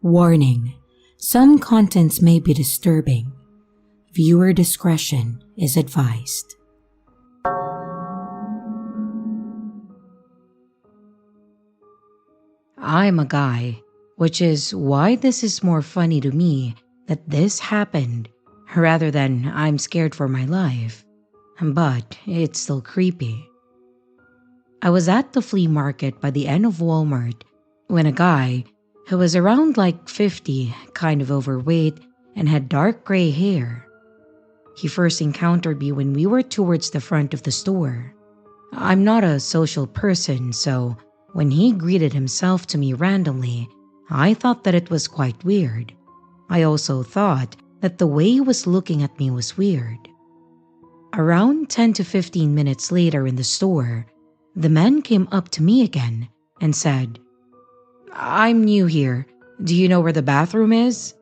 Warning: some contents may be disturbing. Viewer discretion is advised. I'm a guy, which is why this is more funny to me that this happened rather than I'm scared for my life. But it's still creepy. I was at the flea market by the end of Walmart when a guy who was around like 50, kind of overweight, and had dark gray hair. He first encountered me when we were towards the front of the store. I'm not a social person, so when he greeted himself to me randomly, I thought that it was quite weird. I also thought that the way he was looking at me was weird. Around 10 to 15 minutes later in the store, the man came up to me again and said, "I'm new here. Do you know where the bathroom is?"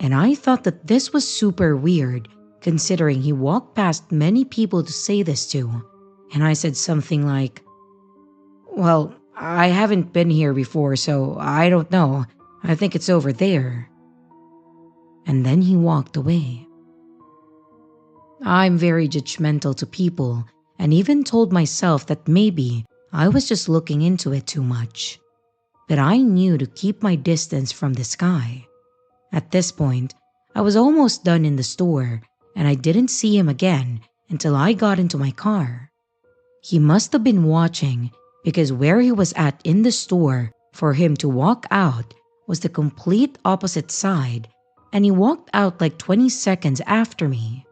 And I thought that this was super weird, considering he walked past many people to say this to. And I said something like, "Well, I haven't been here before, so I don't know. I think it's over there." And then he walked away. I'm very judgmental to people and even told myself that maybe I was just looking into it too much. But I knew to keep my distance from this guy. At this point, I was almost done in the store and I didn't see him again until I got into my car. He must have been watching because where he was at in the store for him to walk out was the complete opposite side, and he walked out like 20 seconds after me.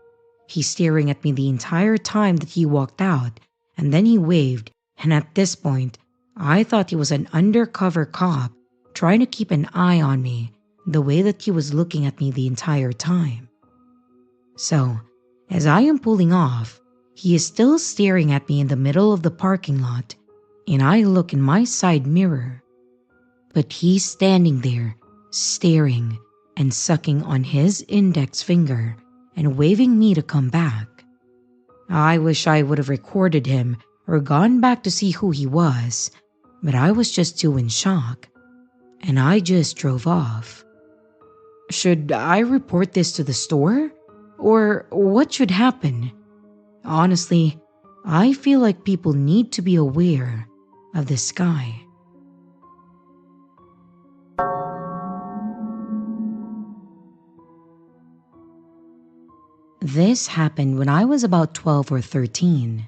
He's staring at me the entire time that he walked out, and then he waved, and at this point, I thought he was an undercover cop trying to keep an eye on me, the way that he was looking at me the entire time. So, as I am pulling off, he is still staring at me in the middle of the parking lot, and I look in my side mirror. But he's standing there, staring and sucking on his index finger and waving me to come back. I wish I would have recorded him or gone back to see who he was, but I was just too in shock, and I just drove off. Should I report this to the store? Or what should happen? Honestly, I feel like people need to be aware of this guy. This happened when I was about 12 or 13.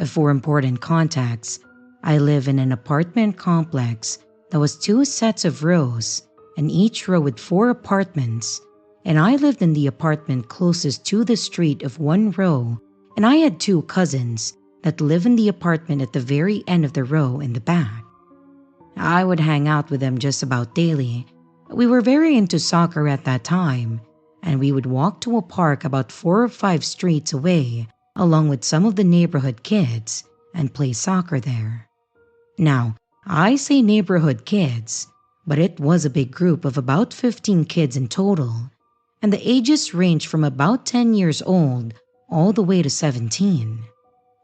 For important context, I live in an apartment complex that was 2 sets of rows, and each row with 4 apartments, and I lived in the apartment closest to the street of one row, and I had 2 cousins that live in the apartment at the very end of the row in the back. I would hang out with them just about daily. We were very into soccer at that time, and we would walk to a park about 4 or 5 streets away, along with some of the neighborhood kids, and play soccer there. Now, I say neighborhood kids, but it was a big group of about 15 kids in total, and the ages ranged from about 10 years old all the way to 17.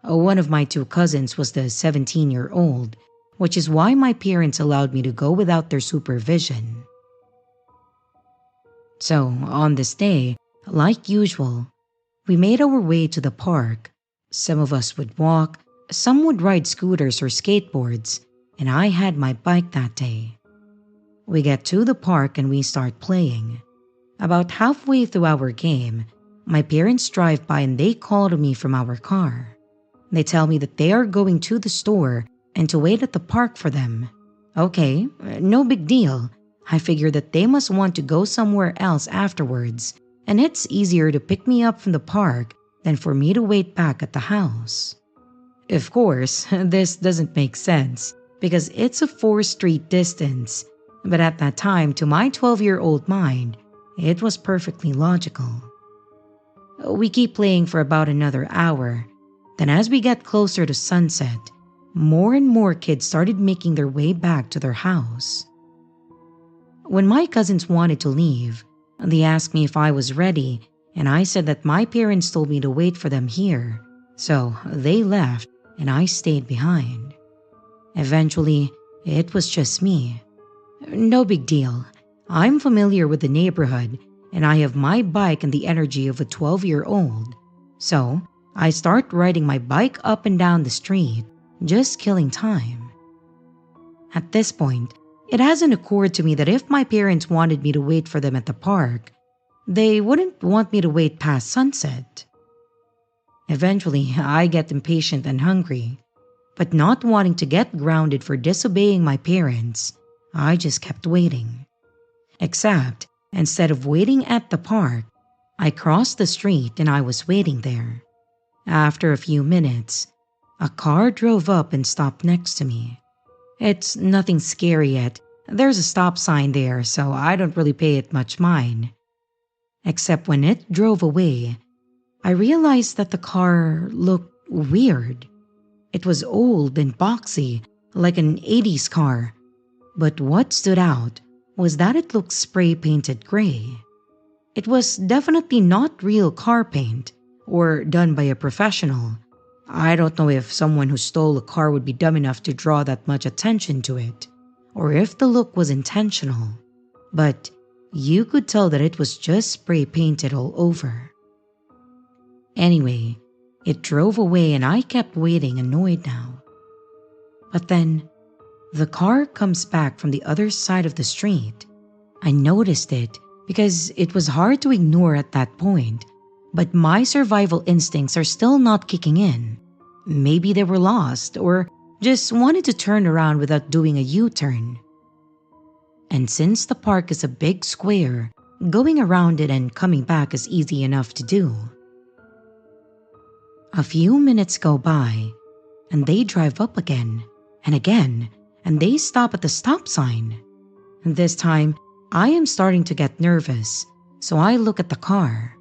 One of my 2 cousins was the 17-year-old, which is why my parents allowed me to go without their supervision. So, on this day, like usual, we made our way to the park. Some of us would walk, some would ride scooters or skateboards, and I had my bike that day. We get to the park and we start playing. About halfway through our game, my parents drive by and they call to me from our car. They tell me that they are going to the store and to wait at the park for them. Okay, no big deal. I figure that they must want to go somewhere else afterwards, and it's easier to pick me up from the park than for me to wait back at the house. Of course, this doesn't make sense because it's a 4-street distance, but at that time, to my 12-year-old mind, it was perfectly logical. We keep playing for about another hour. Then as we get closer to sunset, more and more kids started making their way back to their house. When my cousins wanted to leave, they asked me if I was ready, and I said that my parents told me to wait for them here, so they left and I stayed behind. Eventually, it was just me. No big deal. I'm familiar with the neighborhood and I have my bike and the energy of a 12-year-old. So, I start riding my bike up and down the street, just killing time. At this point, it hasn't occurred to me that if my parents wanted me to wait for them at the park, they wouldn't want me to wait past sunset. Eventually, I get impatient and hungry, but not wanting to get grounded for disobeying my parents, I just kept waiting. Except, instead of waiting at the park, I crossed the street and I was waiting there. After a few minutes, a car drove up and stopped next to me. It's nothing scary yet. There's a stop sign there, so I don't really pay it much mind. Except when it drove away, I realized that the car looked weird. It was old and boxy, like an 80s car. But what stood out was that it looked spray-painted gray. It was definitely not real car paint or done by a professional. I don't know if someone who stole a car would be dumb enough to draw that much attention to it, or if the look was intentional, but you could tell that it was just spray-painted all over. Anyway, it drove away and I kept waiting, annoyed now. But then, the car comes back from the other side of the street. I noticed it because it was hard to ignore at that point, but my survival instincts are still not kicking in. Maybe they were lost or just wanted to turn around without doing a U-turn. And since the park is a big square, going around it and coming back is easy enough to do. A few minutes go by, and they drive up again, and they stop at the stop sign. This time, I am starting to get nervous, so I look at the car.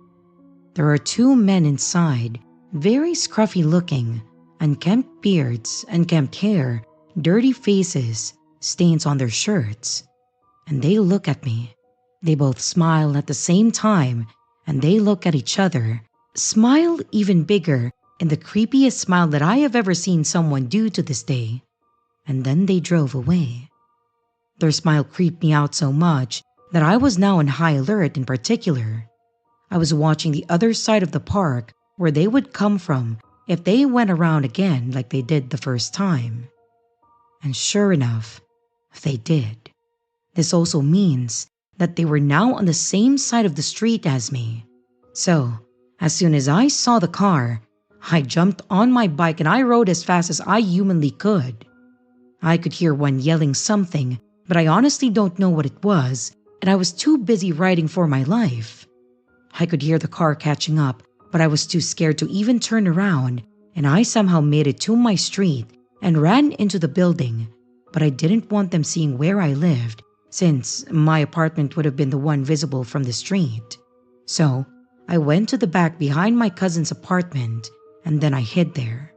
There are two men inside, very scruffy looking, unkempt beards, unkempt hair, dirty faces, stains on their shirts. And they look at me. They both smile at the same time, and they look at each other, smile even bigger, in the creepiest smile that I have ever seen someone do to this day. And then they drove away. Their smile creeped me out so much that I was now on high alert. In particular, I was watching the other side of the park where they would come from if they went around again like they did the first time. And sure enough, they did. This also means that they were now on the same side of the street as me. So, as soon as I saw the car, I jumped on my bike and I rode as fast as I humanly could. I could hear one yelling something, but I honestly don't know what it was, and I was too busy riding for my life. I could hear the car catching up, but I was too scared to even turn around, and I somehow made it to my street and ran into the building, but I didn't want them seeing where I lived, since my apartment would have been the one visible from the street. So, I went to the back behind my cousin's apartment, and then I hid there.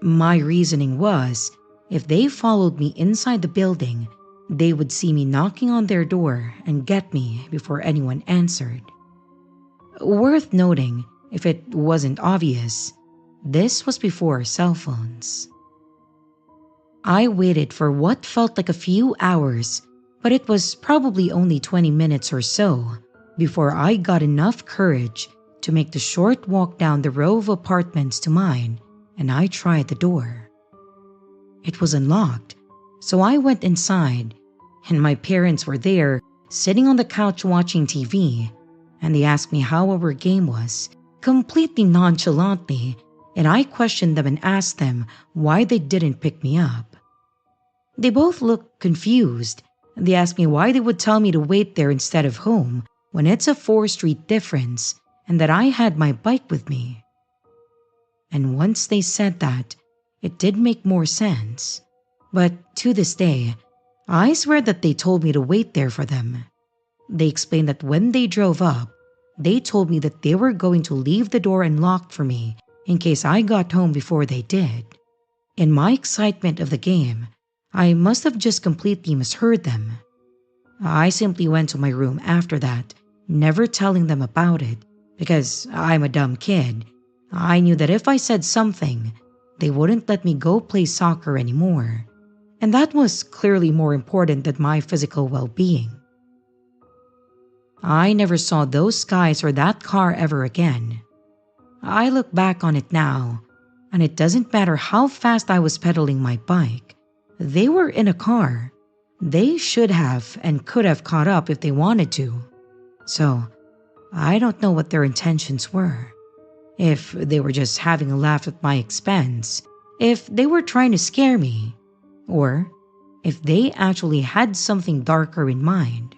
My reasoning was, if they followed me inside the building, they would see me knocking on their door and get me before anyone answered. Worth noting, if it wasn't obvious, this was before cell phones. I waited for what felt like a few hours, but it was probably only 20 minutes or so before I got enough courage to make the short walk down the row of apartments to mine, and I tried the door. It was unlocked, so I went inside, and my parents were there, sitting on the couch watching TV, and they asked me how our game was, completely nonchalantly, and I questioned them and asked them why they didn't pick me up. They both looked confused. They asked me why they would tell me to wait there instead of home when it's a 4-street difference and that I had my bike with me. And once they said that, it did make more sense. But to this day, I swear that they told me to wait there for them. They explained that when they drove up, they told me that they were going to leave the door unlocked for me in case I got home before they did. In my excitement of the game, I must have just completely misheard them. I simply went to my room after that, never telling them about it, because I'm a dumb kid. I knew that if I said something, they wouldn't let me go play soccer anymore, and that was clearly more important than my physical well-being. I never saw those guys or that car ever again. I look back on it now, and it doesn't matter how fast I was pedaling my bike. They were in a car. They should have and could have caught up if they wanted to. So, I don't know what their intentions were. If they were just having a laugh at my expense, if they were trying to scare me, or if they actually had something darker in mind.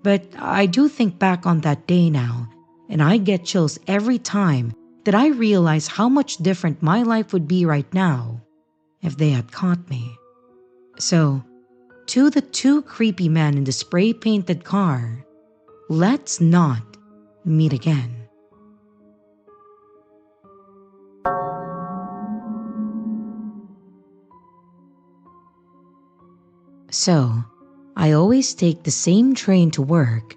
But I do think back on that day now, and I get chills every time that I realize how much different my life would be right now if they had caught me. So, to the two creepy men in the spray-painted car, let's not meet again. So, I always take the same train to work.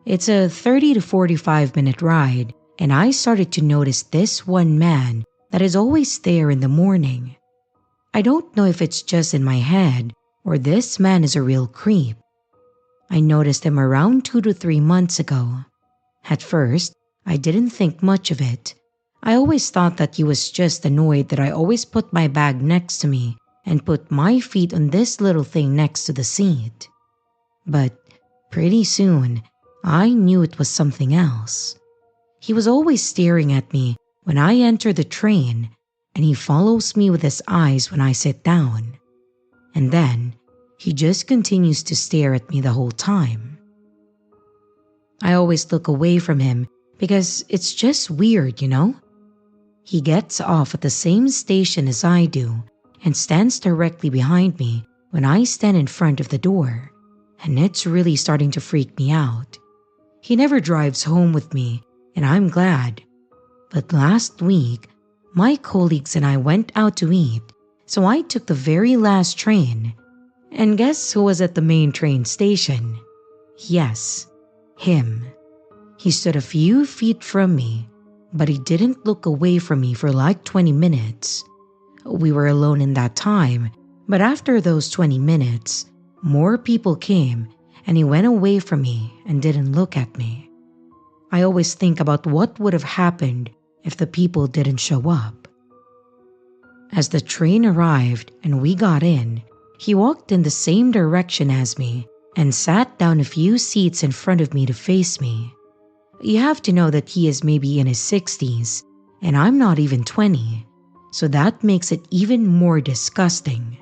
It's a 30 to 45 minute ride, and I started to notice this one man that is always there in the morning. I don't know if it's just in my head or this man is a real creep. I noticed him around 2 to 3 months ago. At first, I didn't think much of it. I always thought that he was just annoyed that I always put my bag next to me and put my feet on this little thing next to the seat. But pretty soon, I knew it was something else. He was always staring at me when I enter the train, and he follows me with his eyes when I sit down. And then, he just continues to stare at me the whole time. I always look away from him because it's just weird, you know? He gets off at the same station as I do and stands directly behind me when I stand in front of the door, and it's really starting to freak me out. He never drives home with me, and I'm glad. But last week, my colleagues and I went out to eat, so I took the very last train. And guess who was at the main train station? Yes, him. He stood a few feet from me, but he didn't look away from me for like 20 minutes. We were alone in that time, but after those 20 minutes, more people came and he went away from me and didn't look at me. I always think about what would have happened if the people didn't show up. As the train arrived and we got in, he walked in the same direction as me and sat down a few seats in front of me to face me. You have to know that he is maybe in his 60s and I'm not even 20, so that makes it even more disgusting.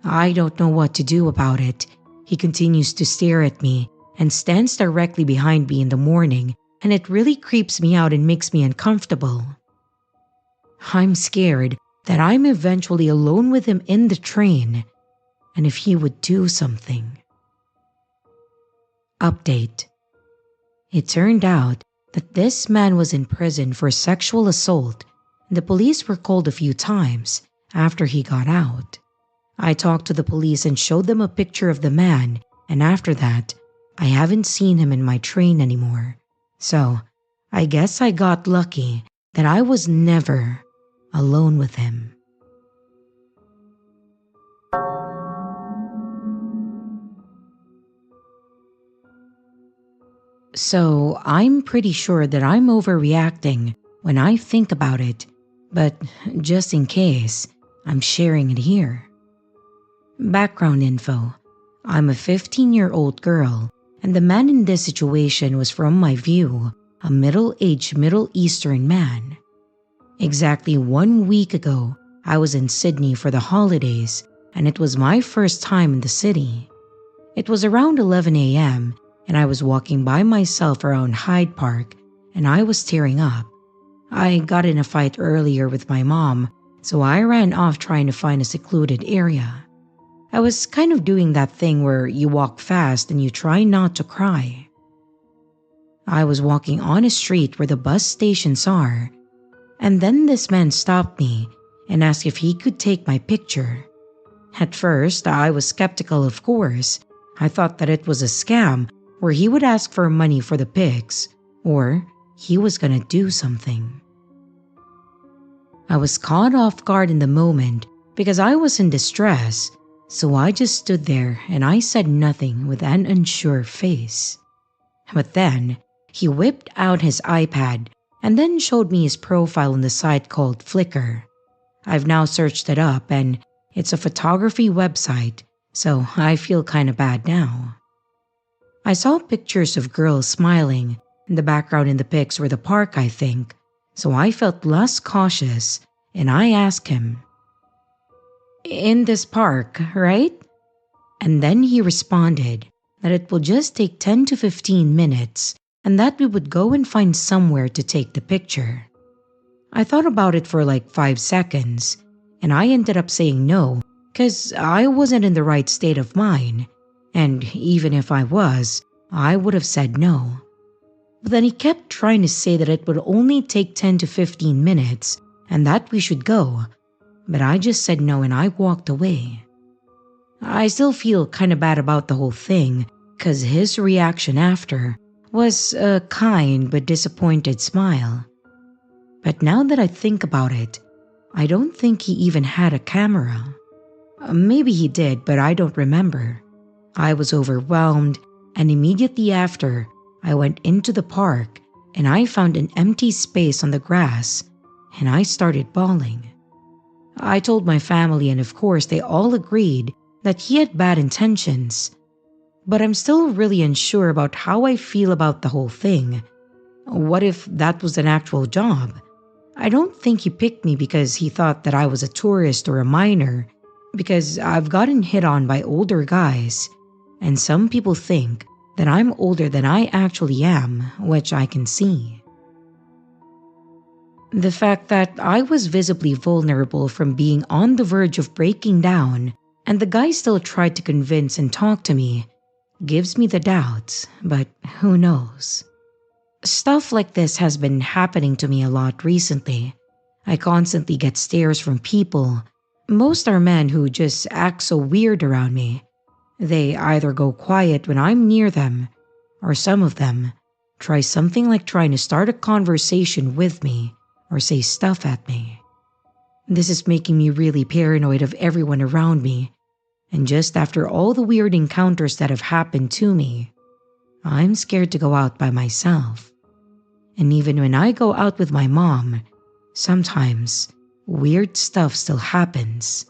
I don't know what to do about it. He continues to stare at me and stands directly behind me in the morning, and it really creeps me out and makes me uncomfortable. I'm scared that I'm eventually alone with him in the train, and if he would do something. Update. It turned out that this man was in prison for sexual assault, and the police were called a few times after he got out. I talked to the police and showed them a picture of the man, and after that, I haven't seen him in my train anymore. So, I guess I got lucky that I was never alone with him. So, I'm pretty sure that I'm overreacting when I think about it, but just in case, I'm sharing it here. Background info. I'm a 15-year-old girl, and the man in this situation was, from my view, a middle-aged Middle Eastern man. Exactly 1 week ago, I was in Sydney for the holidays, and it was my first time in the city. It was around 11 a.m., and I was walking by myself around Hyde Park, and I was tearing up. I got in a fight earlier with my mom, so I ran off trying to find a secluded area. I was kind of doing that thing where you walk fast and you try not to cry. I was walking on a street where the bus stations are, and then this man stopped me and asked if he could take my picture. At first, I was skeptical, of course. I thought that it was a scam where he would ask for money for the pics, or he was gonna do something. I was caught off guard in the moment because I was in distress, so I just stood there and I said nothing with an unsure face. But then, he whipped out his iPad and then showed me his profile on the site called Flickr. I've now searched it up and it's a photography website, so I feel kinda bad now. I saw pictures of girls smiling, and the background in the pics were the park, I think, so I felt less cautious and I asked him, "In this park, right?" And then he responded that it will just take 10 to 15 minutes and that we would go and find somewhere to take the picture. I thought about it for like 5 seconds and I ended up saying no because I wasn't in the right state of mind, and even if I was, I would have said no. But then he kept trying to say that it would only take 10 to 15 minutes and that we should go, but I just said no and I walked away. I still feel kinda bad about the whole thing because his reaction after was a kind but disappointed smile. But now that I think about it, I don't think he even had a camera. Maybe he did, but I don't remember. I was overwhelmed, and immediately after, I went into the park and I found an empty space on the grass and I started bawling. I told my family, and of course they all agreed that he had bad intentions. But I'm still really unsure about how I feel about the whole thing. What if that was an actual job? I don't think he picked me because he thought that I was a tourist or a minor, because I've gotten hit on by older guys, and some people think that I'm older than I actually am, which I can see. The fact that I was visibly vulnerable from being on the verge of breaking down, and the guy still tried to convince and talk to me, gives me the doubts, but who knows? Stuff like this has been happening to me a lot recently. I constantly get stares from people. Most are men who just act so weird around me. They either go quiet when I'm near them, or some of them try something like trying to start a conversation with me or say stuff at me. This is making me really paranoid of everyone around me, and just after all the weird encounters that have happened to me, I'm scared to go out by myself. And even when I go out with my mom, sometimes weird stuff still happens,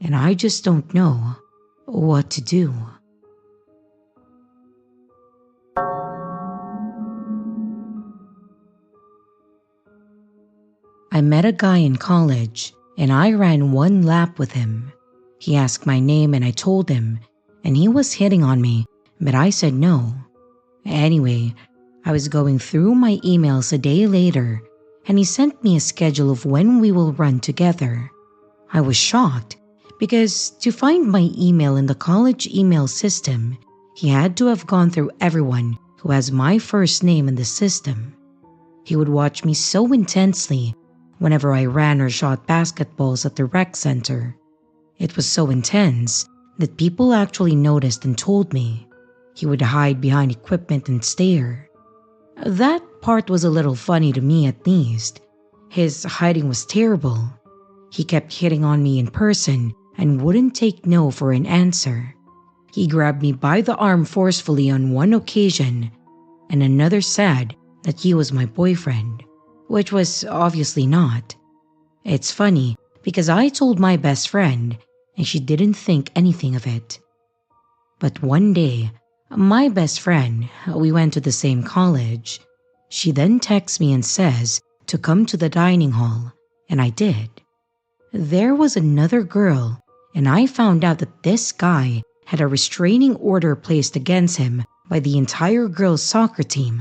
and I just don't know what to do. I met a guy in college, and I ran one lap with him. He asked my name and I told him, and he was hitting on me, but I said no. Anyway, I was going through my emails a day later, and he sent me a schedule of when we will run together. I was shocked because to find my email in the college email system, he had to have gone through everyone who has my first name in the system. He would watch me so intensely whenever I ran or shot basketballs at the rec center. It was so intense that people actually noticed and told me. He would hide behind equipment and stare. That part was a little funny to me at least. His hiding was terrible. He kept hitting on me in person and wouldn't take no for an answer. He grabbed me by the arm forcefully on one occasion, and another said that he was my boyfriend, which was obviously not. It's funny because I told my best friend and she didn't think anything of it. But one day, my best friend, we went to the same college. She then texts me and says to come to the dining hall, and I did. There was another girl, and I found out that this guy had a restraining order placed against him by the entire girls' soccer team.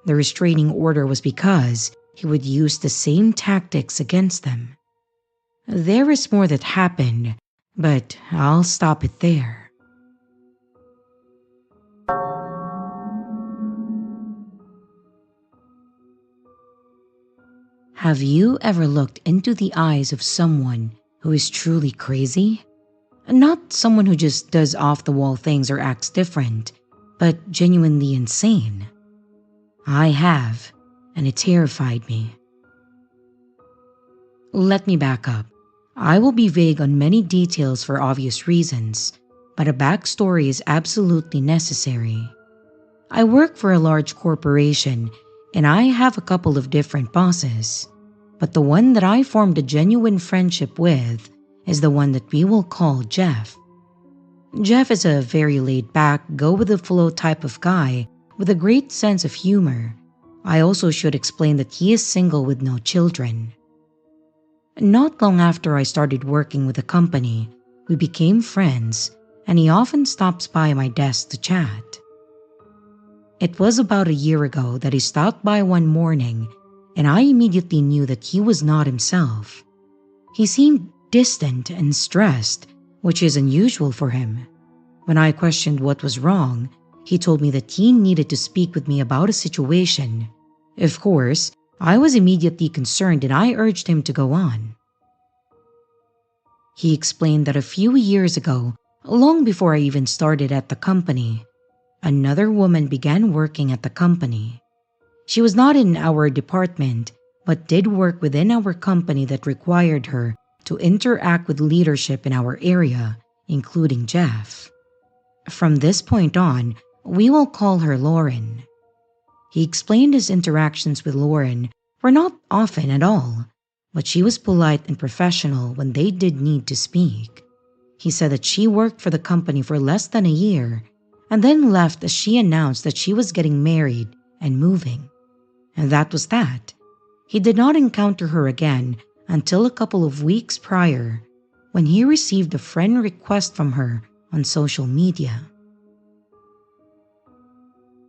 The restraining order was because he would use the same tactics against them. There is more that happened, but I'll stop it there. Have you ever looked into the eyes of someone who is truly crazy? Not someone who just does off-the-wall things or acts different, but genuinely insane. I have, and it terrified me. Let me back up. I will be vague on many details for obvious reasons, but a backstory is absolutely necessary. I work for a large corporation and I have a couple of different bosses. But the one that I formed a genuine friendship with is the one that we will call Jeff. Jeff is a very laid back, go with the flow type of guy with a great sense of humor. I also should explain that he is single with no children. Not long after I started working with the company, we became friends and he often stops by my desk to chat. It was about a year ago that he stopped by one morning and I immediately knew that he was not himself. He seemed distant and stressed, which is unusual for him. When I questioned what was wrong, he told me that he needed to speak with me about a situation. Of course, I was immediately concerned and I urged him to go on. He explained that a few years ago, long before I even started at the company, another woman began working at the company. She was not in our department, but did work within our company that required her to interact with leadership in our area, including Jeff. From this point on, we will call her Lauren. He explained his interactions with Lauren were not often at all, but she was polite and professional when they did need to speak. He said that she worked for the company for less than a year and then left as she announced that she was getting married and moving. And that was that. He did not encounter her again until a couple of weeks prior when he received a friend request from her on social media.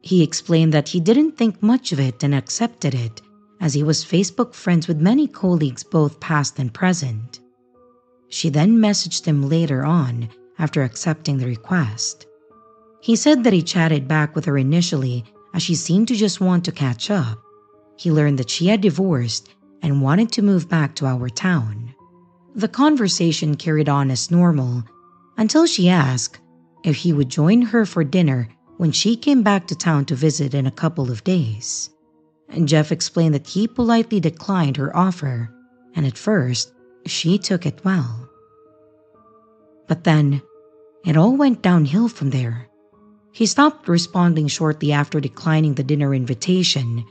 He explained that he didn't think much of it and accepted it as he was Facebook friends with many colleagues both past and present. She then messaged him later on after accepting the request. He said that he chatted back with her initially as she seemed to just want to catch up. He learned that she had divorced and wanted to move back to our town. The conversation carried on as normal until she asked if he would join her for dinner when she came back to town to visit in a couple of days. And Jeff explained that he politely declined her offer, and at first, she took it well. But then, it all went downhill from there. He stopped responding shortly after declining the dinner invitation,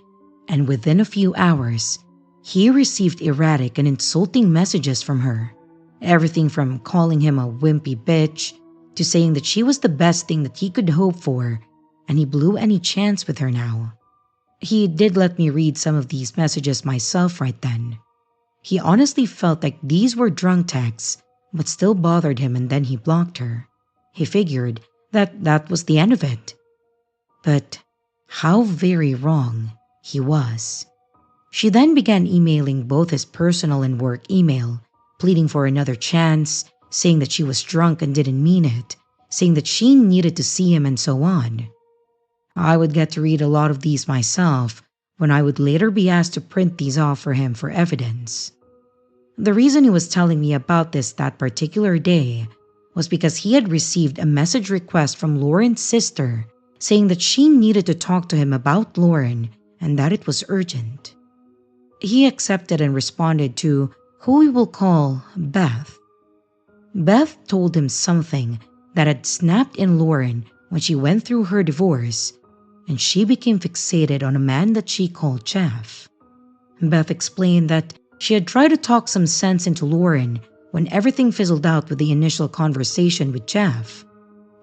and within a few hours, he received erratic and insulting messages from her. Everything from calling him a wimpy bitch to saying that she was the best thing that he could hope for, and he blew any chance with her now. He did let me read some of these messages myself right then. He honestly felt like these were drunk texts, but still bothered him, and then he blocked her. He figured that was the end of it. But how very wrong he was. She then began emailing both his personal and work email, pleading for another chance, saying that she was drunk and didn't mean it, saying that she needed to see him and so on. I would get to read a lot of these myself when I would later be asked to print these off for him for evidence. The reason he was telling me about this that particular day was because he had received a message request from Lauren's sister saying that she needed to talk to him about Lauren and that it was urgent. He accepted and responded to who we will call Beth. Beth told him something that had snapped in Lauren when she went through her divorce, and she became fixated on a man that she called Jeff. Beth explained that she had tried to talk some sense into Lauren when everything fizzled out with the initial conversation with Jeff.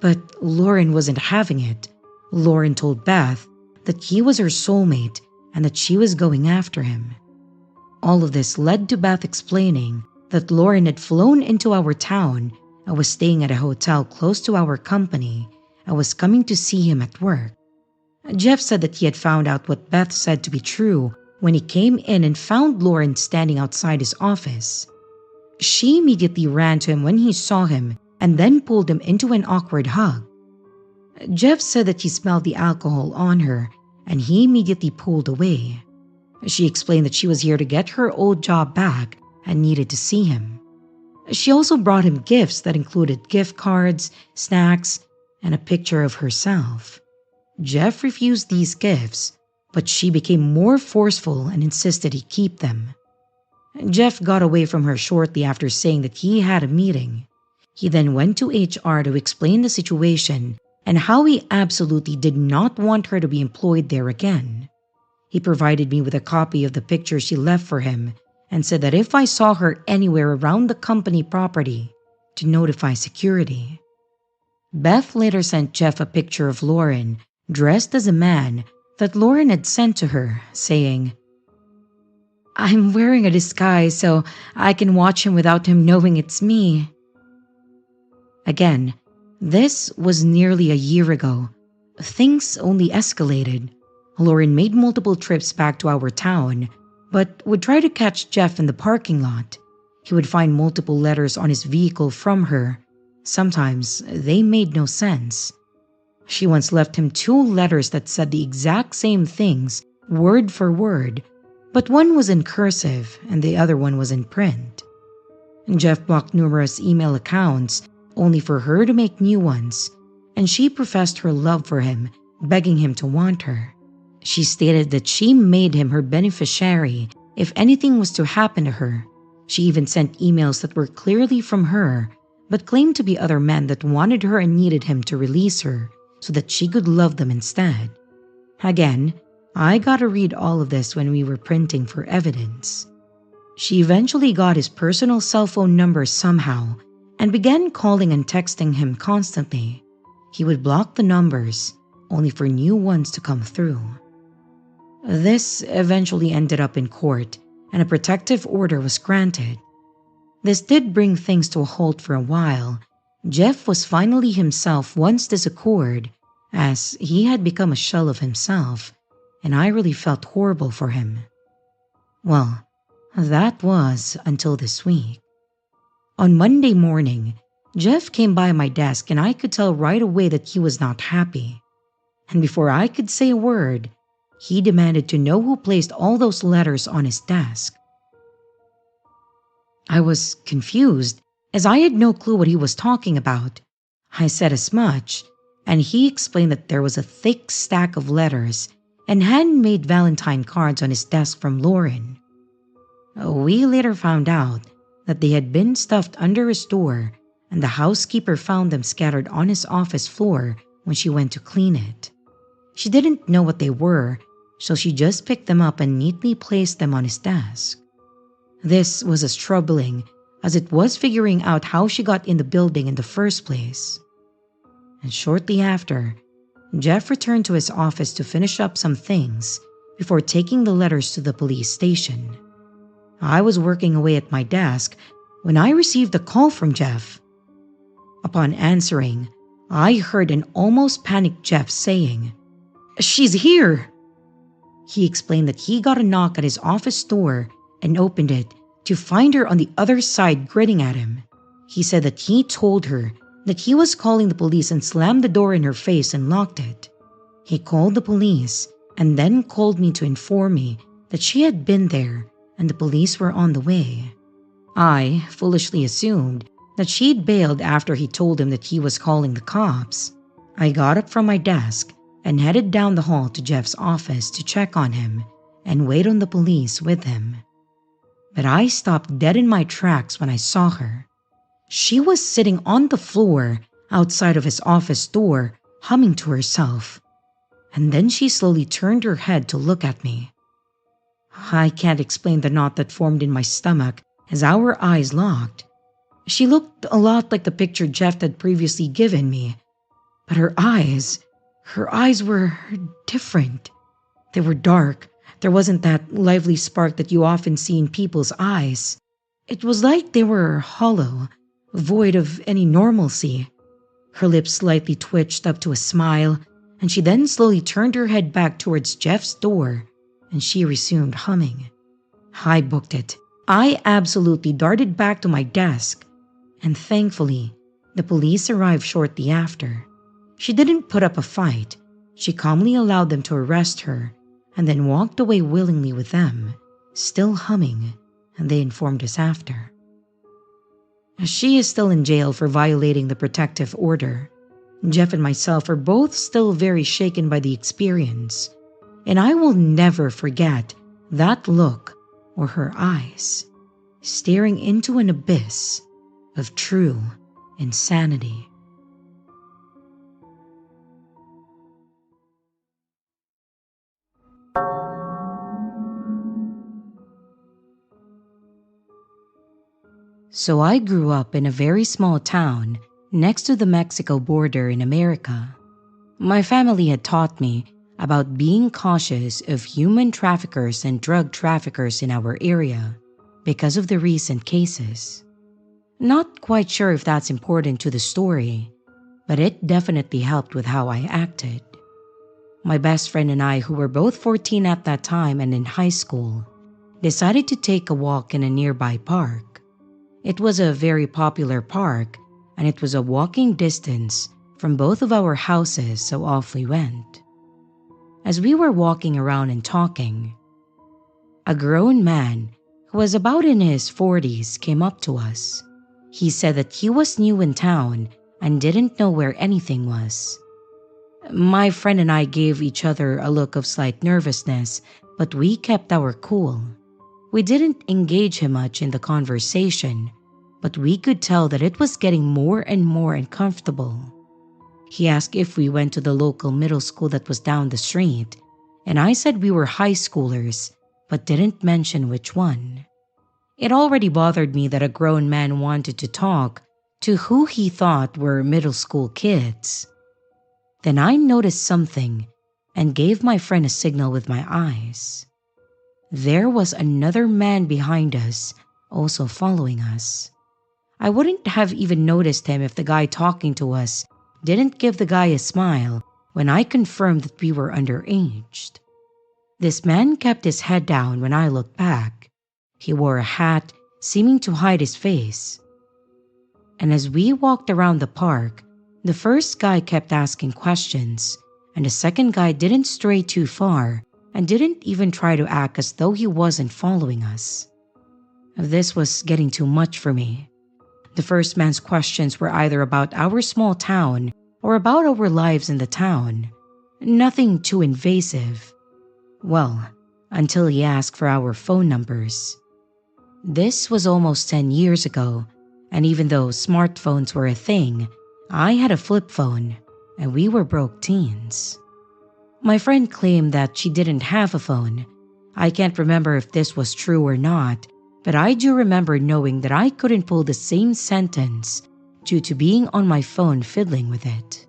But Lauren wasn't having it. Lauren told Beth that he was her soulmate and that she was going after him. All of this led to Beth explaining that Lauren had flown into our town and was staying at a hotel close to our company and was coming to see him at work. Jeff said that he had found out what Beth said to be true when he came in and found Lauren standing outside his office. She immediately ran to him when he saw him and then pulled him into an awkward hug. Jeff said that he smelled the alcohol on her and he immediately pulled away. She explained that she was here to get her old job back and needed to see him. She also brought him gifts that included gift cards, snacks, and a picture of herself. Jeff refused these gifts, but she became more forceful and insisted he keep them. Jeff got away from her shortly after saying that he had a meeting. He then went to HR to explain the situation and how he absolutely did not want her to be employed there again. He provided me with a copy of the picture she left for him and said that if I saw her anywhere around the company property, to notify security. Beth later sent Jeff a picture of Lauren dressed as a man that Lauren had sent to her, saying, "I'm wearing a disguise so I can watch him without him knowing it's me." Again, this was nearly a year ago. Things only escalated. Lauren made multiple trips back to our town, but would try to catch Jeff in the parking lot. He would find multiple letters on his vehicle from her. Sometimes they made no sense. She once left him 2 letters that said the exact same things, word for word, but one was in cursive and the other one was in print. Jeff blocked numerous email accounts, only for her to make new ones, and she professed her love for him, begging him to want her. She stated that she made him her beneficiary if anything was to happen to her. She even sent emails that were clearly from her, but claimed to be other men that wanted her and needed him to release her so that she could love them instead. Again, I got to read all of this when we were printing for evidence. She eventually got his personal cell phone number somehow and began calling and texting him constantly. He would block the numbers, only for new ones to come through. This eventually ended up in court, and a protective order was granted. This did bring things to a halt for a while. Jeff was finally himself once this occurred, as he had become a shell of himself, and I really felt horrible for him. Well, that was until this week. On Monday morning, Jeff came by my desk and I could tell right away that he was not happy. And before I could say a word, he demanded to know who placed all those letters on his desk. I was confused, as I had no clue what he was talking about. I said as much, and he explained that there was a thick stack of letters and handmade Valentine cards on his desk from Lauren. We later found out that they had been stuffed under his door, and the housekeeper found them scattered on his office floor when she went to clean it. She didn't know what they were, so she just picked them up and neatly placed them on his desk. This was as troubling as it was figuring out how she got in the building in the first place. And shortly after, Jeff returned to his office to finish up some things before taking the letters to the police station. I was working away at my desk when I received a call from Jeff. Upon answering, I heard an almost panicked Jeff saying, "She's here!" He explained that he got a knock at his office door and opened it to find her on the other side grinning at him. He said that he told her that he was calling the police and slammed the door in her face and locked it. He called the police and then called me to inform me that she had been there and the police were on the way. I foolishly assumed that she'd bailed after he told him that he was calling the cops. I got up from my desk and headed down the hall to Jeff's office to check on him and wait on the police with him. But I stopped dead in my tracks when I saw her. She was sitting on the floor outside of his office door, humming to herself. And then she slowly turned her head to look at me. I can't explain the knot that formed in my stomach as our eyes locked. She looked a lot like the picture Jeff had previously given me, but her eyes were different. They were dark. There wasn't that lively spark that you often see in people's eyes. It was like they were hollow, void of any normalcy. Her lips slightly twitched up to a smile, and she then slowly turned her head back towards Jeff's door, and she resumed humming. I booked it. I absolutely darted back to my desk, and thankfully, the police arrived shortly after. She didn't put up a fight. She calmly allowed them to arrest her, and then walked away willingly with them, still humming, and they informed us after. She is still in jail for violating the protective order. Jeff and myself are both still very shaken by the experience, and I will never forget that look or her eyes, staring into an abyss of true insanity. So I grew up in a very small town next to the Mexico border in America. My family had taught me about being cautious of human traffickers and drug traffickers in our area because of the recent cases. Not quite sure if that's important to the story, but it definitely helped with how I acted. My best friend and I, who were both 14 at that time and in high school, decided to take a walk in a nearby park. It was a very popular park, and it was a walking distance from both of our houses, so off we went. As we were walking around and talking, a grown man who was about in his 40s came up to us. He said that he was new in town and didn't know where anything was. My friend and I gave each other a look of slight nervousness, but we kept our cool. We didn't engage him much in the conversation, but we could tell that it was getting more and more uncomfortable. He asked if we went to the local middle school that was down the street, and I said we were high schoolers, but didn't mention which one. It already bothered me that a grown man wanted to talk to who he thought were middle school kids. Then I noticed something and gave my friend a signal with my eyes. There was another man behind us, also following us. I wouldn't have even noticed him if the guy talking to us didn't give the guy a smile when I confirmed that we were underaged. This man kept his head down when I looked back. He wore a hat, seeming to hide his face. And as we walked around the park, the first guy kept asking questions, and the second guy didn't stray too far and didn't even try to act as though he wasn't following us. This was getting too much for me. The first man's questions were either about our small town or about our lives in the town. Nothing too invasive. Well, until he asked for our phone numbers. This was almost 10 years ago, and even though smartphones were a thing, I had a flip phone, and we were broke teens. My friend claimed that she didn't have a phone. I can't remember if this was true or not, but I do remember knowing that I couldn't pull the same sentence due to being on my phone fiddling with it.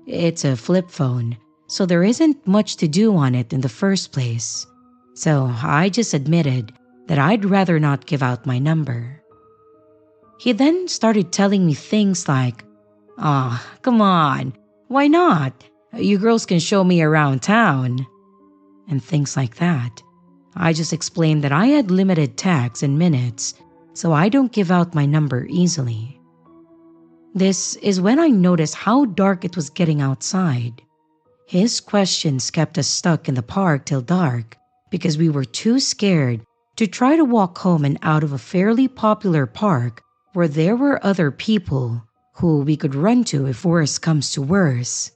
It's a flip phone, so there isn't much to do on it in the first place. So I just admitted that I'd rather not give out my number. He then started telling me things like, come on, why not? You girls can show me around town." And things like that. I just explained that I had limited texts and minutes, so I don't give out my number easily. This is when I noticed how dark it was getting outside. His questions kept us stuck in the park till dark because we were too scared to try to walk home and out of a fairly popular park where there were other people who we could run to if worse comes to worse.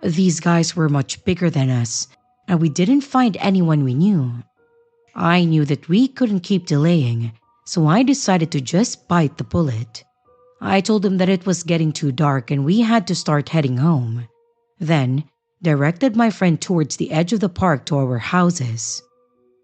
These guys were much bigger than us, and we didn't find anyone we knew. I knew that we couldn't keep delaying, so I decided to just bite the bullet. I told him that it was getting too dark and we had to start heading home. Then, directed my friend towards the edge of the park to our houses.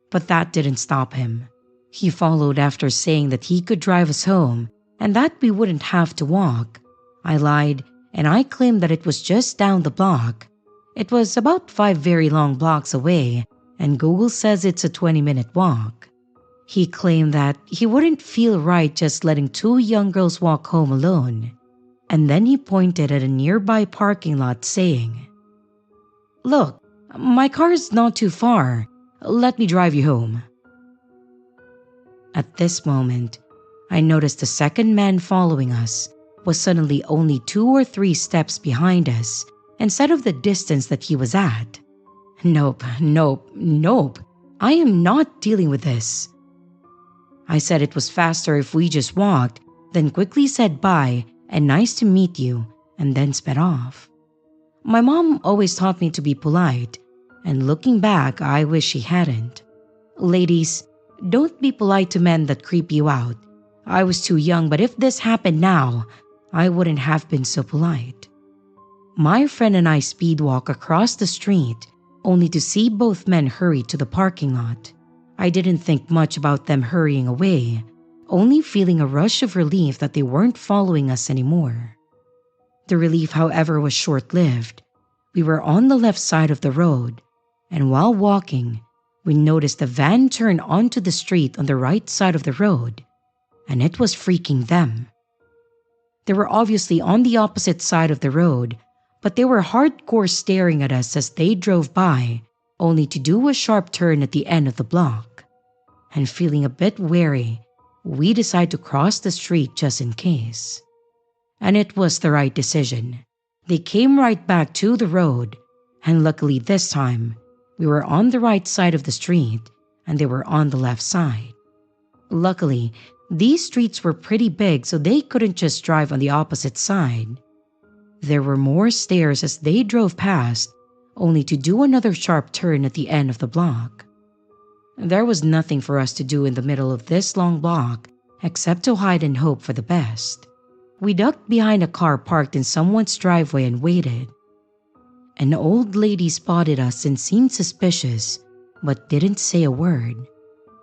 But that didn't stop him. He followed after saying that he could drive us home and that we wouldn't have to walk. I lied, and I claimed that it was just down the block. It was about 5 very long blocks away, and Google says it's a 20-minute walk. He claimed that he wouldn't feel right just letting 2 young girls walk home alone. And then he pointed at a nearby parking lot saying, "Look, my car's not too far. Let me drive you home." At this moment, I noticed the second man following us was suddenly only 2 or 3 steps behind us instead of the distance that he was at. Nope. I am not dealing with this. I said it was faster if we just walked, then quickly said bye and nice to meet you, and then sped off. My mom always taught me to be polite, and looking back, I wish she hadn't. Ladies, don't be polite to men that creep you out. I was too young, but if this happened now, I wouldn't have been so polite. My friend and I speed walk across the street, only to see both men hurry to the parking lot. I didn't think much about them hurrying away. only feeling a rush of relief that they weren't following us anymore. The relief, however, was short-lived. We were on the left side of the road, and while walking, we noticed a van turn onto the street on the right side of the road, and it was freaking them. They were obviously on the opposite side of the road, but they were hardcore staring at us as they drove by, only to do a sharp turn at the end of the block. And feeling a bit wary, we decided to cross the street just in case. And it was the right decision. They came right back to the road, and luckily this time, we were on the right side of the street and they were on the left side. Luckily, these streets were pretty big, so they couldn't just drive on the opposite side. There were more stairs as they drove past, only to do another sharp turn at the end of the block. There was nothing for us to do in the middle of this long block except to hide and hope for the best. We ducked behind a car parked in someone's driveway and waited. An old lady spotted us and seemed suspicious, but didn't say a word.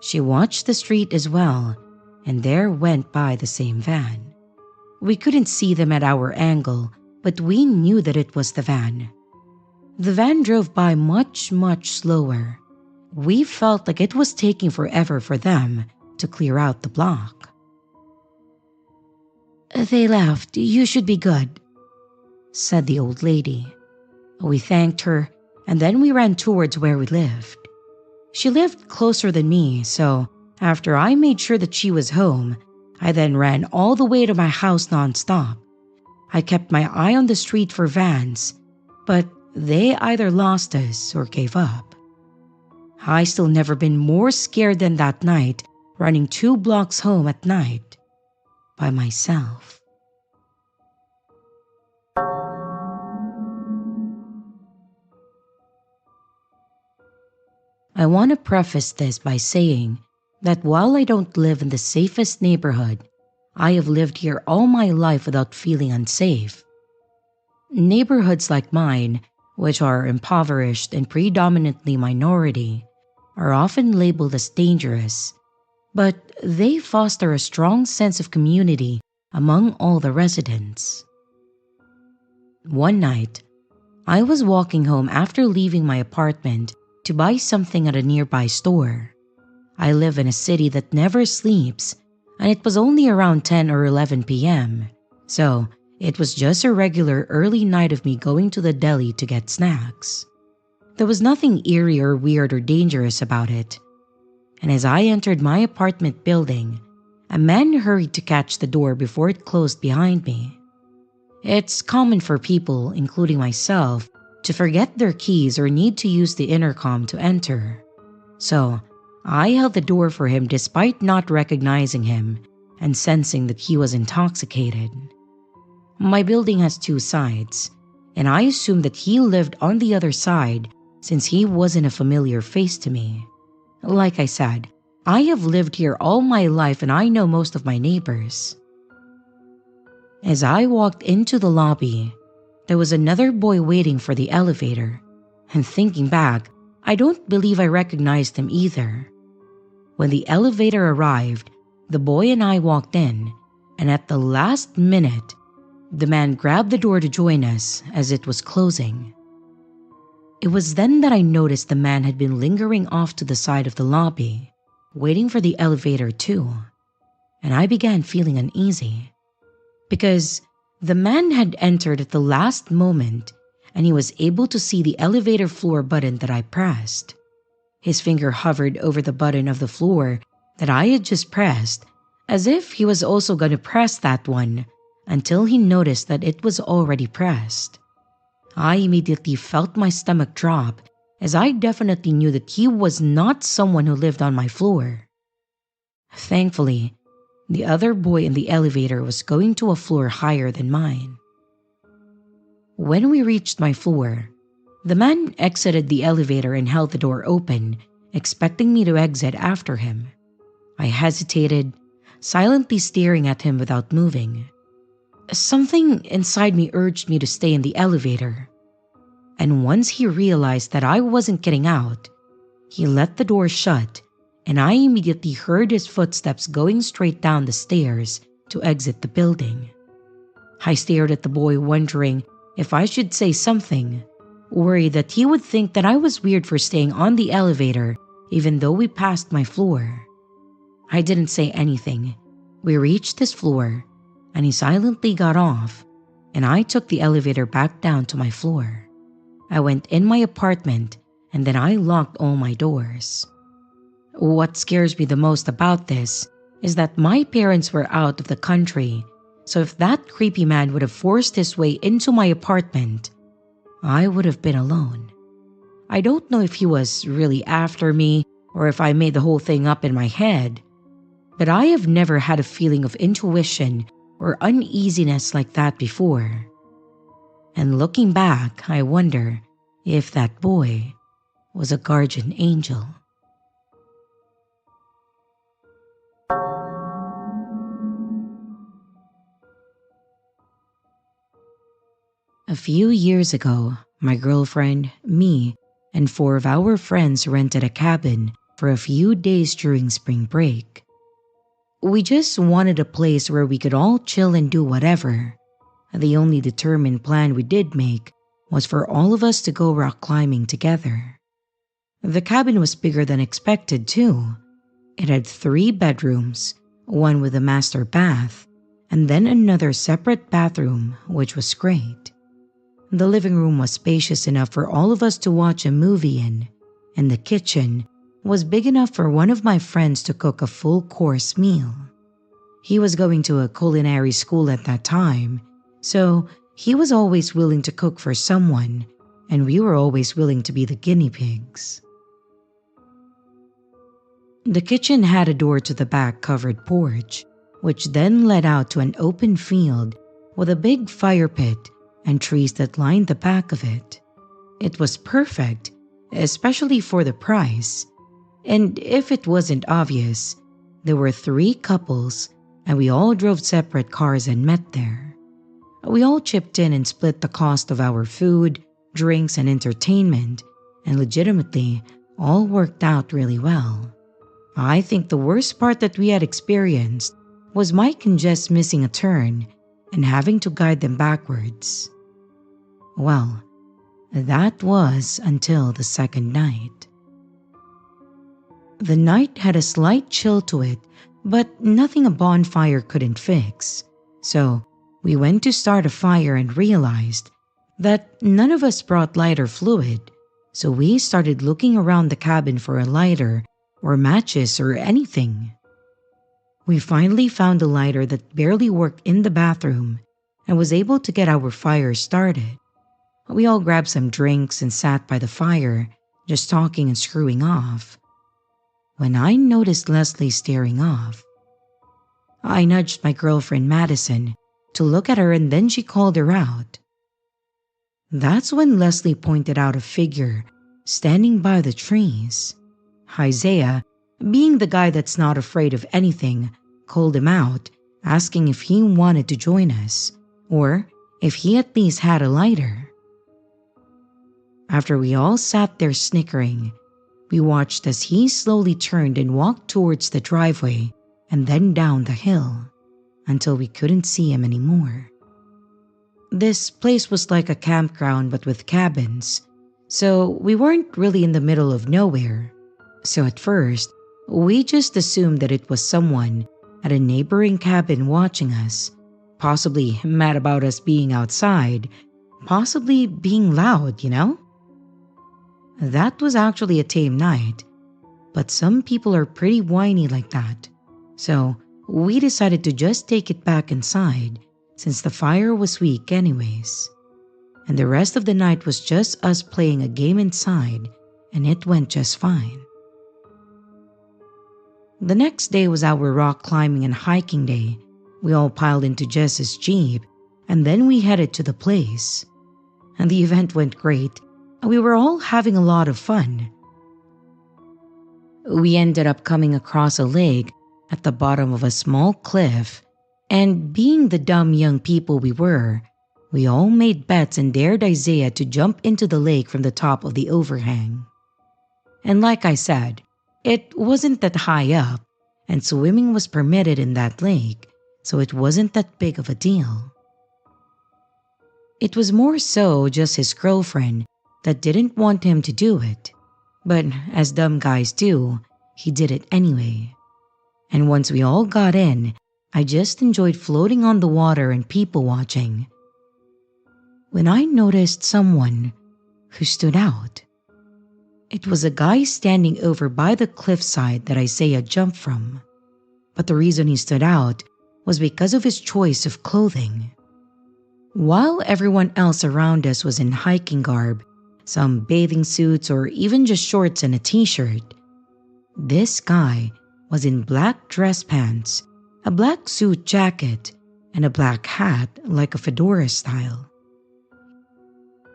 She watched the street as well, and there went by the same van. We couldn't see them at our angle, but we knew that it was the van. The van drove by much, much slower. We felt like it was taking forever for them to clear out the block. "They left. You should be good," said the old lady. We thanked her, and then we ran towards where we lived. She lived closer than me, so after I made sure that she was home, I then ran all the way to my house nonstop. I kept my eye on the street for vans, but they either lost us or gave up. I still never been more scared than that night, running 2 blocks home at night by myself. I want to preface this by saying that while I don't live in the safest neighborhood, I have lived here all my life without feeling unsafe. Neighborhoods like mine, which are impoverished and predominantly minority, are often labeled as dangerous, but they foster a strong sense of community among all the residents. One night, I was walking home after leaving my apartment to buy something at a nearby store. I live in a city that never sleeps, and it was only around 10 or 11 p.m., so it was just a regular early night of me going to the deli to get snacks. There was nothing eerie or weird or dangerous about it. And as I entered my apartment building, a man hurried to catch the door before it closed behind me. It's common for people, including myself, to forget their keys or need to use the intercom to enter. So, I held the door for him despite not recognizing him and sensing that he was intoxicated. My building has 2 sides, and I assumed that he lived on the other side since he wasn't a familiar face to me. Like I said, I have lived here all my life and I know most of my neighbors. As I walked into the lobby, there was another boy waiting for the elevator, and thinking back, I don't believe I recognized him either. When the elevator arrived, the boy and I walked in, and at the last minute, the man grabbed the door to join us as it was closing. It was then that I noticed the man had been lingering off to the side of the lobby, waiting for the elevator too, and I began feeling uneasy. Because the man had entered at the last moment and he was able to see the elevator floor button that I pressed. His finger hovered over the button of the floor that I had just pressed, as if he was also going to press that one, until he noticed that it was already pressed. I immediately felt my stomach drop, as I definitely knew that he was not someone who lived on my floor. Thankfully, the other boy in the elevator was going to a floor higher than mine. When we reached my floor, the man exited the elevator and held the door open, expecting me to exit after him. I hesitated, silently staring at him without moving. Something inside me urged me to stay in the elevator. And once he realized that I wasn't getting out, he let the door shut and I immediately heard his footsteps going straight down the stairs to exit the building. I stared at the boy, wondering if I should say something, worried that he would think that I was weird for staying on the elevator even though we passed my floor. I didn't say anything. We reached his floor, and he silently got off, and I took the elevator back down to my floor. I went in my apartment, and then I locked all my doors. What scares me the most about this is that my parents were out of the country, so if that creepy man would have forced his way into my apartment, I would have been alone. I don't know if he was really after me or if I made the whole thing up in my head, but I have never had a feeling of intuition or uneasiness like that before. And looking back, I wonder if that boy was a guardian angel. A few years ago, my girlfriend, me, and 4 of our friends rented a cabin for a few days during spring break. We just wanted a place where we could all chill and do whatever. The only determined plan we did make was for all of us to go rock climbing together. The cabin was bigger than expected too. It had 3 bedrooms, one with a master bath, and then another separate bathroom, which was great. The living room was spacious enough for all of us to watch a movie in, and the kitchen was big enough for one of my friends to cook a full-course meal. He was going to a culinary school at that time, so he was always willing to cook for someone, and we were always willing to be the guinea pigs. The kitchen had a door to the back covered porch, which then led out to an open field with a big fire pit and trees that lined the back of it. It was perfect, especially for the price. And if it wasn't obvious, there were 3 couples and we all drove separate cars and met there. We all chipped in and split the cost of our food, drinks, and entertainment, and legitimately all worked out really well. I think the worst part that we had experienced was Mike and Jess missing a turn and having to guide them backwards. Well, that was until the second night. The night had a slight chill to it, but nothing a bonfire couldn't fix. So we went to start a fire and realized that none of us brought lighter fluid, so we started looking around the cabin for a lighter or matches or anything. We finally found a lighter that barely worked in the bathroom and was able to get our fire started. We all grabbed some drinks and sat by the fire, just talking and screwing off, when I noticed Leslie staring off. I nudged my girlfriend Madison to look at her, and then she called her out. That's when Leslie pointed out a figure standing by the trees. Isaiah, being the guy that's not afraid of anything, called him out, asking if he wanted to join us, or if he at least had a lighter. After we all sat there snickering, we watched as he slowly turned and walked towards the driveway and then down the hill until we couldn't see him anymore. This place was like a campground but with cabins, so we weren't really in the middle of nowhere. So at first, we just assumed that it was someone at a neighboring cabin watching us, possibly mad about us being outside, possibly being loud, you know? That was actually a tame night, but some people are pretty whiny like that, so we decided to just take it back inside since the fire was weak anyways. And the rest of the night was just us playing a game inside, and it went just fine. The next day was our rock climbing and hiking day. We all piled into Jess's Jeep, and then we headed to the place. And the event went great, and we were all having a lot of fun. We ended up coming across a lake at the bottom of a small cliff, and being the dumb young people we were, we all made bets and dared Isaiah to jump into the lake from the top of the overhang. And like I said, It wasn't that high up, and swimming was permitted in that lake, so it wasn't that big of a deal. It was more so just his girlfriend that didn't want him to do it, but as dumb guys do, he did it anyway. And once we all got in, I just enjoyed floating on the water and people watching. When I noticed someone who stood out. It was a guy standing over by the cliffside that Isaiah jumped from. But the reason he stood out was because of his choice of clothing. While everyone else around us was in hiking garb, some bathing suits or even just shorts and a t-shirt, this guy was in black dress pants, a black suit jacket, and a black hat like a fedora style.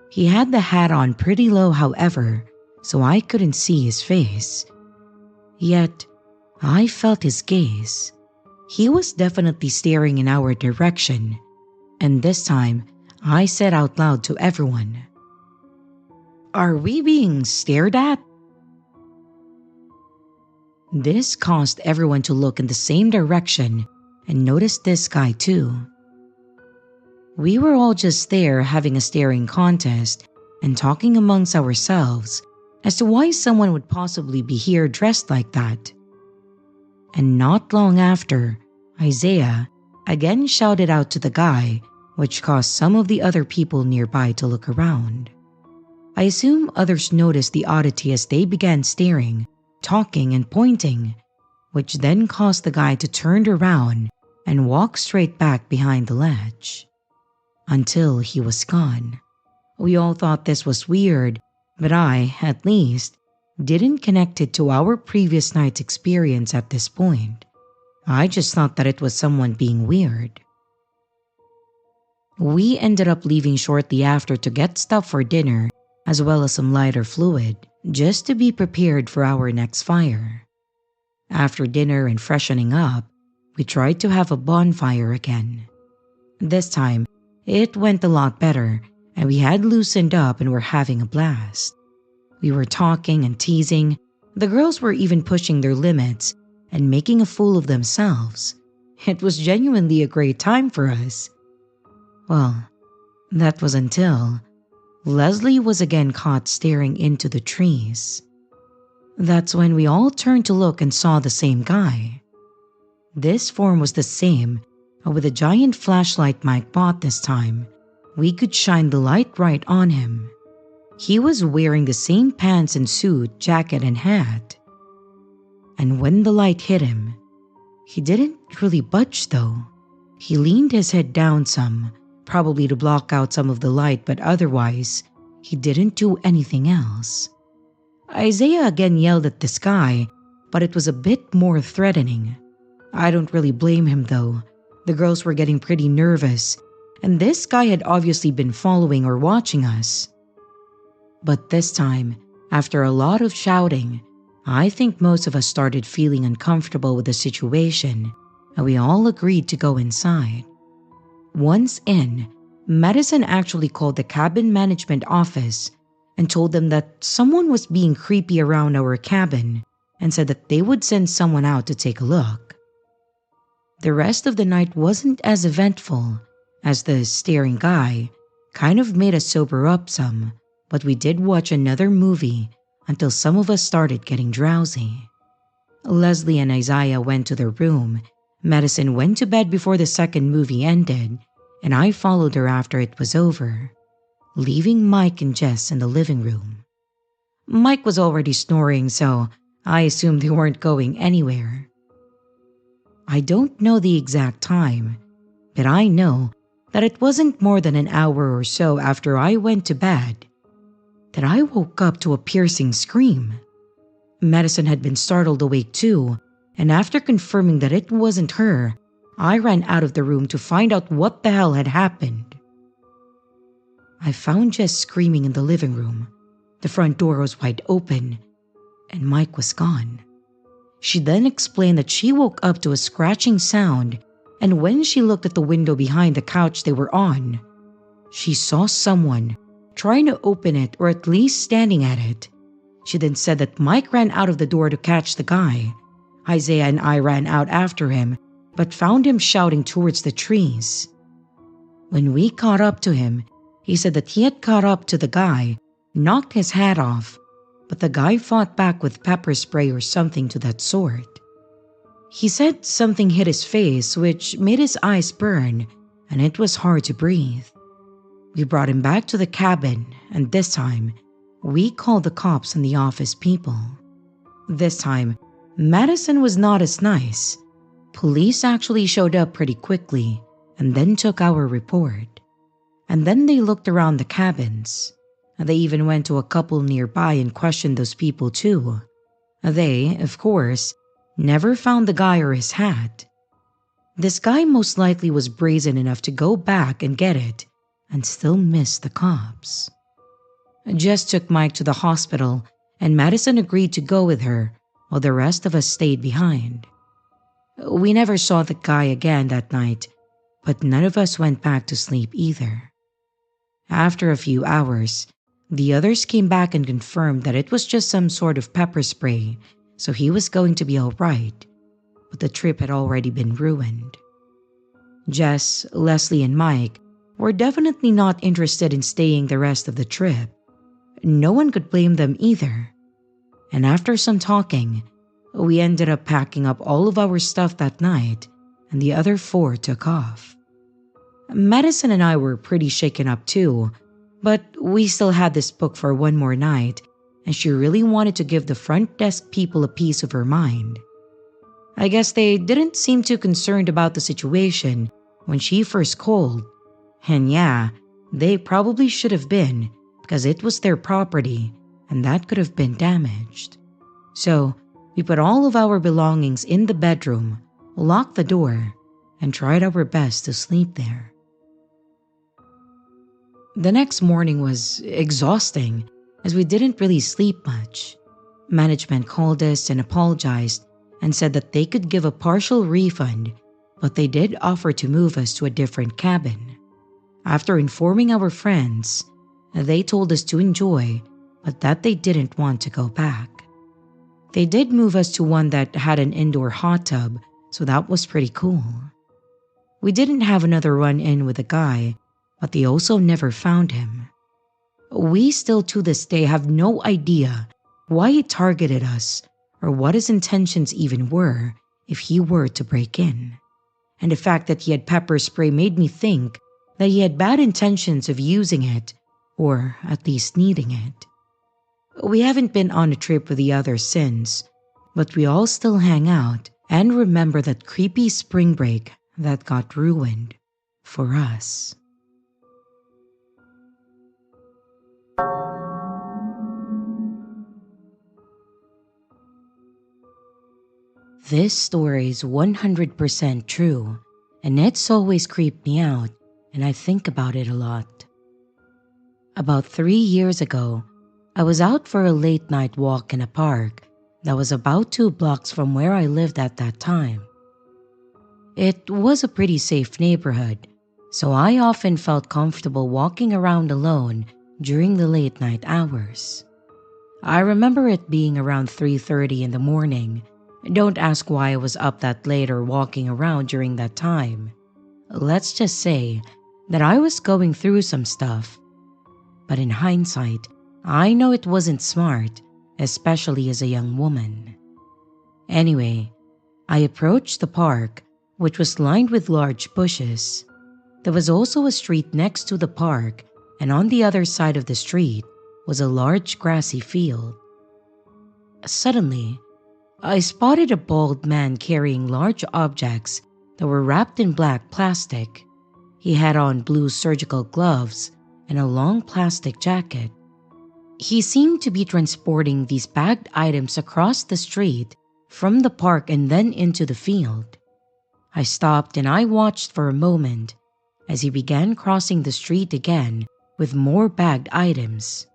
He had the hat on pretty low, however, so I couldn't see his face. Yet, I felt his gaze. He was definitely staring in our direction, and this time, I said out loud to everyone, "Are we being stared at?" This caused everyone to look in the same direction and notice this guy too. We were all just there having a staring contest and talking amongst ourselves as to why someone would possibly be here dressed like that. And not long after, Isaiah again shouted out to the guy, which caused some of the other people nearby to look around. I assume others noticed the oddity as they began staring, talking and pointing, which then caused the guy to turn around and walk straight back behind the ledge. Until he was gone. We all thought this was weird, but I, at least, didn't connect it to our previous night's experience at this point. I just thought that it was someone being weird. We ended up leaving shortly after to get stuff for dinner, as well as some lighter fluid, just to be prepared for our next fire. After dinner and freshening up, we tried to have a bonfire again. This time, it went a lot better, and we had loosened up and were having a blast. We were talking and teasing. The girls were even pushing their limits and making a fool of themselves. It was genuinely a great time for us. Well, that was until Leslie was again caught staring into the trees. That's when we all turned to look and saw the same guy. This form was the same, but with a giant flashlight Mike bought this time, we could shine the light right on him. He was wearing the same pants and suit, jacket, and hat. And when the light hit him, he didn't really budge though. He leaned his head down some, probably to block out some of the light, but otherwise, he didn't do anything else. Isaiah again yelled at this guy, but it was a bit more threatening. I don't really blame him though. The girls were getting pretty nervous, and this guy had obviously been following or watching us. But this time, after a lot of shouting, I think most of us started feeling uncomfortable with the situation, and we all agreed to go inside. Once in, Madison actually called the cabin management office and told them that someone was being creepy around our cabin and said that they would send someone out to take a look. The rest of the night wasn't as eventful, as the staring guy kind of made us sober up some, but we did watch another movie until some of us started getting drowsy. Leslie and Isaiah went to their room, Madison went to bed before the second movie ended, and I followed her after it was over, leaving Mike and Jess in the living room. Mike was already snoring, so I assumed they weren't going anywhere. I don't know the exact time, but I know that it wasn't more than an hour or so after I went to bed that I woke up to a piercing scream. Madison had been startled awake too, and after confirming that it wasn't her, I ran out of the room to find out what the hell had happened. I found Jess screaming in the living room. The front door was wide open, and Mike was gone. She then explained that she woke up to a scratching sound, and when she looked at the window behind the couch they were on, she saw someone trying to open it or at least standing at it. She then said that Mike ran out of the door to catch the guy. Isaiah and I ran out after him, but found him shouting towards the trees. When we caught up to him, he said that he had caught up to the guy, knocked his hat off, but the guy fought back with pepper spray or something to that sort. He said something hit his face which made his eyes burn, and it was hard to breathe. We brought him back to the cabin, and this time, we called the cops and the office people. This time, Madison was not as nice. Police actually showed up pretty quickly and then took our report. And then they looked around the cabins. They even went to a couple nearby and questioned those people too. They, of course, never found the guy or his hat. This guy most likely was brazen enough to go back and get it and still miss the cops. Jess took Mike to the hospital and Madison agreed to go with her while the rest of us stayed behind. We never saw the guy again that night, but none of us went back to sleep either. After a few hours, the others came back and confirmed that it was just some sort of pepper spray, so he was going to be alright, but the trip had already been ruined. Jess, Leslie, and Mike were definitely not interested in staying the rest of the trip. No one could blame them either. And after some talking, we ended up packing up all of our stuff that night, and the other 4 took off. Madison and I were pretty shaken up too, but we still had this book for one more night, and she really wanted to give the front desk people a piece of her mind. I guess they didn't seem too concerned about the situation when she first called, and yeah, they probably should have been because it was their property and that could have been damaged. So we put all of our belongings in the bedroom, locked the door, and tried our best to sleep there. The next morning was exhausting as we didn't really sleep much. Management called us and apologized and said that they could give a partial refund, but they did offer to move us to a different cabin. After informing our friends, they told us to enjoy, but that they didn't want to go back. They did move us to one that had an indoor hot tub, so that was pretty cool. We didn't have another run-in with the guy, but they also never found him. We still to this day have no idea why he targeted us or what his intentions even were if he were to break in. And the fact that he had pepper spray made me think that he had bad intentions of using it, or at least needing it. We haven't been on a trip with the others since, but we all still hang out and remember that creepy spring break that got ruined for us. This story is 100% true, and it's always creeped me out, and I think about it a lot. About 3 years ago, I was out for a late night walk in a park that was about 2 blocks from where I lived at that time. It was a pretty safe neighborhood, so I often felt comfortable walking around alone during the late night hours. I remember it being around 3:30 in the morning. Don't ask why I was up that late or walking around during that time. Let's just say that I was going through some stuff. But in hindsight, I know it wasn't smart, especially as a young woman. Anyway, I approached the park, which was lined with large bushes. There was also a street next to the park, and on the other side of the street was a large grassy field. Suddenly, I spotted a bald man carrying large objects that were wrapped in black plastic. He had on blue surgical gloves and a long plastic jacket. He seemed to be transporting these bagged items across the street from the park and then into the field. I stopped and I watched for a moment as he began crossing the street again with more bagged items.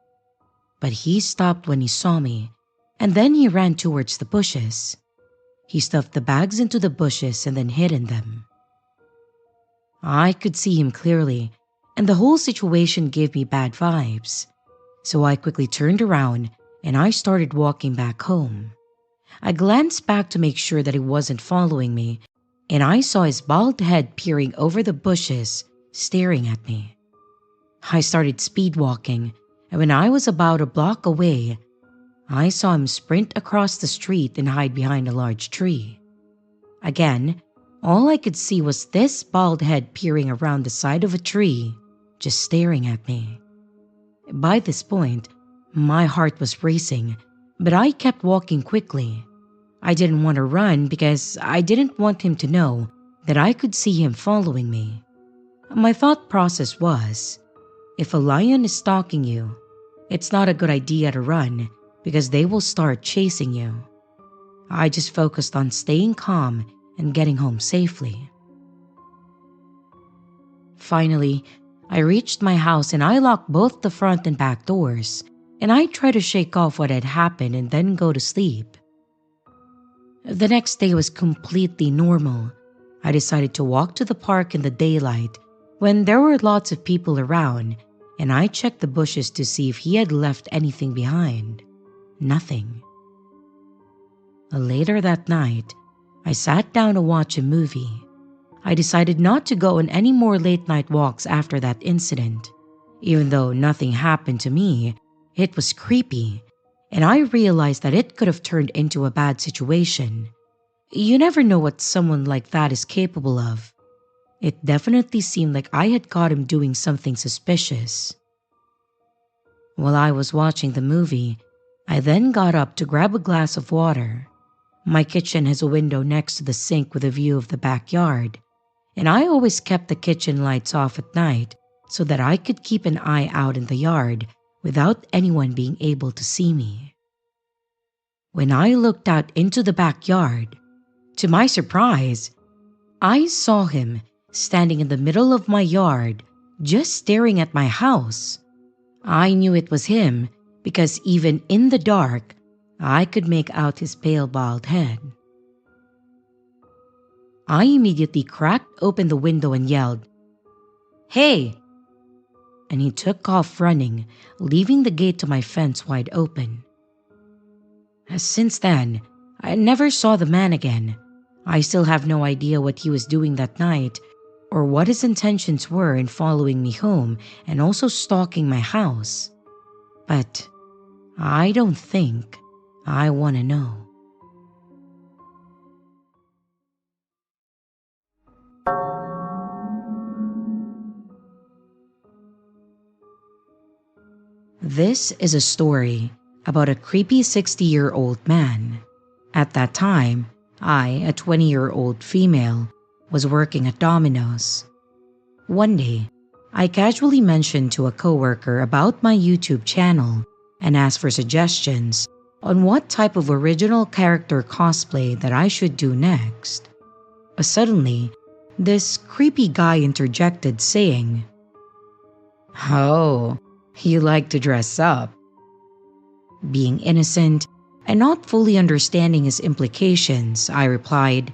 But he stopped when he saw me, and then he ran towards the bushes. He stuffed the bags into the bushes and then hid in them. I could see him clearly, and the whole situation gave me bad vibes. So I quickly turned around and I started walking back home. I glanced back to make sure that he wasn't following me, and I saw his bald head peering over the bushes, staring at me. I started speed walking, and when I was about a block away, I saw him sprint across the street and hide behind a large tree. Again, all I could see was this bald head peering around the side of a tree, just staring at me. By this point, my heart was racing, but I kept walking quickly. I didn't want to run because I didn't want him to know that I could see him following me. My thought process was, if a lion is stalking you, it's not a good idea to run because they will start chasing you. I just focused on staying calm and getting home safely. Finally, I reached my house and I locked both the front and back doors, and I tried to shake off what had happened and then go to sleep. The next day was completely normal. I decided to walk to the park in the daylight when there were lots of people around, and I checked the bushes to see if he had left anything behind. Nothing. Later that night, I sat down to watch a movie. I decided not to go on any more late-night walks after that incident. Even though nothing happened to me, it was creepy, and I realized that it could have turned into a bad situation. You never know what someone like that is capable of. It definitely seemed like I had caught him doing something suspicious. While I was watching the movie, I then got up to grab a glass of water. My kitchen has a window next to the sink with a view of the backyard, and I always kept the kitchen lights off at night so that I could keep an eye out in the yard without anyone being able to see me. When I looked out into the backyard, to my surprise, I saw him standing in the middle of my yard, just staring at my house. I knew it was him because even in the dark, I could make out his pale bald head. I immediately cracked open the window and yelled, "Hey!" And he took off running, leaving the gate to my fence wide open. Since then, I never saw the man again. I still have no idea what he was doing that night or what his intentions were in following me home and also stalking my house. But I don't think I want to know. This is a story about a creepy 60-year-old man. At that time, I, a 20-year-old female, was working at Domino's. One day, I casually mentioned to a coworker about my YouTube channel and asked for suggestions on what type of original character cosplay that I should do next. Suddenly, this creepy guy interjected saying, "Oh, you like to dress up?" Being innocent and not fully understanding his implications, I replied,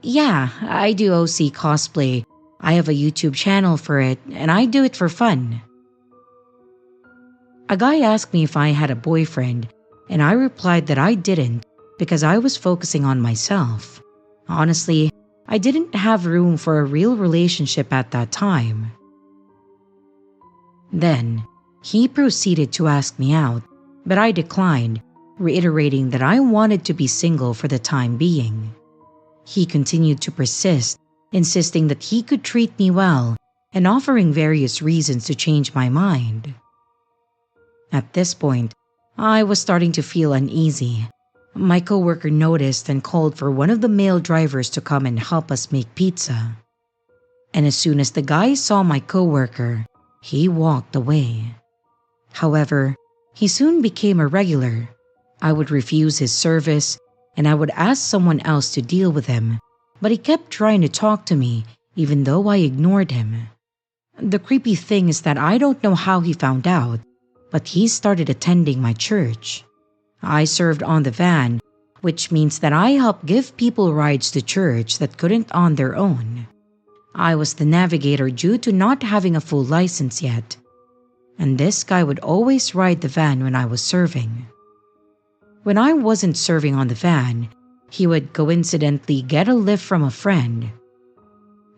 "Yeah, I do OC cosplay. I have a YouTube channel for it, and I do it for fun." A guy asked me if I had a boyfriend, and I replied that I didn't because I was focusing on myself. Honestly, I didn't have room for a real relationship at that time. Then, he proceeded to ask me out, but I declined, reiterating that I wanted to be single for the time being. He continued to persist, insisting that he could treat me well and offering various reasons to change my mind. At this point, I was starting to feel uneasy. My coworker noticed and called for one of the male drivers to come and help us make pizza. And as soon as the guy saw my coworker, he walked away. However, he soon became a regular. I would refuse his service, and I would ask someone else to deal with him, but he kept trying to talk to me even though I ignored him. The creepy thing is that I don't know how he found out, but he started attending my church. I served on the van, which means that I helped give people rides to church that couldn't on their own. I was the navigator due to not having a full license yet. and this guy would always ride the van when I was serving. When I wasn't serving on the van, he would coincidentally get a lift from a friend.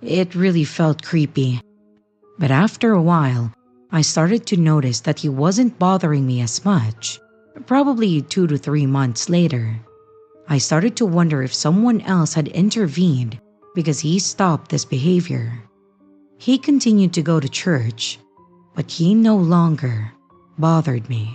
It really felt creepy, but after a while, I started to notice that he wasn't bothering me as much. Probably 2 to 3 months later, I started to wonder if someone else had intervened because he stopped this behavior. He continued to go to church, but he no longer bothered me.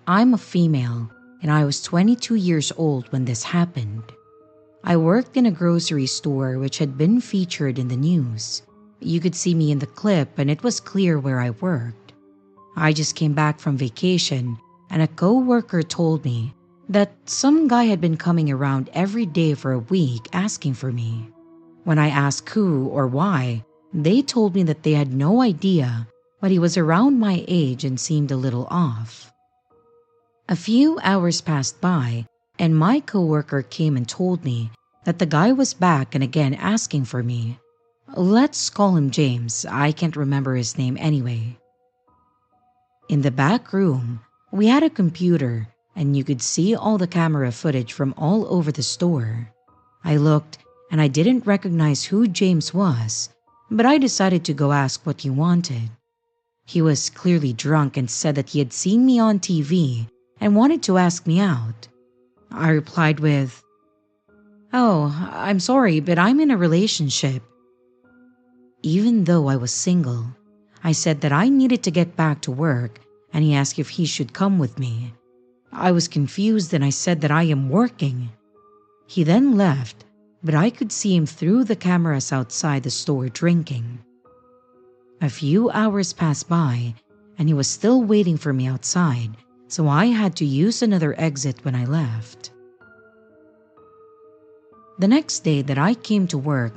I'm a female, and I was 22 years old when this happened. I worked in a grocery store which had been featured in the news. You could see me in the clip and it was clear where I worked. I just came back from vacation and a co-worker told me that some guy had been coming around every day for a week asking for me. When I asked who or why, they told me that they had no idea, but he was around my age and seemed a little off. A few hours passed by, and my coworker came and told me that the guy was back and again asking for me. Let's call him James, I can't remember his name anyway. In the back room, we had a computer, and you could see all the camera footage from all over the store. I looked, and I didn't recognize who James was, but I decided to go ask what he wanted. He was clearly drunk and said that he had seen me on TV and wanted to ask me out. I replied with, "Oh, I'm sorry, but I'm in a relationship." Even though I was single, I said that I needed to get back to work, and he asked if he should come with me. I was confused and I said that I am working. He then left, but I could see him through the cameras outside the store drinking. A few hours passed by, and he was still waiting for me outside, so I had to use another exit when I left. The next day that I came to work,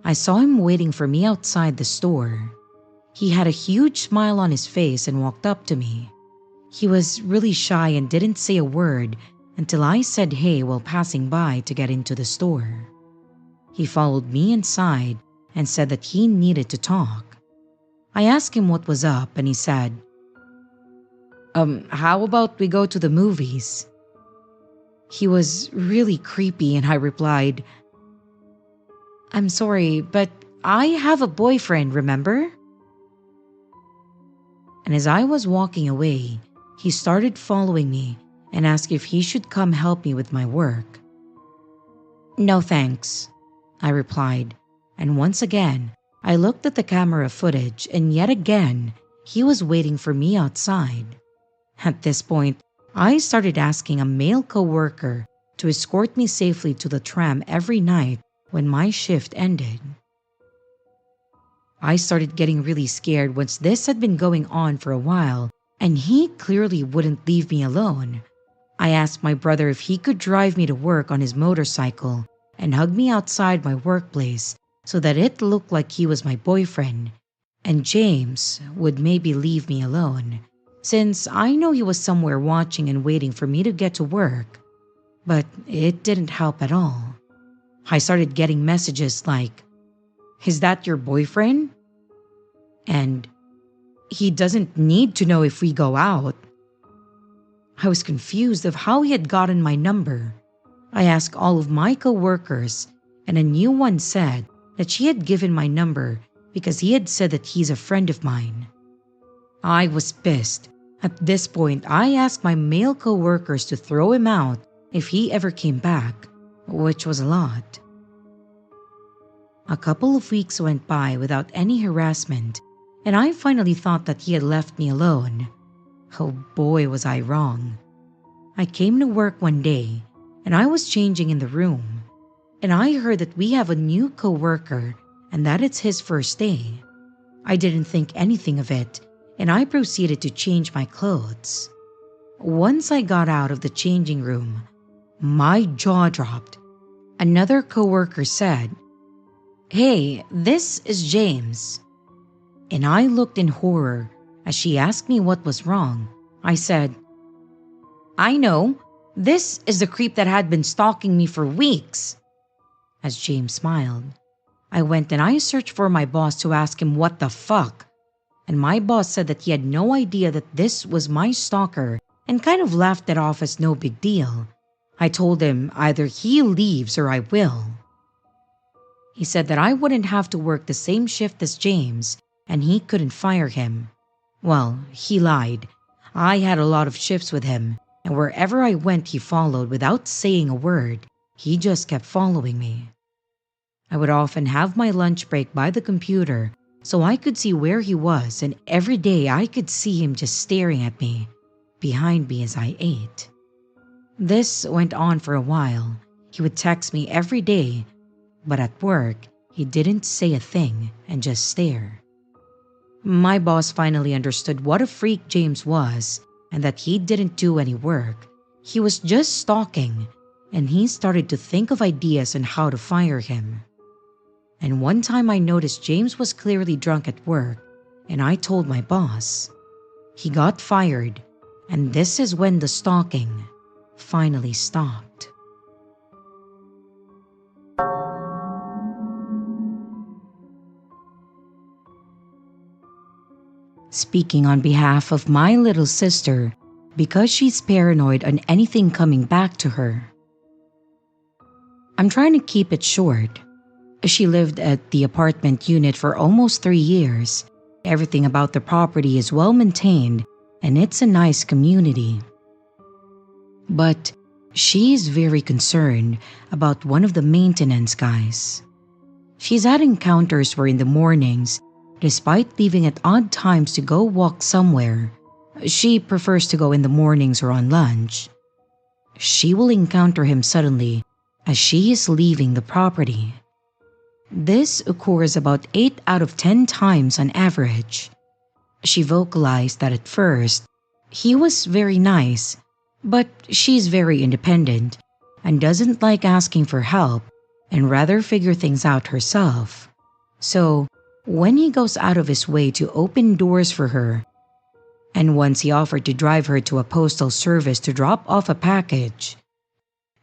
I saw him waiting for me outside the store. He had a huge smile on his face and walked up to me. He was really shy and didn't say a word until I said hey while passing by to get into the store. He followed me inside and said that he needed to talk. I asked him what was up and he said, how about we go to the movies?" He was really creepy and I replied, "I'm sorry, but I have a boyfriend, remember?" And as I was walking away, he started following me and asked if he should come help me with my work. "No thanks," I replied, and once again, I looked at the camera footage and yet again, he was waiting for me outside. At this point, I started asking a male coworker to escort me safely to the tram every night when my shift ended. I started getting really scared once this had been going on for a while, and he clearly wouldn't leave me alone. I asked my brother if he could drive me to work on his motorcycle and hug me outside my workplace so that it looked like he was my boyfriend, and James would maybe leave me alone, since I know he was somewhere watching and waiting for me to get to work. But it didn't help at all. I started getting messages like, "Is that your boyfriend?" And, "He doesn't need to know if we go out." I was confused of how he had gotten my number. I asked all of my coworkers, and a new one said that she had given my number because he had said that he's a friend of mine. I was pissed. At this point, I asked my male coworkers to throw him out if he ever came back, which was a lot. A couple of weeks went by without any harassment, and I finally thought that he had left me alone. Oh boy, was I wrong. I came to work one day, and I was changing in the room, and I heard that we have a new coworker and that it's his first day. I didn't think anything of it, and I proceeded to change my clothes. Once I got out of the changing room, my jaw dropped. Another coworker said, "Hey, this is James." And I looked in horror as she asked me what was wrong. I said, "I know, This is the creep that had been stalking me for weeks. As James smiled, I went and I searched for my boss to ask him what the fuck. And my boss said that he had no idea that this was my stalker and kind of laughed it off as no big deal. I told him either he leaves or I will. He said that I wouldn't have to work the same shift as James and he couldn't fire him. Well, he lied. I had a lot of shifts with him, and wherever I went he followed without saying a word. He just kept following me. I would often have my lunch break by the computer so I could see where he was, and every day I could see him just staring at me, behind me as I ate. This went on for a while. He would text me every day, but at work, he didn't say a thing and just stare. My boss finally understood what a freak James was and that he didn't do any work. He was just stalking, and he started to think of ideas on how to fire him. And one time I noticed James was clearly drunk at work, and I told my boss. He got fired, and this is when the stalking finally stopped. Speaking on behalf of my little sister, because she's paranoid on anything coming back to her. I'm trying to keep it short. She lived at the apartment unit for almost 3 years. Everything about the property is well maintained and it's a nice community. But she's very concerned about one of the maintenance guys. She's had encounters where in the mornings, despite leaving at odd times to go walk somewhere, she prefers to go in the mornings or on lunch. She will encounter him suddenly as she is leaving the property. This occurs about 8 out of 10 times on average. She vocalized that at first, he was very nice, but she's very independent and doesn't like asking for help and rather figure things out herself. So, when he goes out of his way to open doors for her, and once he offered to drive her to a postal service to drop off a package,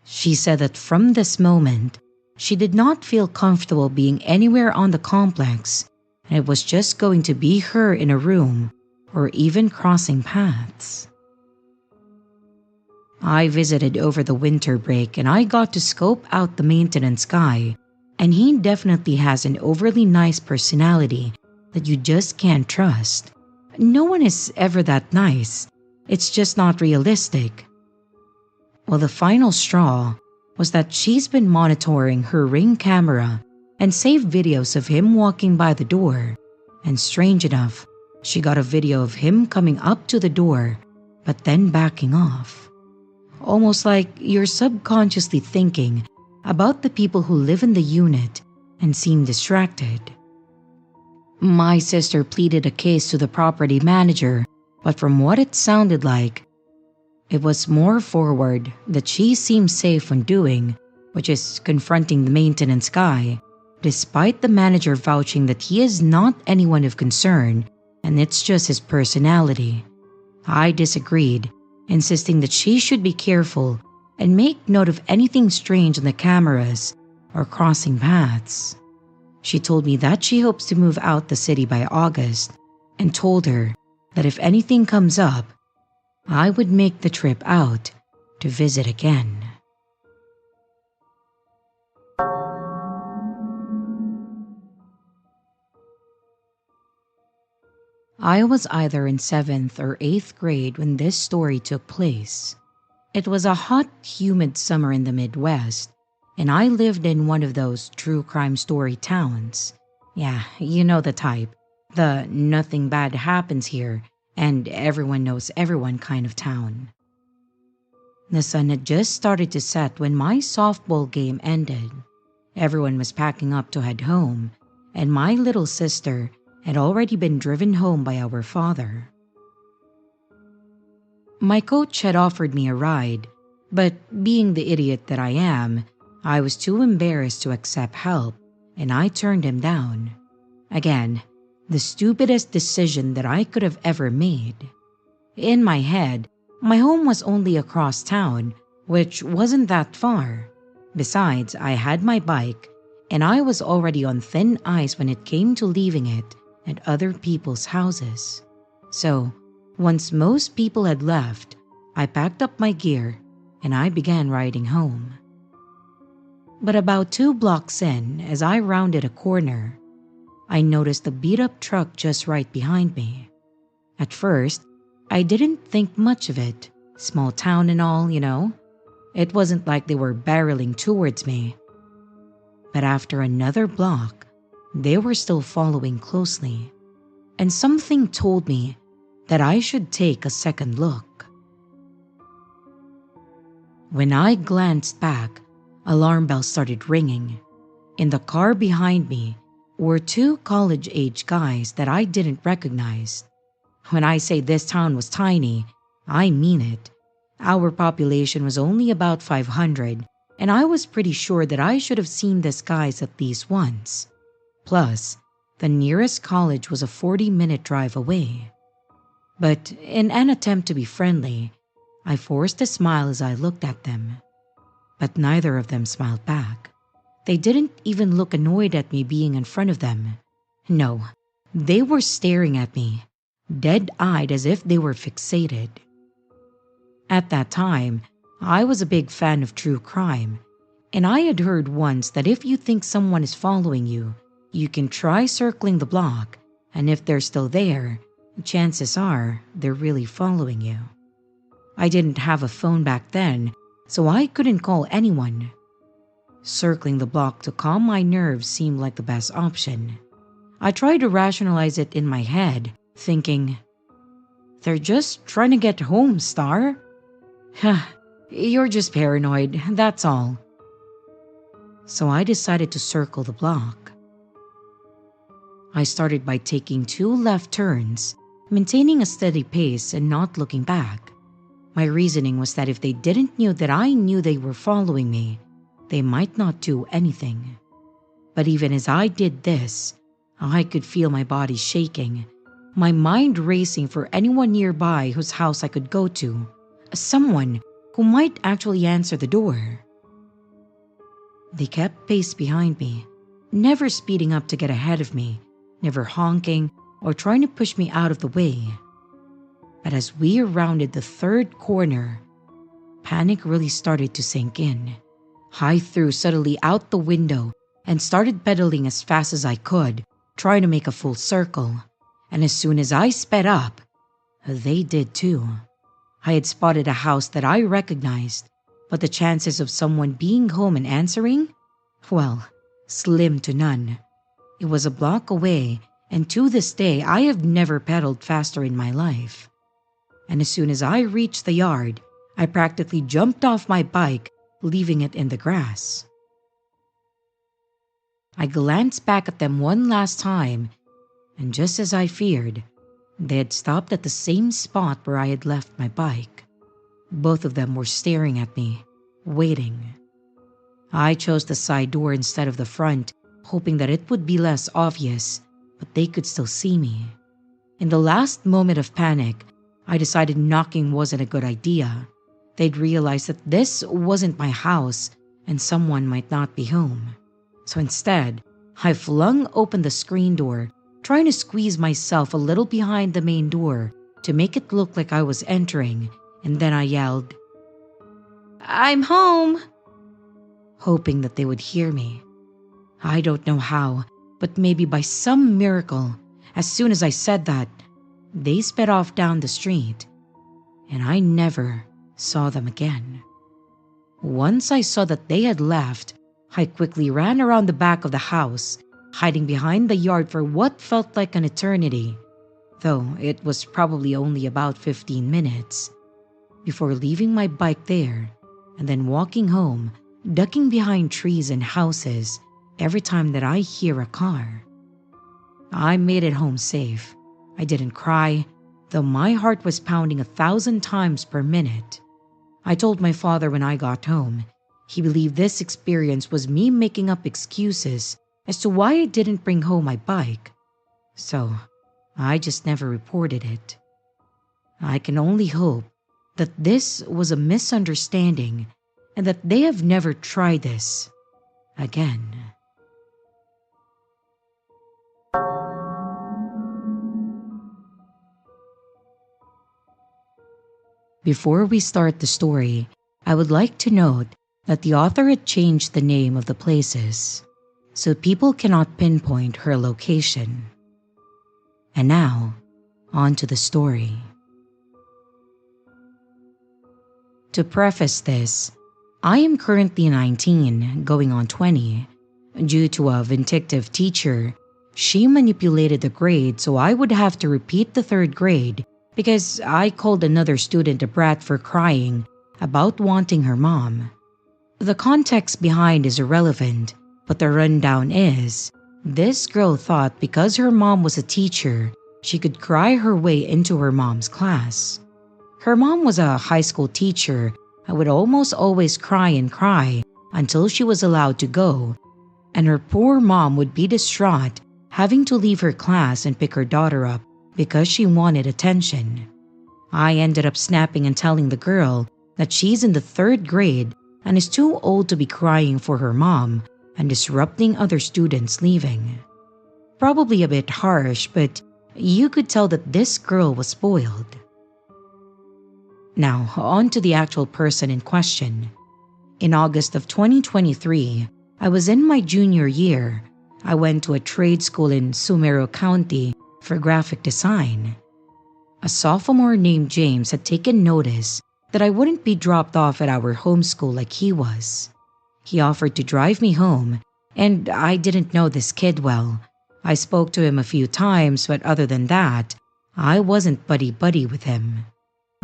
she said that from this moment, she did not feel comfortable being anywhere on the complex, and it was just going to be her in a room or even crossing paths. I visited over the winter break and I got to scope out the maintenance guy, and he definitely has an overly nice personality that you just can't trust. No one is ever that nice. It's just not realistic. Well, the final straw was that she's been monitoring her Ring camera and saved videos of him walking by the door. And strange enough, she got a video of him coming up to the door, but then backing off. Almost like you're subconsciously thinking about the people who live in the unit and seem distracted. My sister pleaded a case to the property manager, but from what it sounded like, it was more forward that she seemed safe when doing, which is confronting the maintenance guy, despite the manager vouching that he is not anyone of concern and it's just his personality. I disagreed, insisting that she should be careful and make note of anything strange on the cameras or crossing paths. She told me that she hopes to move out the city by August and told her that if anything comes up, I would make the trip out to visit again. I was either in 7th or 8th grade when this story took place. It was a hot, humid summer in the Midwest, and I lived in one of those true crime story towns. Yeah, you know the type. The nothing bad happens here, and everyone knows everyone kind of town. The sun had just started to set when my softball game ended. Everyone was packing up to head home, and my little sister had already been driven home by our father. My coach had offered me a ride, but being the idiot that I am, I was too embarrassed to accept help, and I turned him down. Again, the stupidest decision that I could have ever made. In my head, my home was only across town, which wasn't that far. Besides, I had my bike, and I was already on thin ice when it came to leaving it at other people's houses. So, once most people had left, I packed up my gear and I began riding home. But about 2 blocks in, as I rounded a corner, I noticed a beat-up truck just right behind me. At first, I didn't think much of it. Small town and all, you know. It wasn't like they were barreling towards me. But after another block, they were still following closely, and something told me that I should take a second look. When I glanced back, alarm bells started ringing. In the car behind me were 2 college-age guys that I didn't recognize. When I say this town was tiny, I mean it. Our population was only about 500, and I was pretty sure that I should have seen these guys at least once. Plus, the nearest college was a 40-minute drive away. But in an attempt to be friendly, I forced a smile as I looked at them. But neither of them smiled back. They didn't even look annoyed at me being in front of them. No, they were staring at me, dead-eyed as if they were fixated. At that time, I was a big fan of true crime, and I had heard once that if you think someone is following you, you can try circling the block, and if they're still there, chances are they're really following you. I didn't have a phone back then, so I couldn't call anyone. Circling the block to calm my nerves seemed like the best option. I tried to rationalize it in my head, thinking, "They're just trying to get home, Star." You're just paranoid, that's all. So I decided to circle the block. I started by taking 2 left turns, maintaining a steady pace and not looking back. My reasoning was that if they didn't know that I knew they were following me, they might not do anything. But even as I did this, I could feel my body shaking, my mind racing for anyone nearby whose house I could go to, someone who might actually answer the door. They kept pace behind me, never speeding up to get ahead of me, never honking or trying to push me out of the way. But as we rounded the 3rd corner, panic really started to sink in. I threw suddenly out the window and started pedaling as fast as I could, trying to make a full circle. And as soon as I sped up, they did too. I had spotted a house that I recognized, but the chances of someone being home and answering? Well, slim to none. It was a block away, and to this day I have never pedaled faster in my life. And as soon as I reached the yard, I practically jumped off my bike, leaving it in the grass. I glanced back at them one last time, and just as I feared, they had stopped at the same spot where I had left my bike. Both of them were staring at me, waiting. I chose the side door instead of the front, hoping that it would be less obvious, but they could still see me. In the last moment of panic, I decided knocking wasn't a good idea. They'd realize that this wasn't my house and someone might not be home. So instead, I flung open the screen door, trying to squeeze myself a little behind the main door to make it look like I was entering, and then I yelled, "I'm home!" hoping that they would hear me. I don't know how, but maybe by some miracle, as soon as I said that, they sped off down the street, and I never saw them again. Once I saw that they had left, I quickly ran around the back of the house, hiding behind the yard for what felt like an eternity, though it was probably only about 15 minutes, before leaving my bike there and then walking home, ducking behind trees and houses every time that I hear a car. I made it home safe. I didn't cry, though my heart was pounding 1,000 times per minute. I told my father when I got home. He believed this experience was me making up excuses as to why I didn't bring home my bike. So, I just never reported it. I can only hope that this was a misunderstanding and that they have never tried this again. Before we start the story, I would like to note that the author had changed the name of the places, so people cannot pinpoint her location. And now, on to the story. To preface this, I am currently 19, going on 20. Due to a vindictive teacher, she manipulated the grade so I would have to repeat the third grade because I called another student a brat for crying about wanting her mom. The context behind is irrelevant, but the rundown is, this girl thought because her mom was a teacher, she could cry her way into her mom's class. Her mom was a high school teacher and would almost always cry and cry until she was allowed to go, and her poor mom would be distraught having to leave her class and pick her daughter up because she wanted attention. I ended up snapping and telling the girl that she's in the third grade and is too old to be crying for her mom and disrupting other students leaving. Probably a bit harsh, but you could tell that this girl was spoiled. Now, on to the actual person in question. In August of 2023, I was in my junior year. I went to a trade school in Sumero County for graphic design. A sophomore named James had taken notice that I wouldn't be dropped off at our home school like he was. He offered to drive me home, and I didn't know this kid well. I spoke to him a few times, but other than that, I wasn't buddy-buddy with him.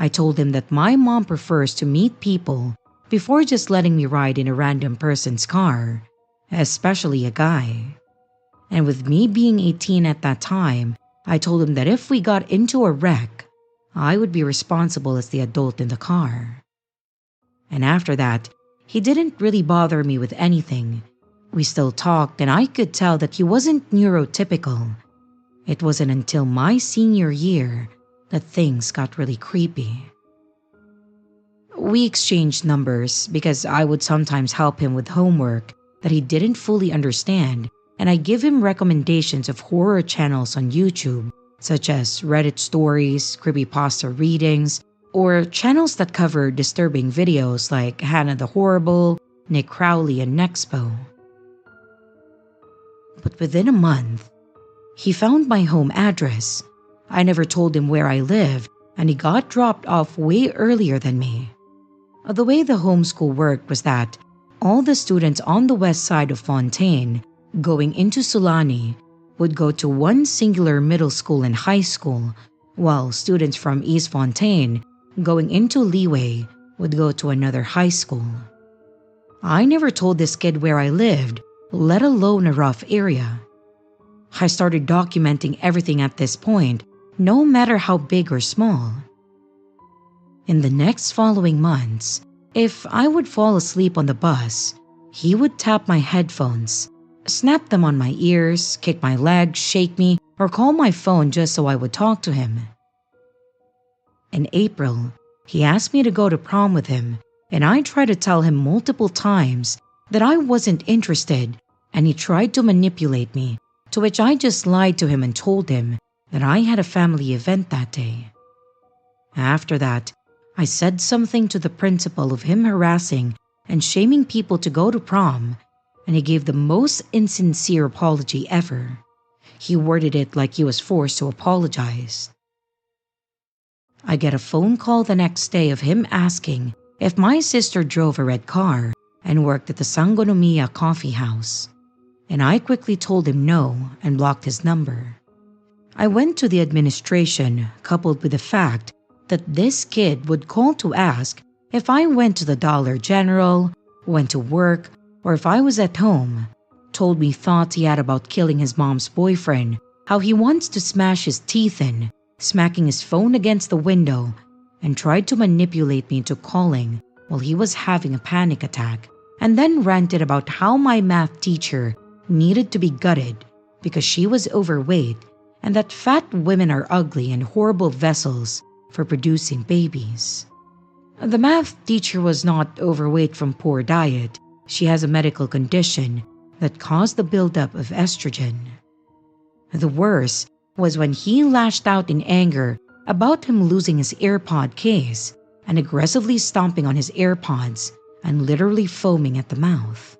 I told him that my mom prefers to meet people before just letting me ride in a random person's car, especially a guy. And with me being 18 at that time, I told him that if we got into a wreck, I would be responsible as the adult in the car. And after that, he didn't really bother me with anything. We still talked and I could tell that he wasn't neurotypical. It wasn't until my senior year that things got really creepy. We exchanged numbers because I would sometimes help him with homework that he didn't fully understand, and I give him recommendations of horror channels on YouTube, such as Reddit stories, creepypasta readings, or channels that cover disturbing videos like Hannah the Horrible, Nick Crowley, and Nexpo. But within a month, he found my home address. I never told him where I lived, and he got dropped off way earlier than me. The way the homeschool worked was that all the students on the west side of Fontaine going into Sulani would go to one singular middle school and high school, while students from East Fontaine going into Leeway would go to another high school. I never told this kid where I lived, let alone a rough area. I started documenting everything at this point, no matter how big or small. In the next following months, if I would fall asleep on the bus, he would tap my headphones, snap them on my ears, kick my legs, shake me, or call my phone just so I would talk to him. In April, he asked me to go to prom with him, and I tried to tell him multiple times that I wasn't interested, and he tried to manipulate me, to which I just lied to him and told him that I had a family event that day. After that, I said something to the principal of him harassing and shaming people to go to prom, and he gave the most insincere apology ever. He worded it like he was forced to apologize. I get a phone call the next day of him asking if my sister drove a red car and worked at the Sangonomiya coffee house, and I quickly told him no and blocked his number. I went to the administration, coupled with the fact that this kid would call to ask if I went to the Dollar General, went to work, or if I was at home, told me thoughts he had about killing his mom's boyfriend, how he wants to smash his teeth in, smacking his phone against the window, and tried to manipulate me into calling while he was having a panic attack, and then ranted about how my math teacher needed to be gutted because she was overweight and that fat women are ugly and horrible vessels for producing babies. The math teacher was not overweight from poor diet. She has a medical condition that caused the buildup of estrogen. The worst was when he lashed out in anger about him losing his AirPod case and aggressively stomping on his AirPods and literally foaming at the mouth.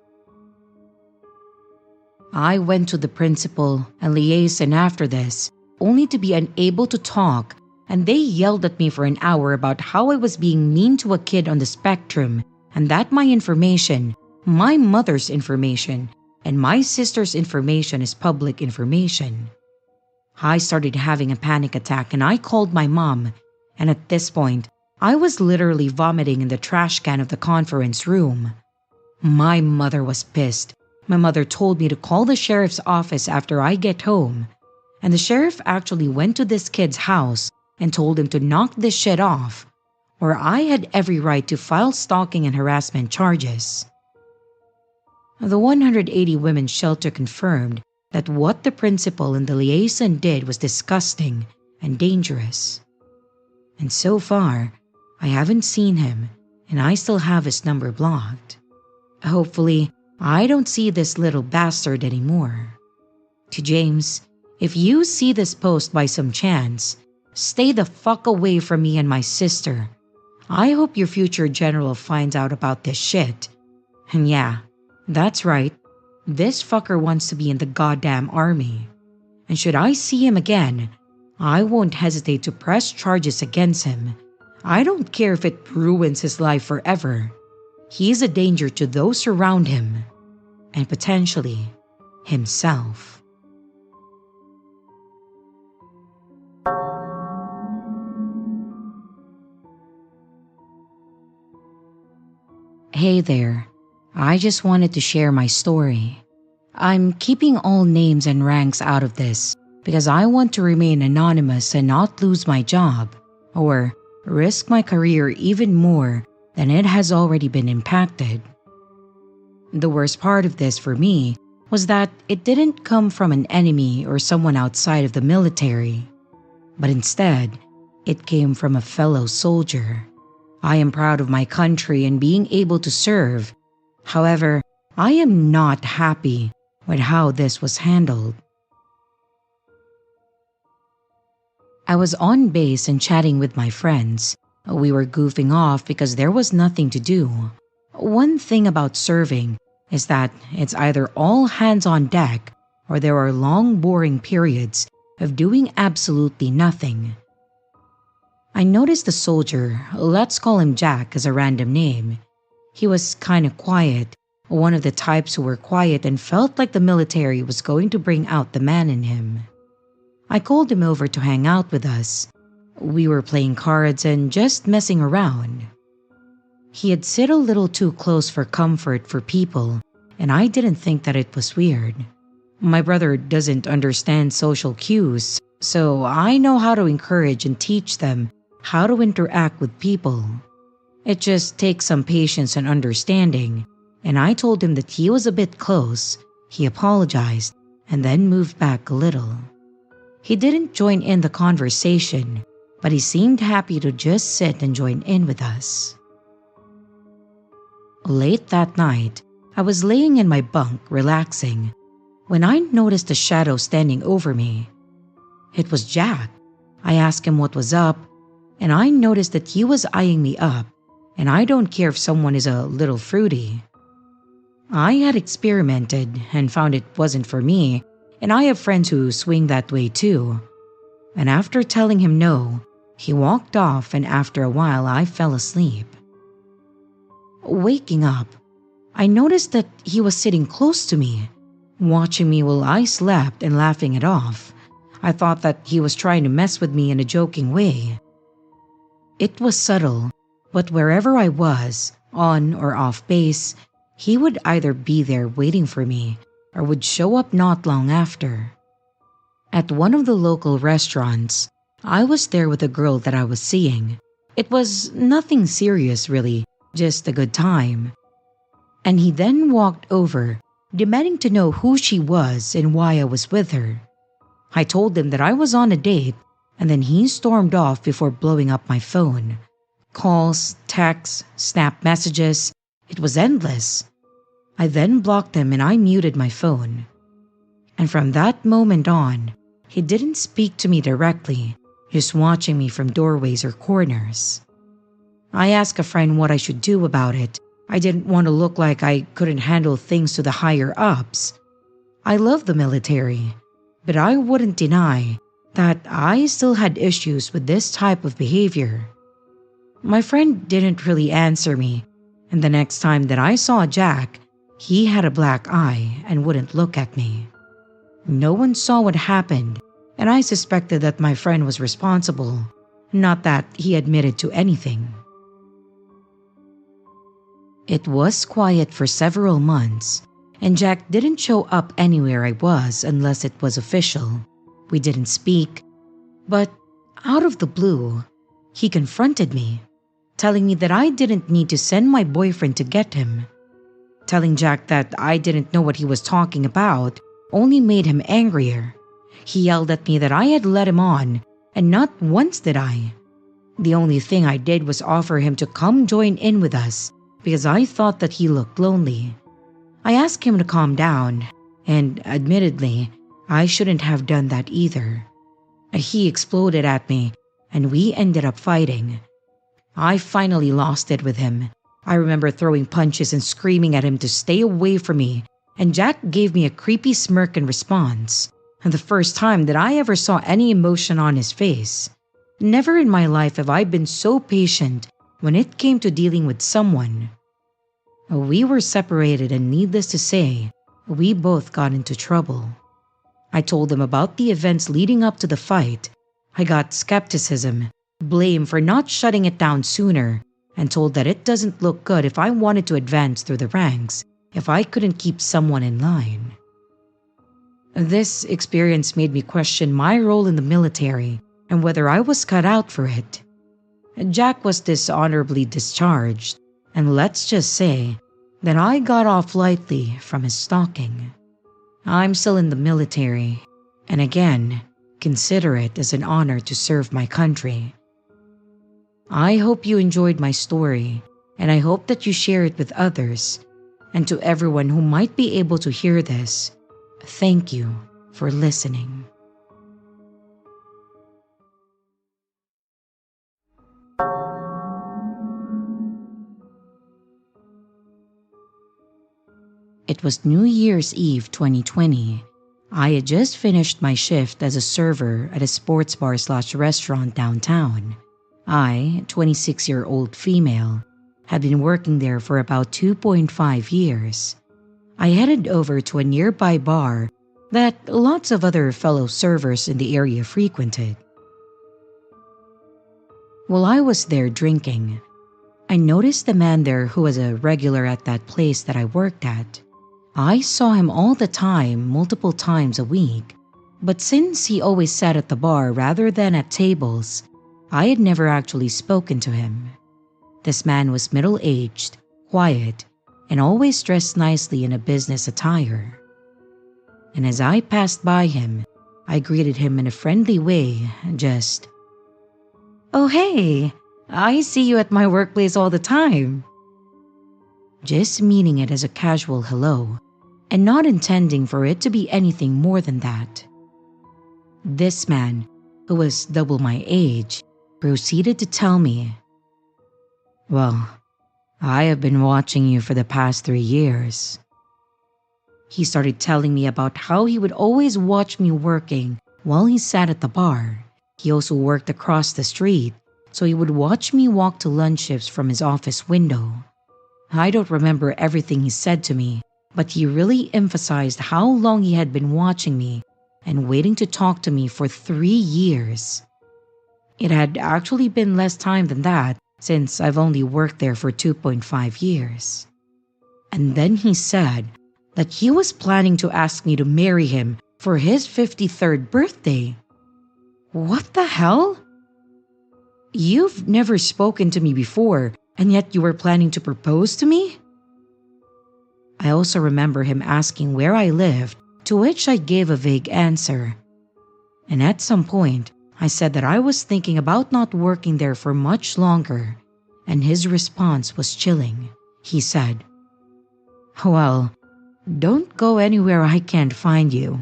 I went to the principal and liaison after this, only to be unable to talk, and they yelled at me for an hour about how I was being mean to a kid on the spectrum and that my information, my mother's information, and my sister's information is public information. I started having a panic attack and I called my mom, and at this point, I was literally vomiting in the trash can of the conference room. My mother was pissed. My mother told me to call the sheriff's office after I get home, and the sheriff actually went to this kid's house and told him to knock this shit off, or I had every right to file stalking and harassment charges. The 180 Women's Shelter confirmed that what the principal and the liaison did was disgusting and dangerous. And so far, I haven't seen him, and I still have his number blocked. Hopefully, I don't see this little bastard anymore. To James, if you see this post by some chance, stay the fuck away from me and my sister. I hope your future general finds out about this shit. And yeah, that's right. This fucker wants to be in the goddamn army. And should I see him again, I won't hesitate to press charges against him. I don't care if it ruins his life forever. He's a danger to those around him, and potentially himself. Hey there, I just wanted to share my story. I'm keeping all names and ranks out of this because I want to remain anonymous and not lose my job or risk my career even more than it has already been impacted. The worst part of this for me was that it didn't come from an enemy or someone outside of the military, but instead, it came from a fellow soldier. I am proud of my country and being able to serve. However, I am not happy with how this was handled. I was on base and chatting with my friends. We were goofing off because there was nothing to do. One thing about serving is that it's either all hands on deck or there are long boring periods of doing absolutely nothing. I noticed the soldier, let's call him Jack as a random name. He was kind of quiet, one of the types who were quiet and felt like the military was going to bring out the man in him. I called him over to hang out with us. We were playing cards and just messing around. He had sit a little too close for comfort for people, and I didn't think that it was weird. My brother doesn't understand social cues, so I know how to encourage and teach them how to interact with people. It just takes some patience and understanding, and I told him that he was a bit close. He apologized and then moved back a little. He didn't join in the conversation, but he seemed happy to just sit and join in with us. Late that night, I was laying in my bunk relaxing when I noticed a shadow standing over me. It was Jack. I asked him what was up, and I noticed that he was eyeing me up, and I don't care if someone is a little fruity. I had experimented and found it wasn't for me, and I have friends who swing that way too. And after telling him no, he walked off, and after a while I fell asleep. Waking up, I noticed that he was sitting close to me, watching me while I slept and laughing it off. I thought that he was trying to mess with me in a joking way. It was subtle, but wherever I was, on or off base, he would either be there waiting for me or would show up not long after. At one of the local restaurants, I was there with a girl that I was seeing. It was nothing serious really, just a good time. And he then walked over, demanding to know who she was and why I was with her. I told him that I was on a date, and then he stormed off before blowing up my phone. Calls, texts, snap messages. It was endless. I then blocked him and I muted my phone. And from that moment on, he didn't speak to me directly, just watching me from doorways or corners. I asked a friend what I should do about it. I didn't want to look like I couldn't handle things to the higher ups. I love the military, but I wouldn't deny that I still had issues with this type of behavior. My friend didn't really answer me, and the next time that I saw Jack, he had a black eye and wouldn't look at me. No one saw what happened, and I suspected that my friend was responsible, not that he admitted to anything. It was quiet for several months, and Jack didn't show up anywhere I was unless it was official. We didn't speak, but out of the blue, he confronted me, telling me that I didn't need to send my boyfriend to get him. Telling Jack that I didn't know what he was talking about only made him angrier. He yelled at me that I had led him on, and not once did I. The only thing I did was offer him to come join in with us because I thought that he looked lonely. I asked him to calm down, and admittedly, I shouldn't have done that either. He exploded at me, and we ended up fighting. I finally lost it with him. I remember throwing punches and screaming at him to stay away from me, and Jack gave me a creepy smirk in response. The first time that I ever saw any emotion on his face. Never in my life have I been so patient when it came to dealing with someone. We were separated, and needless to say, we both got into trouble. I told him about the events leading up to the fight. I got skepticism, blame for not shutting it down sooner, and told that it doesn't look good if I wanted to advance through the ranks if I couldn't keep someone in line. This experience made me question my role in the military and whether I was cut out for it. Jack was dishonorably discharged, and let's just say that I got off lightly from his stalking. I'm still in the military, and again, consider it as an honor to serve my country. I hope you enjoyed my story, and I hope that you share it with others. And to everyone who might be able to hear this, thank you for listening. It was New Year's Eve 2020. I had just finished my shift as a server at a sports bar/restaurant downtown. I, 26-year-old female, had been working there for about 2.5 years. I headed over to a nearby bar that lots of other fellow servers in the area frequented. While I was there drinking, I noticed the man there who was a regular at that place that I worked at. I saw him all the time, multiple times a week, but since he always sat at the bar rather than at tables, I had never actually spoken to him. This man was middle-aged, quiet, and always dressed nicely in a business attire. And as I passed by him, I greeted him in a friendly way, just, "Oh hey, I see you at my workplace all the time." Just meaning it as a casual hello, and not intending for it to be anything more than that. This man, who was double my age, proceeded to tell me, "Well, I have been watching you for the past 3 years." He started telling me about how he would always watch me working while he sat at the bar. He also worked across the street, so he would watch me walk to lunch shifts from his office window. I don't remember everything he said to me, but he really emphasized how long he had been watching me and waiting to talk to me for 3 years. It had actually been less time than that, since I've only worked there for 2.5 years. And then he said that he was planning to ask me to marry him for his 53rd birthday. What the hell? You've never spoken to me before, and yet you were planning to propose to me? I also remember him asking where I lived, to which I gave a vague answer. And at some point, I said that I was thinking about not working there for much longer, and his response was chilling. He said, "Well, don't go anywhere I can't find you."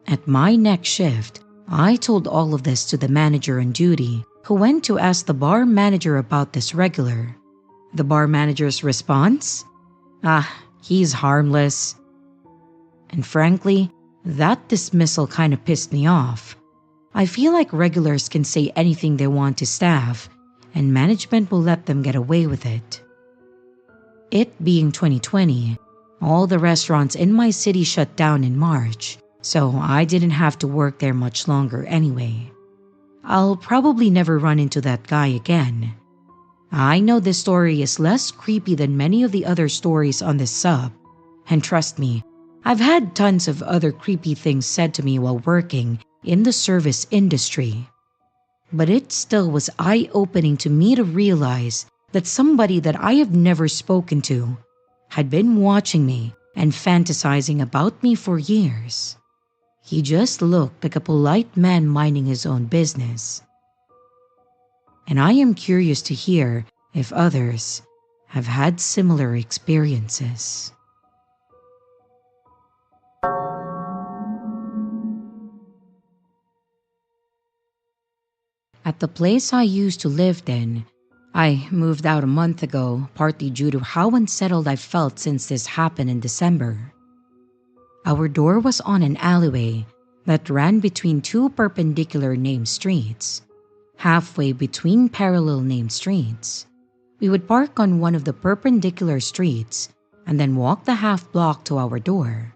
At my next shift, I told all of this to the manager on duty, who went to ask the bar manager about this regular. The bar manager's response? He's harmless. And frankly, that dismissal kind of pissed me off. I feel like regulars can say anything they want to staff, and management will let them get away with it. It being 2020, all the restaurants in my city shut down in March, so I didn't have to work there much longer anyway. I'll probably never run into that guy again. I know this story is less creepy than many of the other stories on this sub, and trust me, I've had tons of other creepy things said to me while working in the service industry. But it still was eye-opening to me to realize that somebody that I have never spoken to had been watching me and fantasizing about me for years. He just looked like a polite man minding his own business. And I am curious to hear if others have had similar experiences. At the place I used to live in, I moved out a month ago, partly due to how unsettled I felt since this happened in December. Our door was on an alleyway that ran between two perpendicular named streets. Halfway between parallel named streets, we would park on one of the perpendicular streets and then walk the half block to our door.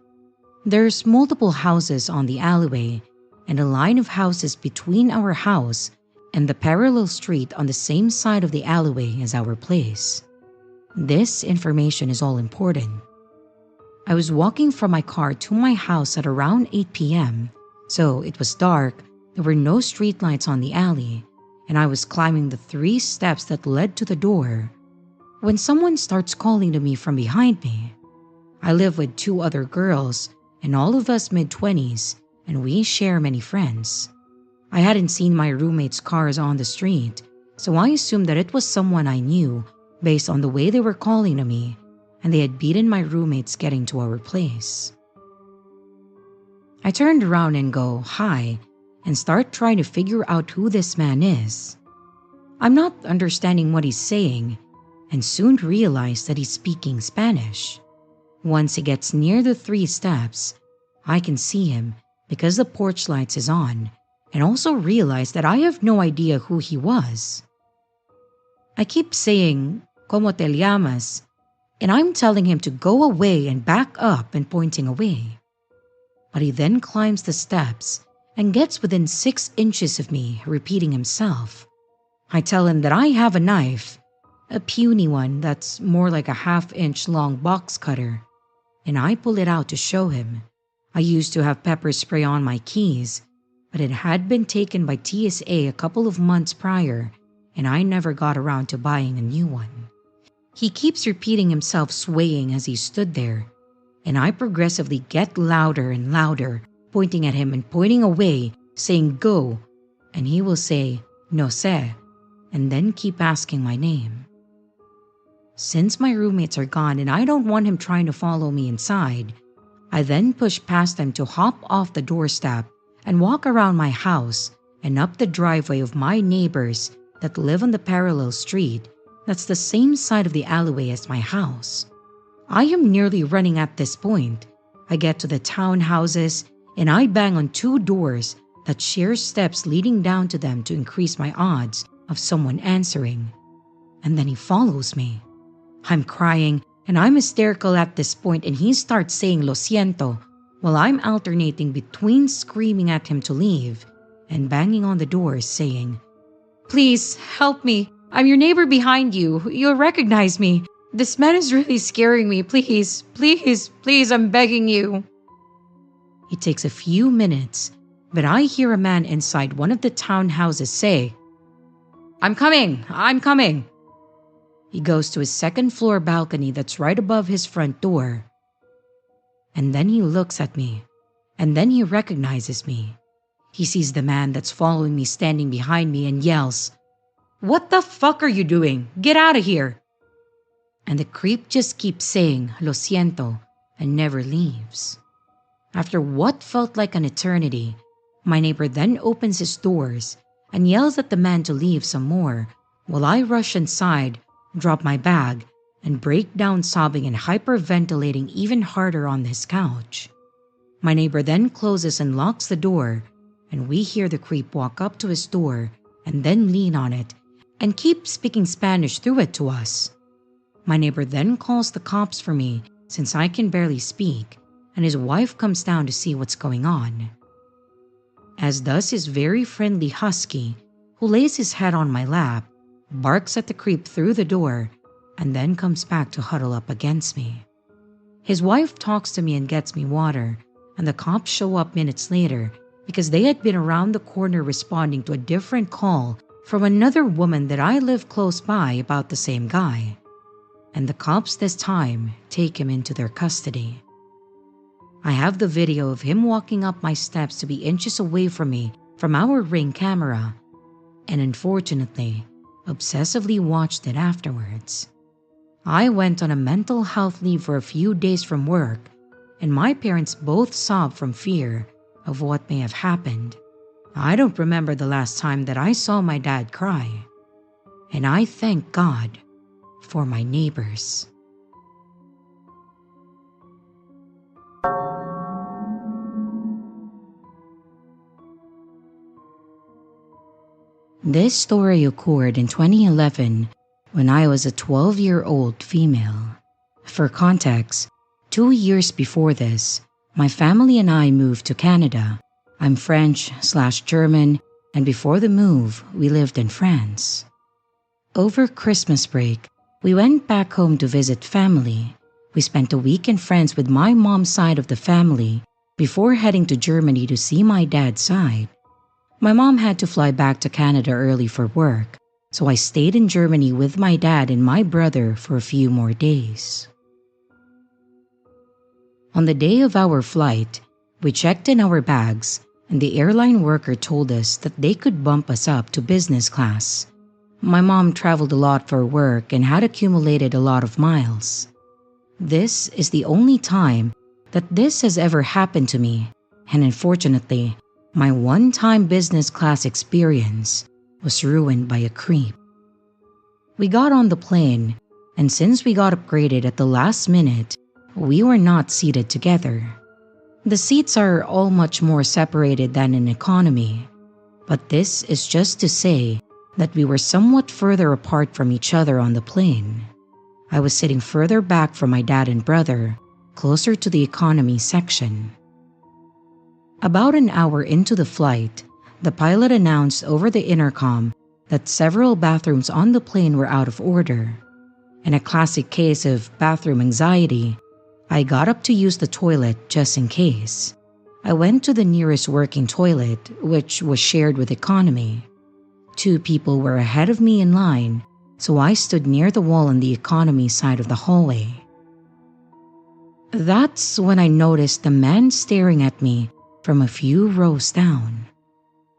There's multiple houses on the alleyway and a line of houses between our house and the parallel street on the same side of the alleyway as our place. This information is all important. I was walking from my car to my house at around 8 p.m., so it was dark, there were no streetlights on the alley, and I was climbing the 3 steps that led to the door when someone starts calling to me from behind me. I live with 2 other girls, and all of us mid-20s, and we share many friends. I hadn't seen my roommates' cars on the street, so I assumed that it was someone I knew based on the way they were calling to me, and they had beaten my roommates getting to our place. I turned around and go, "Hi," and start trying to figure out who this man is. I'm not understanding what he's saying, and soon realize that he's speaking Spanish. Once he gets near the 3 steps, I can see him because the porch lights is on, and also realize that I have no idea who he was. I keep saying, "Como te llamas?" and I'm telling him to go away and back up and pointing away. But he then climbs the steps and gets within 6 inches of me, repeating himself. I tell him that I have a knife, a puny one that's more like a 1/2-inch long box cutter, and I pull it out to show him. I used to have pepper spray on my keys, but it had been taken by TSA a couple of months prior, and I never got around to buying a new one. He keeps repeating himself, swaying as he stood there, and I progressively get louder and louder, pointing at him and pointing away, saying "go," and he will say "no sé," and then keep asking my name. Since my roommates are gone and I don't want him trying to follow me inside, I then push past him to hop off the doorstep and walk around my house and up the driveway of my neighbors that live on the parallel street that's the same side of the alleyway as my house. I am nearly running at this point. I get to the townhouses and I bang on 2 doors that share steps leading down to them to increase my odds of someone answering. And then he follows me. I'm crying and I'm hysterical at this point, and he starts saying "lo siento" while I'm alternating between screaming at him to leave and banging on the doors saying, "Please help me. I'm your neighbor behind you. You'll recognize me. This man is really scaring me. Please, please, please, I'm begging you." It takes a few minutes, but I hear a man inside one of the townhouses say, I'm coming." He goes to his 2nd floor balcony that's right above his front door. And then he looks at me, and then he recognizes me. He sees the man that's following me standing behind me and yells, "What the fuck are you doing? Get out of here!" And the creep just keeps saying, "Lo siento," and never leaves. After what felt like an eternity, my neighbor then opens his doors and yells at the man to leave some more, while I rush inside, drop my bag, and break down sobbing and hyperventilating even harder on his couch. My neighbor then closes and locks the door, and we hear the creep walk up to his door and then lean on it and keep speaking Spanish through it to us. My neighbor then calls the cops for me since I can barely speak, and his wife comes down to see what's going on. As does his very friendly husky, who lays his head on my lap, barks at the creep through the door, and then comes back to huddle up against me. His wife talks to me and gets me water, and the cops show up minutes later because they had been around the corner responding to a different call from another woman that I live close by about the same guy. And the cops this time take him into their custody. I have the video of him walking up my steps to be inches away from me from our Ring camera, and unfortunately, obsessively watched it afterwards. I went on a mental health leave for a few days from work, and my parents both sobbed from fear of what may have happened. I don't remember the last time that I saw my dad cry, and I thank God for my neighbors. This story occurred in 2011 when I was a 12-year-old female. For context, 2 years before this, my family and I moved to Canada. I'm French/German, and before the move, we lived in France. Over Christmas break, we went back home to visit family. We spent a week in France with my mom's side of the family before heading to Germany to see my dad's side. My mom had to fly back to Canada early for work, so I stayed in Germany with my dad and my brother for a few more days. On the day of our flight, we checked in our bags, and the airline worker told us that they could bump us up to business class. My mom traveled a lot for work and had accumulated a lot of miles. This is the only time that this has ever happened to me, and unfortunately, my one-time business class experience was ruined by a creep. We got on the plane, and since we got upgraded at the last minute, we were not seated together. The seats are all much more separated than in economy, but this is just to say that we were somewhat further apart from each other on the plane. I was sitting further back from my dad and brother, closer to the economy section. About an hour into the flight, the pilot announced over the intercom that several bathrooms on the plane were out of order. In a classic case of bathroom anxiety, I got up to use the toilet just in case. I went to the nearest working toilet, which was shared with economy. 2 people were ahead of me in line, so I stood near the wall on the economy side of the hallway. That's when I noticed the man staring at me from a few rows down.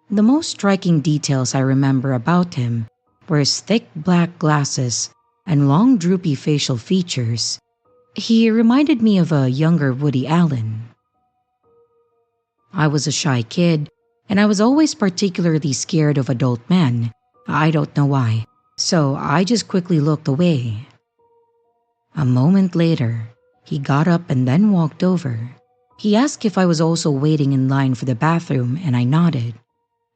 The most striking details I remember about him were his thick black glasses and long droopy facial features. He reminded me of a younger Woody Allen. I was a shy kid, and I was always particularly scared of adult men. I don't know why, so I just quickly looked away. A moment later, he got up and then walked over. He asked if I was also waiting in line for the bathroom, and I nodded.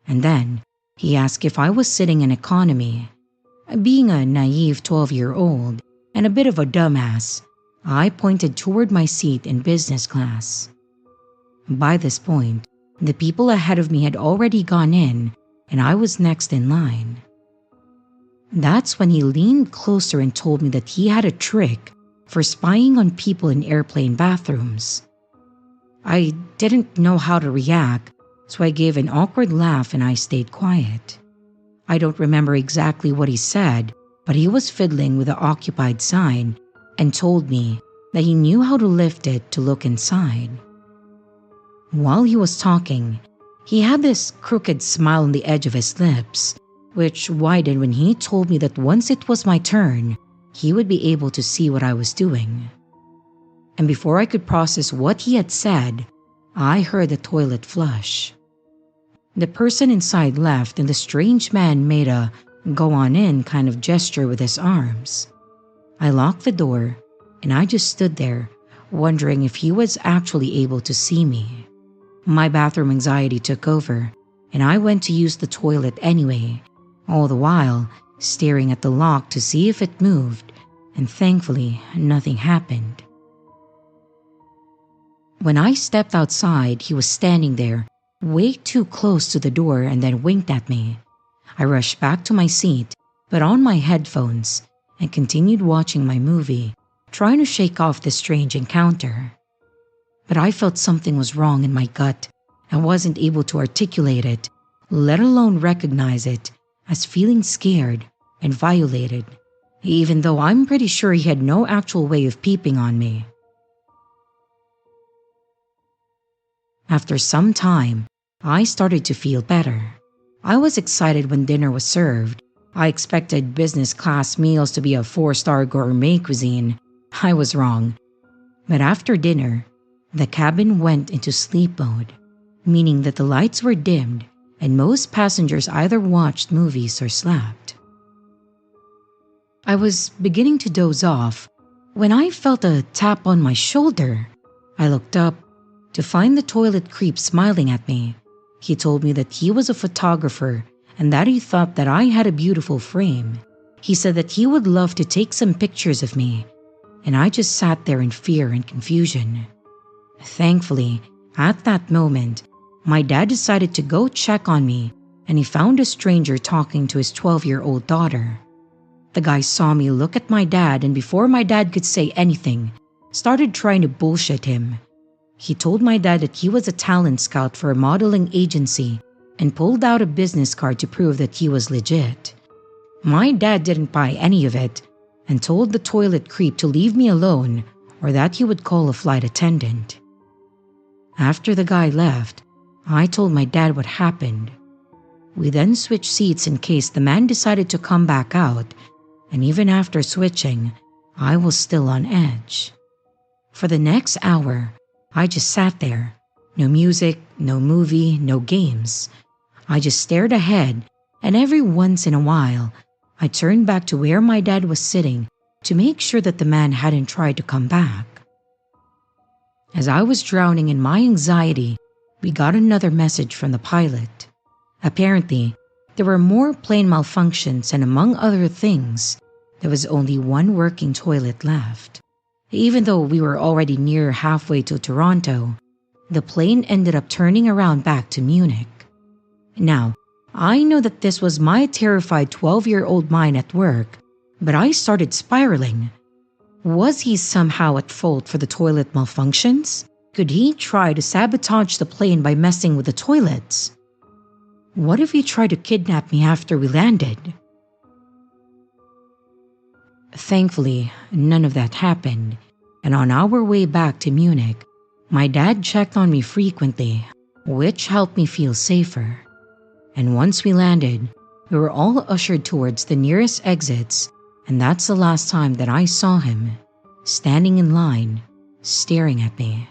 And then, he asked if I was sitting in economy. Being a naive 12-year-old and a bit of a dumbass, I pointed toward my seat in business class. By this point, the people ahead of me had already gone in, and I was next in line. That's when he leaned closer and told me that he had a trick for spying on people in airplane bathrooms. I didn't know how to react, so I gave an awkward laugh and I stayed quiet. I don't remember exactly what he said, but he was fiddling with the occupied sign and told me that he knew how to lift it to look inside. While he was talking, he had this crooked smile on the edge of his lips, which widened when he told me that once it was my turn, he would be able to see what I was doing. And before I could process what he had said, I heard the toilet flush. The person inside left and the strange man made a "go on in" kind of gesture with his arms. I locked the door and I just stood there, wondering if he was actually able to see me. My bathroom anxiety took over, and I went to use the toilet anyway, all the while staring at the lock to see if it moved, and thankfully nothing happened. When I stepped outside, he was standing there, way too close to the door, and then winked at me. I rushed back to my seat, put on my headphones, and continued watching my movie, trying to shake off this strange encounter. But I felt something was wrong in my gut. I wasn't able to articulate it, let alone recognize it, as feeling scared and violated, even though I'm pretty sure he had no actual way of peeping on me. After some time, I started to feel better. I was excited when dinner was served. I expected business class meals to be a 4-star gourmet cuisine. I was wrong. But after dinner, the cabin went into sleep mode, meaning that the lights were dimmed and most passengers either watched movies or slept. I was beginning to doze off when I felt a tap on my shoulder. I looked up to find the toilet creep smiling at me. He told me that he was a photographer and that he thought that I had a beautiful frame. He said that he would love to take some pictures of me, and I just sat there in fear and confusion. Thankfully, at that moment, my dad decided to go check on me, and he found a stranger talking to his 12-year-old daughter. The guy saw me look at my dad, and before my dad could say anything, started trying to bullshit him. He told my dad that he was a talent scout for a modeling agency and pulled out a business card to prove that he was legit. My dad didn't buy any of it and told the toilet creep to leave me alone or that he would call a flight attendant. After the guy left, I told my dad what happened. We then switched seats in case the man decided to come back out, and even after switching, I was still on edge. For the next hour, I just sat there. No music, no movie, no games. I just stared ahead, and every once in a while, I turned back to where my dad was sitting to make sure that the man hadn't tried to come back. As I was drowning in my anxiety, we got another message from the pilot. Apparently, there were more plane malfunctions, and among other things, there was only one working toilet left. Even though we were already near halfway to Toronto, the plane ended up turning around back to Munich. Now, I know that this was my terrified 12-year-old mind at work, but I started spiraling. Was he somehow at fault for the toilet malfunctions? Could he try to sabotage the plane by messing with the toilets? What if he tried to kidnap me after we landed? Thankfully, none of that happened, and on our way back to Munich, my dad checked on me frequently, which helped me feel safer. And once we landed, we were all ushered towards the nearest exits, and that's the last time that I saw him, standing in line, staring at me.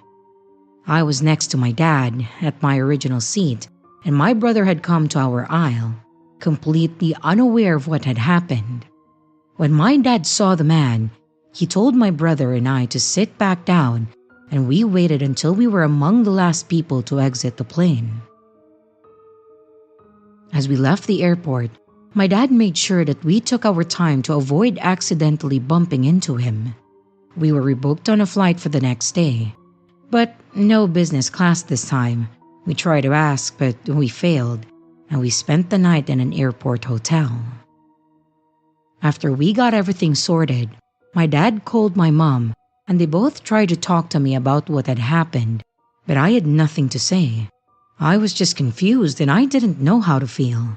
I was next to my dad, at my original seat, and my brother had come to our aisle, completely unaware of what had happened. When my dad saw the man, he told my brother and I to sit back down, and we waited until we were among the last people to exit the plane. As we left the airport, my dad made sure that we took our time to avoid accidentally bumping into him. We were rebooked on a flight for the next day, but no business class this time. We tried to ask, but we failed, and we spent the night in an airport hotel. After we got everything sorted, my dad called my mom, and they both tried to talk to me about what had happened, but I had nothing to say. I was just confused and I didn't know how to feel.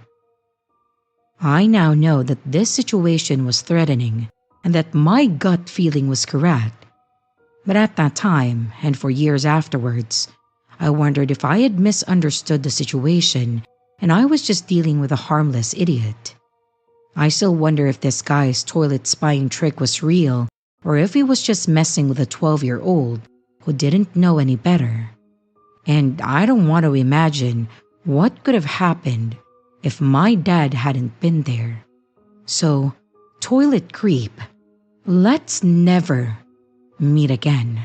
I now know that this situation was threatening and that my gut feeling was correct. But at that time, and for years afterwards, I wondered if I had misunderstood the situation and I was just dealing with a harmless idiot. I still wonder if this guy's toilet spying trick was real or if he was just messing with a 12-year-old who didn't know any better. And I don't want to imagine what could have happened if my dad hadn't been there. So, toilet creep, let's never meet again.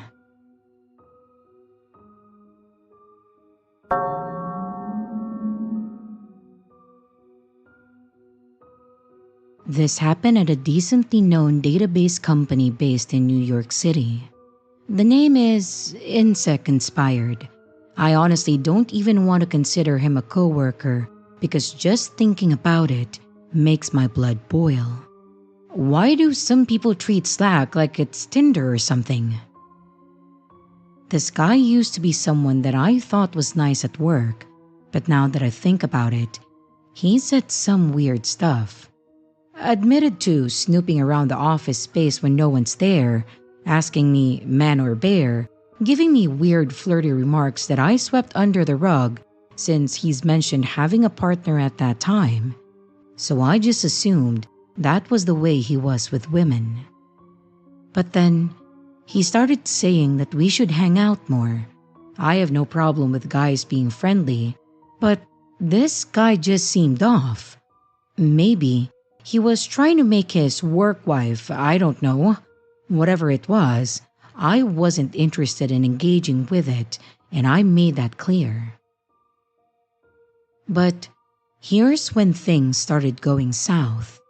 This happened at a decently known database company based in New York City. The name is insect inspired. I honestly don't even want to consider him a coworker because just thinking about it makes my blood boil. Why do some people treat Slack like it's Tinder or something? This guy used to be someone that I thought was nice at work, but now that I think about it, he said some weird stuff. Admitted to snooping around the office space when no one's there, asking me man or bear, giving me weird flirty remarks that I swept under the rug since he's mentioned having a partner at that time. So I just assumed that was the way he was with women. But then, he started saying that we should hang out more. I have no problem with guys being friendly, but this guy just seemed off. Maybe he was trying to make his work wife, I don't know. Whatever it was, I wasn't interested in engaging with it, and I made that clear. But here's when things started going south.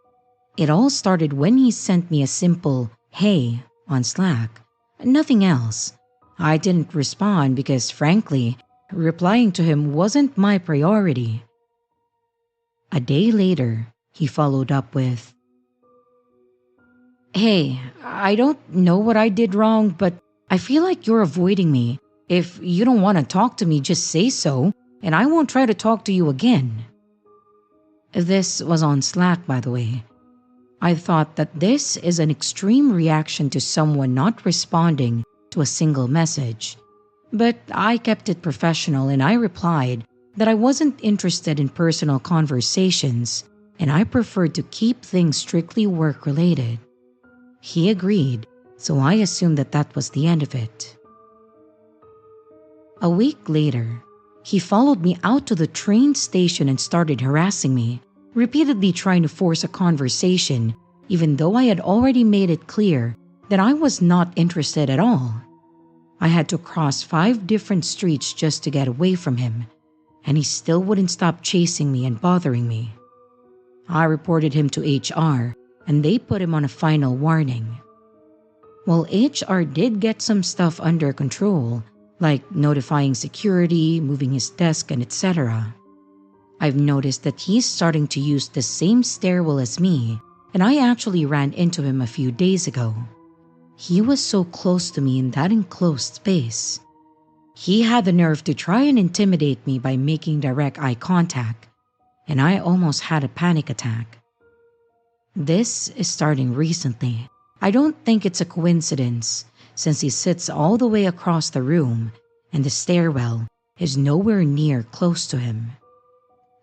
It all started when he sent me a simple "hey" on Slack. Nothing else. I didn't respond because, frankly, replying to him wasn't my priority. A day later, he followed up with, "Hey, I don't know what I did wrong, but I feel like you're avoiding me. If you don't want to talk to me, just say so, and I won't try to talk to you again." This was on Slack, by the way. I thought that this is an extreme reaction to someone not responding to a single message. But I kept it professional and I replied that I wasn't interested in personal conversations and I preferred to keep things strictly work-related. He agreed, so I assumed that that was the end of it. A week later, he followed me out to the train station and started harassing me, repeatedly trying to force a conversation, even though I had already made it clear that I was not interested at all. I had to cross 5 different streets just to get away from him, and he still wouldn't stop chasing me and bothering me. I reported him to HR, and they put him on a final warning. Well, HR did get some stuff under control, like notifying security, moving his desk, and etc. I've noticed that he's starting to use the same stairwell as me, and I actually ran into him a few days ago. He was so close to me in that enclosed space. He had the nerve to try and intimidate me by making direct eye contact, and I almost had a panic attack. This is starting recently. I don't think it's a coincidence, since he sits all the way across the room and the stairwell is nowhere near close to him.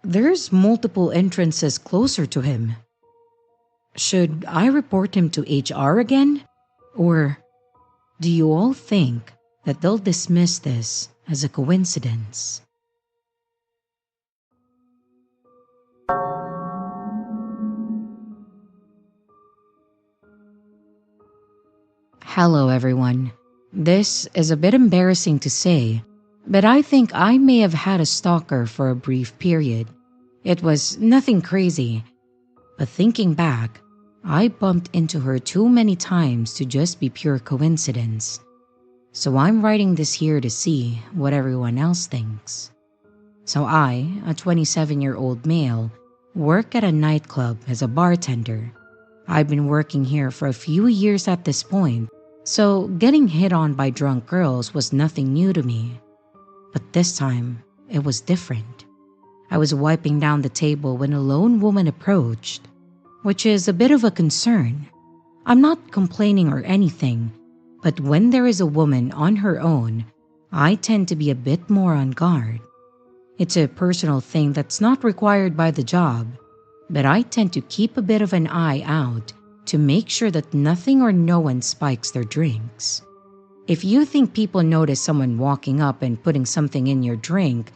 There's multiple entrances closer to him. Should I report him to HR again? Or do you all think that they'll dismiss this as a coincidence? Hello everyone. This is a bit embarrassing to say, but I think I may have had a stalker for a brief period. It was nothing crazy, but thinking back, I bumped into her too many times to just be pure coincidence. So I'm writing this here to see what everyone else thinks. So I, a 27-year-old male, work at a nightclub as a bartender. I've been working here for a few years at this point, so getting hit on by drunk girls was nothing new to me. But this time, it was different. I was wiping down the table when a lone woman approached, which is a bit of a concern. I'm not complaining or anything, but when there is a woman on her own, I tend to be a bit more on guard. It's a personal thing that's not required by the job, but I tend to keep a bit of an eye out to make sure that nothing or no one spikes their drinks. If you think people notice someone walking up and putting something in your drink,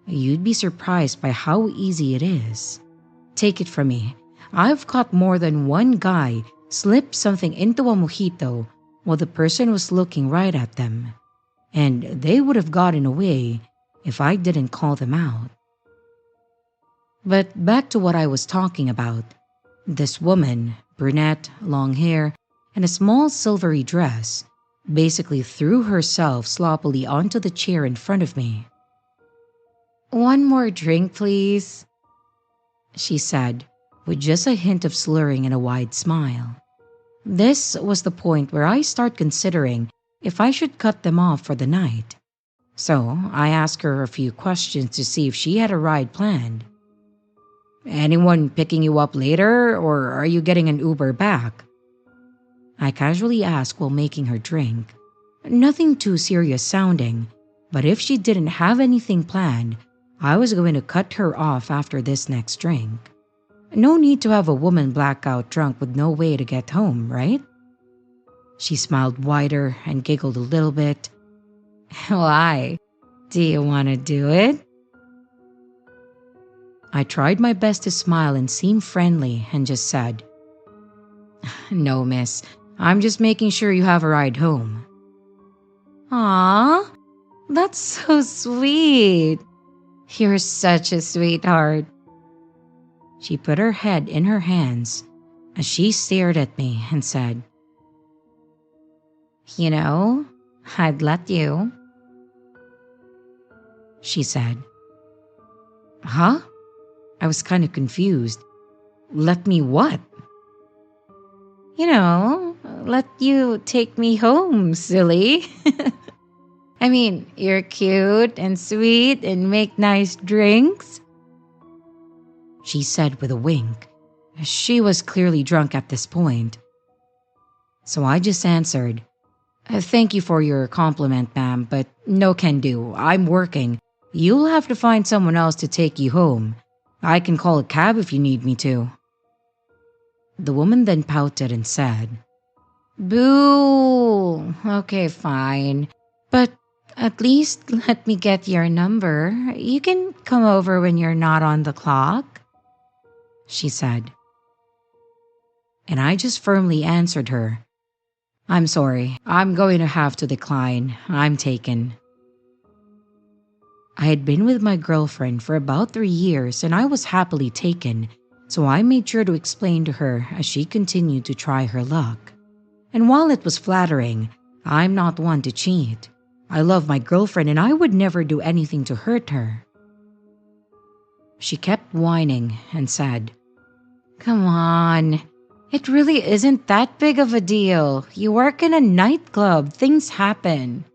you'd be surprised by how easy it is. Take it from me, I've caught more than one guy slip something into a mojito while the person was looking right at them, and they would have gotten away if I didn't call them out. But back to what I was talking about. This woman, brunette, long hair, and a small silvery dress, basically threw herself sloppily onto the chair in front of me. "One more drink, please," she said, with just a hint of slurring and a wide smile. This was the point where I start considering if I should cut them off for the night. So I asked her a few questions to see if she had a ride planned. "Anyone picking you up later, or are you getting an Uber back?" I casually asked while making her drink. Nothing too serious sounding, but if she didn't have anything planned, I was going to cut her off after this next drink. No need to have a woman blackout drunk with no way to get home, right? She smiled wider and giggled a little bit. "Why? Do you want to do it?" I tried my best to smile and seem friendly and just said, "No, miss. I'm just making sure you have a ride home." "Aw, that's so sweet. You're such a sweetheart." She put her head in her hands as she stared at me and said, "You know, I'd let you." She said. "Huh?" I was kind of confused. "Let me what?" "You know, let you take me home, silly." I mean, you're cute and sweet and make nice drinks," she said with a wink. She was clearly drunk at this point. So I just answered, "Thank you for your compliment, ma'am, but no can do. I'm working. You'll have to find someone else to take you home. I can call a cab if you need me to." The woman then pouted and said, "Boo! Okay, fine. But at least let me get your number. You can come over when you're not on the clock," she said. And I just firmly answered her, "I'm sorry, I'm going to have to decline. I'm taken." I had been with my girlfriend for about 3 years and I was happily taken, so I made sure to explain to her as she continued to try her luck. And while it was flattering, I'm not one to cheat. I love my girlfriend and I would never do anything to hurt her. She kept whining and said, "Come on. It really isn't that big of a deal. You work in a nightclub. Things happen,"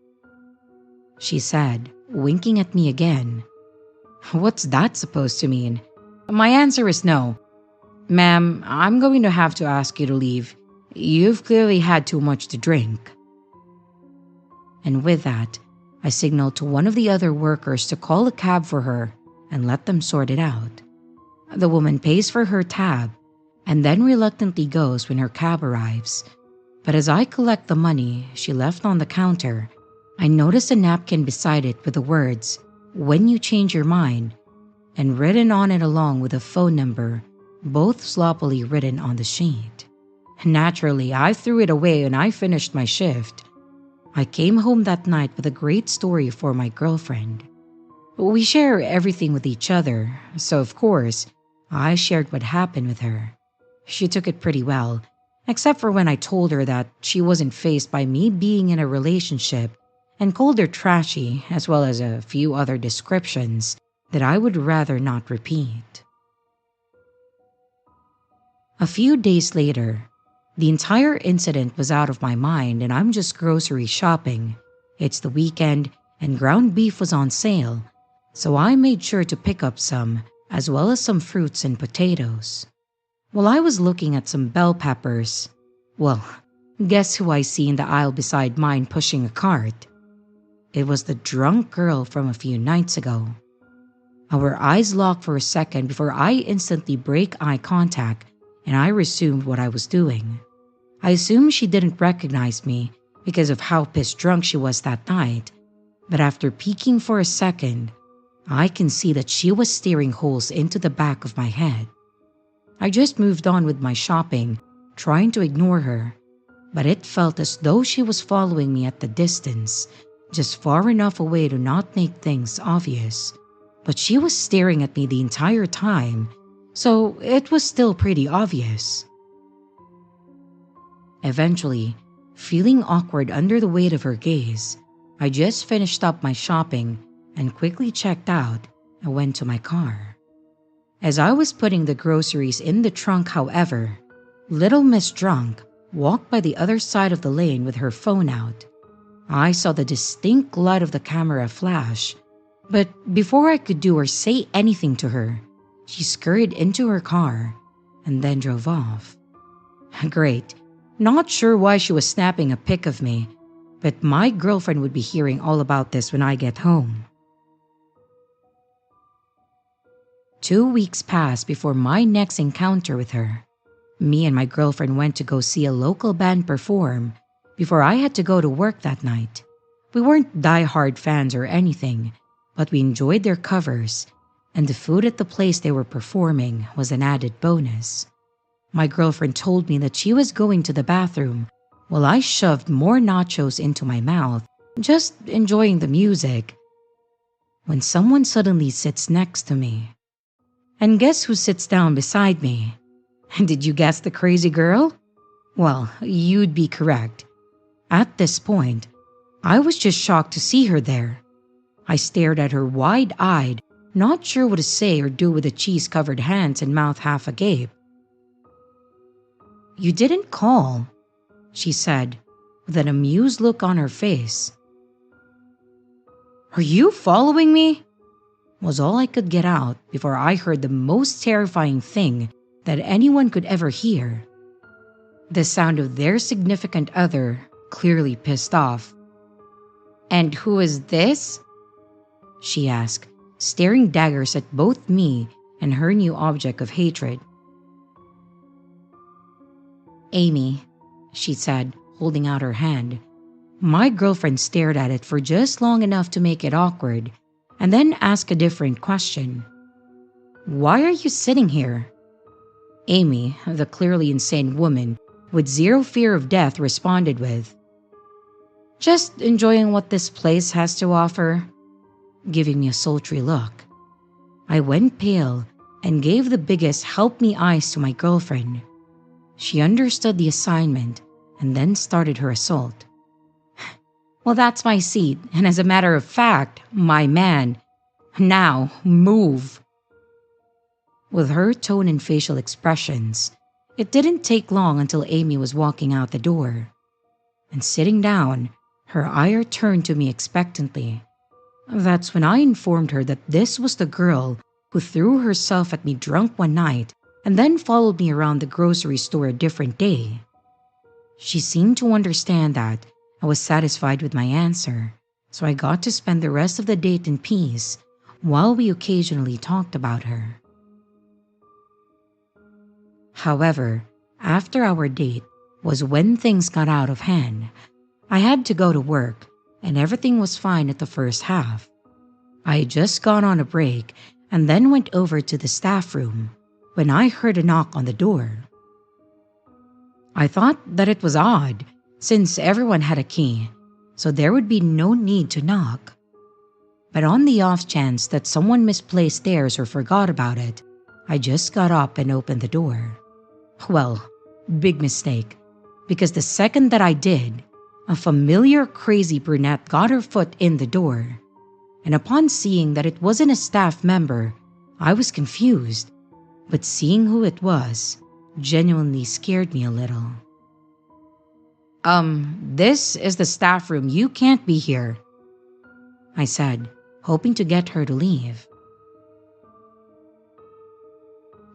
she said, winking at me again. What's that supposed to mean? My answer is no. "Ma'am, I'm going to have to ask you to leave. You've clearly had too much to drink." And with that, I signaled to one of the other workers to call a cab for her and let them sort it out. The woman pays for her tab and then reluctantly goes when her cab arrives. But as I collect the money she left on the counter, I notice a napkin beside it with the words, "When you change your mind," and written on it along with a phone number, both sloppily written on the sheet. Naturally, I threw it away when I finished my shift. I came home that night with a great story for my girlfriend. We share everything with each other, so of course, I shared what happened with her. She took it pretty well, except for when I told her that she wasn't fazed by me being in a relationship and called her trashy, as well as a few other descriptions that I would rather not repeat. A few days later, the entire incident was out of my mind and I'm just grocery shopping. It's the weekend and ground beef was on sale, so I made sure to pick up some, as well as some fruits and potatoes. While I was looking at some bell peppers, well, guess who I see in the aisle beside mine pushing a cart? It was the drunk girl from a few nights ago. Our eyes locked for a second before I instantly break eye contact and I resumed what I was doing. I assumed she didn't recognize me because of how pissed drunk she was that night, but after peeking for a second, I can see that she was staring holes into the back of my head. I just moved on with my shopping, trying to ignore her, but it felt as though she was following me at the distance, just far enough away to not make things obvious. But she was staring at me the entire time, so it was still pretty obvious. Eventually, feeling awkward under the weight of her gaze, I just finished up my shopping and quickly checked out and went to my car. As I was putting the groceries in the trunk, however, Little Miss Drunk walked by the other side of the lane with her phone out. I saw the distinct light of the camera flash, but before I could do or say anything to her, she scurried into her car and then drove off. Great. Not sure why she was snapping a pic of me, but my girlfriend would be hearing all about this when I get home. 2 weeks passed before my next encounter with her. Me and my girlfriend went to go see a local band perform before I had to go to work that night. We weren't die-hard fans or anything, but we enjoyed their covers, and the food at the place they were performing was an added bonus. My girlfriend told me that she was going to the bathroom while I shoved more nachos into my mouth, just enjoying the music, when someone suddenly sits next to me. And guess who sits down beside me? Did you guess the crazy girl? Well, you'd be correct. At this point, I was just shocked to see her there. I stared at her wide-eyed, not sure what to say or do with the cheese-covered hands and mouth half agape. "You didn't call," she said, with an amused look on her face. "Are you following me?" was all I could get out before I heard the most terrifying thing that anyone could ever hear. The sound of their significant other, clearly pissed off. "And who is this?" she asked, staring daggers at both me and her new object of hatred. "Amy," she said, holding out her hand. My girlfriend stared at it for just long enough to make it awkward, and then asked a different question. "Why are you sitting here?" Amy, the clearly insane woman with zero fear of death, responded with, "Just enjoying what this place has to offer," giving me a sultry look. I went pale and gave the biggest help me eyes to my girlfriend. She understood the assignment and then started her assault. "Well, that's my seat, and as a matter of fact, my man. Now, move." With her tone and facial expressions, it didn't take long until Amy was walking out the door. And sitting down, her ire turned to me expectantly. That's when I informed her that this was the girl who threw herself at me drunk one night and then followed me around the grocery store a different day. She seemed to understand that I was satisfied with my answer, so I got to spend the rest of the date in peace while we occasionally talked about her. However, after our date was when things got out of hand. I had to go to work, and everything was fine at the first half. I had just gone on a break and then went over to the staff room when I heard a knock on the door. I thought that it was odd, since everyone had a key, so there would be no need to knock. But on the off chance that someone misplaced theirs or forgot about it, I just got up and opened the door. Well, big mistake, because the second that I did, a familiar crazy brunette got her foot in the door, and upon seeing that it wasn't a staff member, I was confused, but seeing who it was genuinely scared me a little. This is the staff room. You can't be here," I said, hoping to get her to leave.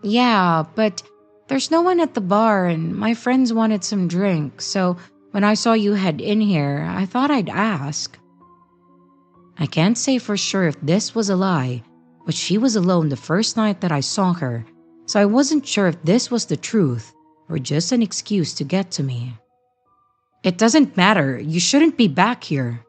"Yeah, but there's no one at the bar and my friends wanted some drink, so when I saw you head in here, I thought I'd ask." I can't say for sure if this was a lie, but she was alone the first night that I saw her, so I wasn't sure if this was the truth or just an excuse to get to me. "It doesn't matter, you shouldn't be back here,"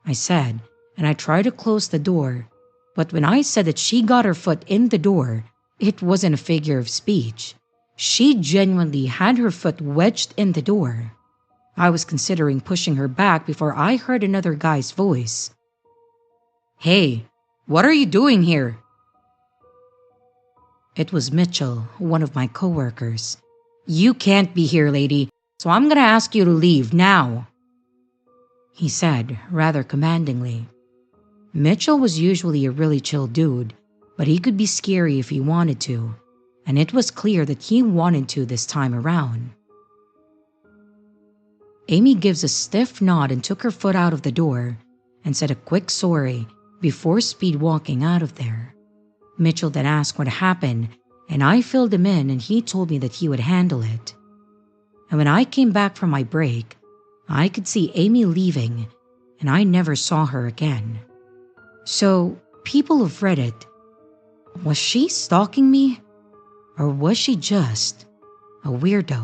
I said, and I tried to close the door, but when I said that she got her foot in the door, it wasn't a figure of speech. She genuinely had her foot wedged in the door. I was considering pushing her back before I heard another guy's voice. "Hey, what are you doing here?" It was Mitchell, one of my coworkers. "You can't be here, lady, so I'm gonna ask you to leave now," he said, rather commandingly. Mitchell was usually a really chill dude, but he could be scary if he wanted to, and it was clear that he wanted to this time around. Amy gives a stiff nod and took her foot out of the door and said a quick sorry before speed walking out of there. Mitchell then asked what happened, and I filled him in and he told me that he would handle it. And when I came back from my break, I could see Amy leaving and I never saw her again. So, people of Reddit, was she stalking me? Or was she just a weirdo?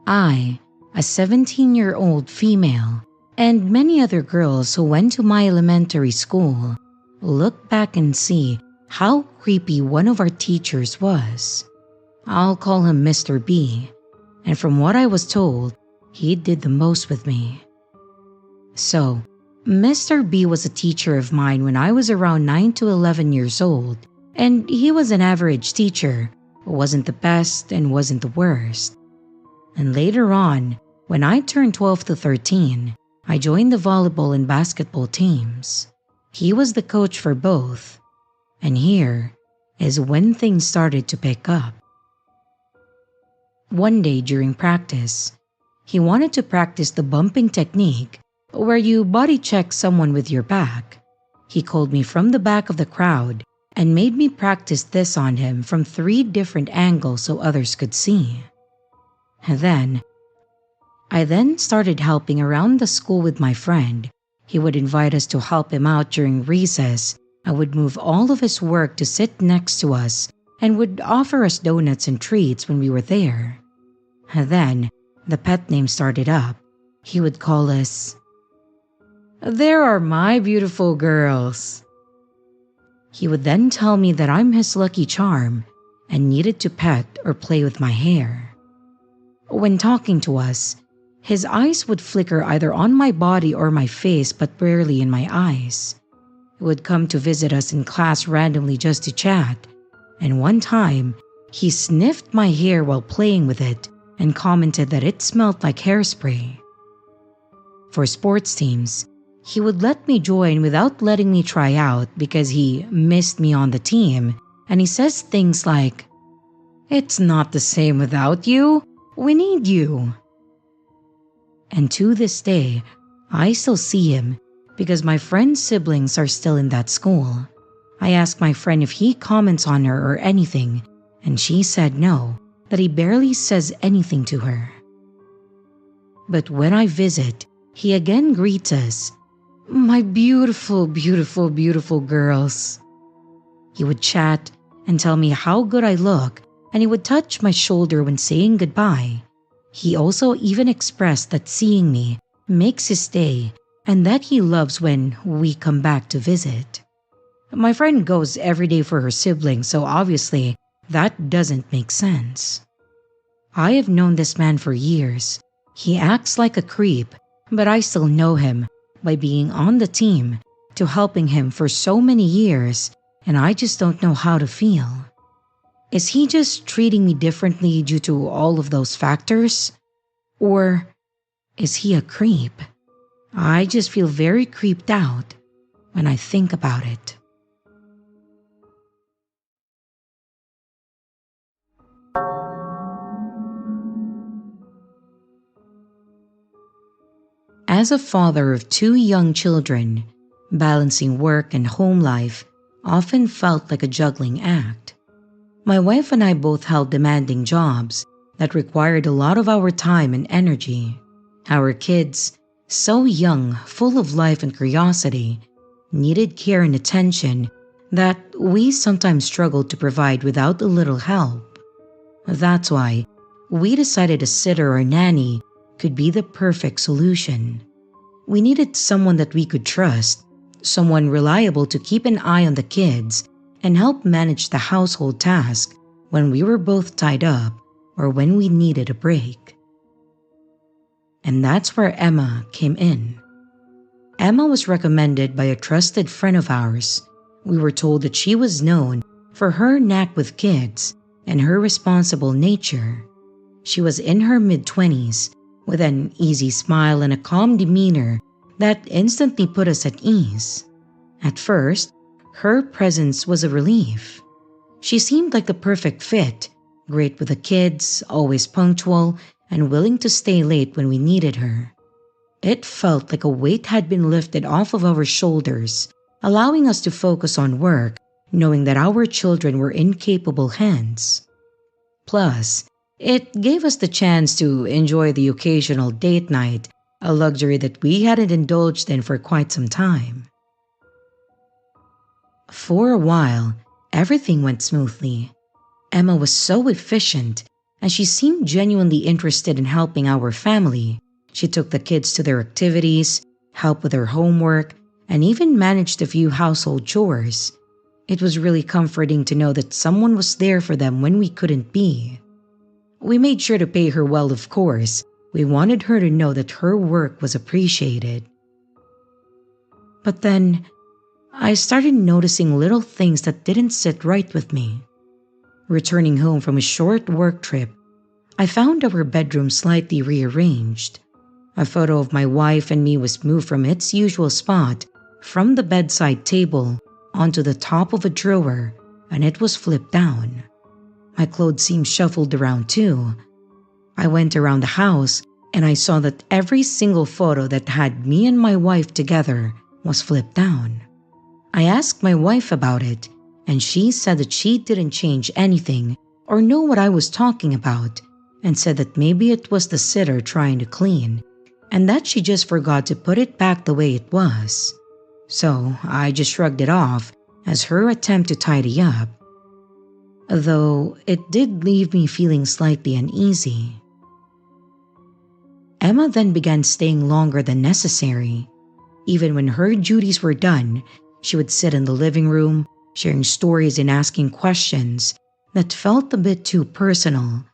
I, a 17-year-old female, and many other girls who went to my elementary school, look back and see how creepy one of our teachers was. I'll call him Mr. B, and from what I was told, he did the most with me. So, Mr. B was a teacher of mine when I was around 9 to 11 years old, and he was an average teacher, but wasn't the best and wasn't the worst. And later on, when I turned 12 to 13, I joined the volleyball and basketball teams. He was the coach for both, and here is when things started to pick up. One day during practice, he wanted to practice the bumping technique where you body check someone with your back. He called me from the back of the crowd and made me practice this on him from 3 different angles so others could see. I then started helping around the school with my friend. He would invite us to help him out during recess. I would move all of his work to sit next to us and would offer us donuts and treats when we were there. Then, the pet name started up. He would call us, "There are my beautiful girls." He would then tell me that I'm his lucky charm and needed to pet or play with my hair. When talking to us, his eyes would flicker either on my body or my face, but rarely in my eyes. He would come to visit us in class randomly just to chat, and one time, he sniffed my hair while playing with it and commented that it smelled like hairspray. For sports teams, he would let me join without letting me try out because he missed me on the team, and he says things like, "It's not the same without you. We need you." And to this day, I still see him because my friend's siblings are still in that school. I asked my friend if he comments on her or anything, and she said no, that he barely says anything to her. But when I visit, he again greets us, "My beautiful, beautiful, beautiful girls." He would chat and tell me how good I look, and he would touch my shoulder when saying goodbye. He also even expressed that seeing me makes his day and that he loves when we come back to visit. My friend goes every day for her siblings, so obviously that doesn't make sense. I have known this man for years. He acts like a creep, but I still know him by being on the team to helping him for so many years, and I just don't know how to feel. Is he just treating me differently due to all of those factors? Or is he a creep? I just feel very creeped out when I think about it. As a father of 2 young children, balancing work and home life often felt like a juggling act. My wife and I both held demanding jobs, that required a lot of our time and energy. Our kids, so young, full of life and curiosity, needed care and attention that we sometimes struggled to provide without a little help. That's why we decided a sitter or nanny could be the perfect solution. We needed someone that we could trust, someone reliable to keep an eye on the kids and help manage the household task when we were both tied up or when we needed a break. And that's where Emma came in. Emma was recommended by a trusted friend of ours. We were told that she was known for her knack with kids and her responsible nature. She was in her mid-20s with an easy smile and a calm demeanor that instantly put us at ease. At first, her presence was a relief. She seemed like the perfect fit, great with the kids, always punctual, and willing to stay late when we needed her. It felt like a weight had been lifted off of our shoulders, allowing us to focus on work, knowing that our children were in capable hands. Plus, it gave us the chance to enjoy the occasional date night, a luxury that we hadn't indulged in for quite some time. For a while, everything went smoothly. Emma was so efficient, and she seemed genuinely interested in helping our family. She took the kids to their activities, helped with their homework, and even managed a few household chores. It was really comforting to know that someone was there for them when we couldn't be. We made sure to pay her well, of course. We wanted her to know that her work was appreciated. But then, I started noticing little things that didn't sit right with me. Returning home from a short work trip, I found our bedroom slightly rearranged. A photo of my wife and me was moved from its usual spot, from the bedside table, onto the top of a drawer, and it was flipped down. My clothes seemed shuffled around too. I went around the house and I saw that every single photo that had me and my wife together was flipped down. I asked my wife about it, and she said that she didn't change anything or know what I was talking about, and said that maybe it was the sitter trying to clean, and that she just forgot to put it back the way it was. So I just shrugged it off as her attempt to tidy up. Though it did leave me feeling slightly uneasy. Emma then began staying longer than necessary. Even when her duties were done, she would sit in the living room, sharing stories and asking questions that felt a bit too personal,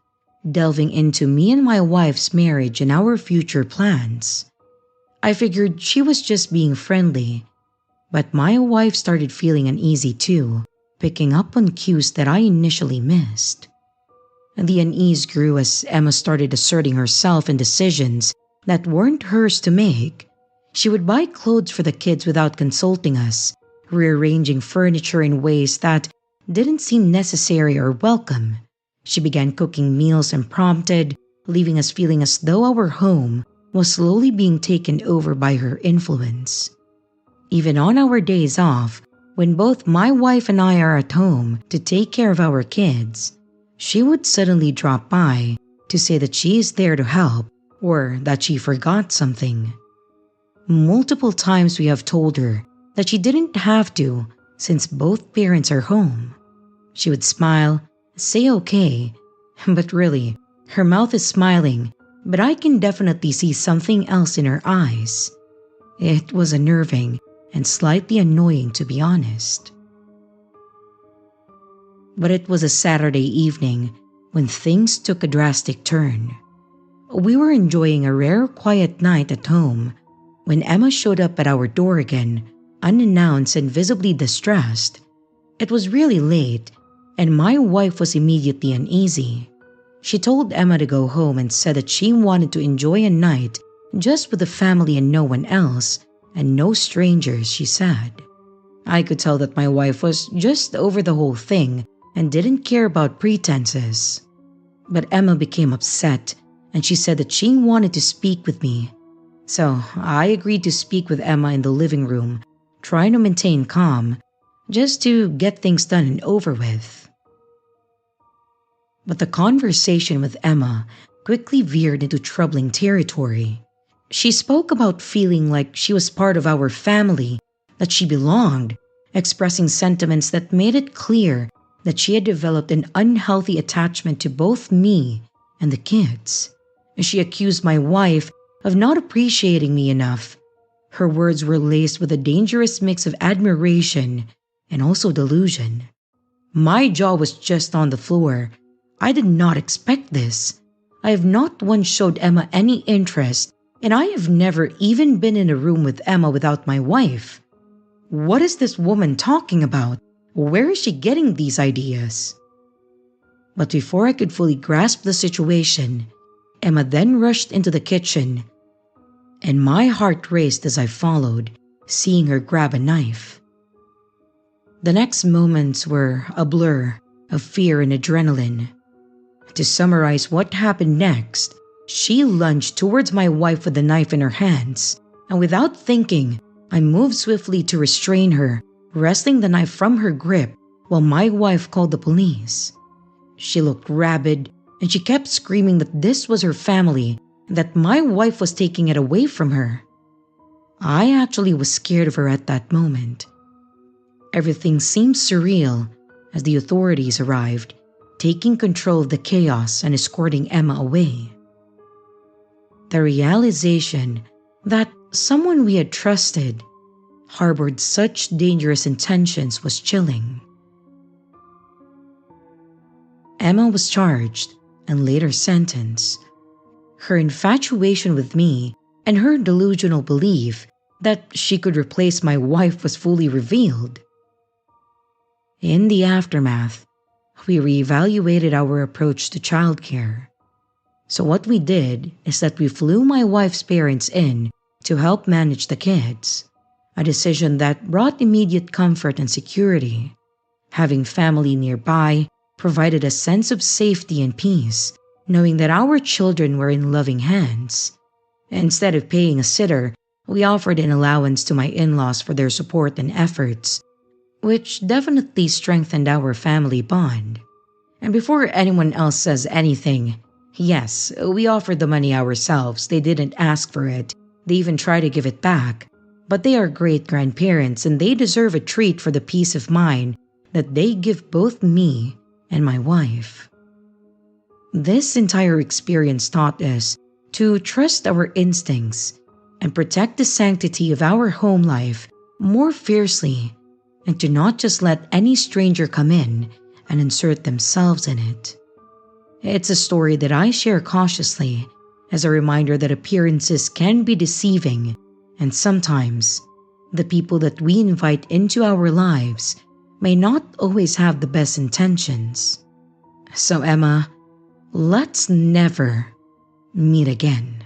delving into me and my wife's marriage and our future plans. I figured she was just being friendly, but my wife started feeling uneasy too, picking up on cues that I initially missed. The unease grew as Emma started asserting herself in decisions that weren't hers to make. She would buy clothes for the kids without consulting us, rearranging furniture in ways that didn't seem necessary or welcome. She began cooking meals unprompted, leaving us feeling as though our home was slowly being taken over by her influence. Even on our days off, when both my wife and I are at home to take care of our kids, she would suddenly drop by to say that she is there to help or that she forgot something. Multiple times we have told her that she didn't have to since both parents are home. She would smile, say okay, but really, her mouth is smiling, but I can definitely see something else in her eyes. It was unnerving and slightly annoying, to be honest. But it was a Saturday evening when things took a drastic turn. We were enjoying a rare quiet night at home when Emma showed up at our door again, unannounced and visibly distressed. It was really late, and my wife was immediately uneasy. She told Emma to go home and said that she wanted to enjoy a night just with the family and no one else, and no strangers, she said. I could tell that my wife was just over the whole thing and didn't care about pretenses. But Emma became upset, and she said that she wanted to speak with me. So I agreed to speak with Emma in the living room, trying to maintain calm, just to get things done and over with. But the conversation with Emma quickly veered into troubling territory. She spoke about feeling like she was part of our family, that she belonged, expressing sentiments that made it clear that she had developed an unhealthy attachment to both me and the kids. She accused my wife of not appreciating me enough. Her words were laced with a dangerous mix of admiration and also delusion. My jaw was just on the floor. I did not expect this. I have not once showed Emma any interest, and I have never even been in a room with Emma without my wife. What is this woman talking about? Where is she getting these ideas? But before I could fully grasp the situation, Emma then rushed into the kitchen, and my heart raced as I followed, seeing her grab a knife. The next moments were a blur of fear and adrenaline. To summarize what happened next, she lunged towards my wife with the knife in her hands, and without thinking, I moved swiftly to restrain her, wresting the knife from her grip while my wife called the police. She looked rabid, and she kept screaming that this was her family and that my wife was taking it away from her. I actually was scared of her at that moment. Everything seemed surreal as the authorities arrived, taking control of the chaos and escorting Emma away. The realization that someone we had trusted harbored such dangerous intentions was chilling. Emma was charged and later sentenced. Her infatuation with me and her delusional belief that she could replace my wife was fully revealed. In the aftermath, we reevaluated our approach to childcare. So what we did is that we flew my wife's parents in to help manage the kids, a decision that brought immediate comfort and security. Having family nearby provided a sense of safety and peace, knowing that our children were in loving hands. Instead of paying a sitter, we offered an allowance to my in-laws for their support and efforts, which definitely strengthened our family bond. And before anyone else says anything, yes, we offered the money ourselves. They didn't ask for it. They even tried to give it back. But they are great grandparents and they deserve a treat for the peace of mind that they give both me and my wife. This entire experience taught us to trust our instincts and protect the sanctity of our home life more fiercely, and to not just let any stranger come in and insert themselves in it. It's a story that I share cautiously as a reminder that appearances can be deceiving, and sometimes the people that we invite into our lives may not always have the best intentions. So Emma, let's never meet again.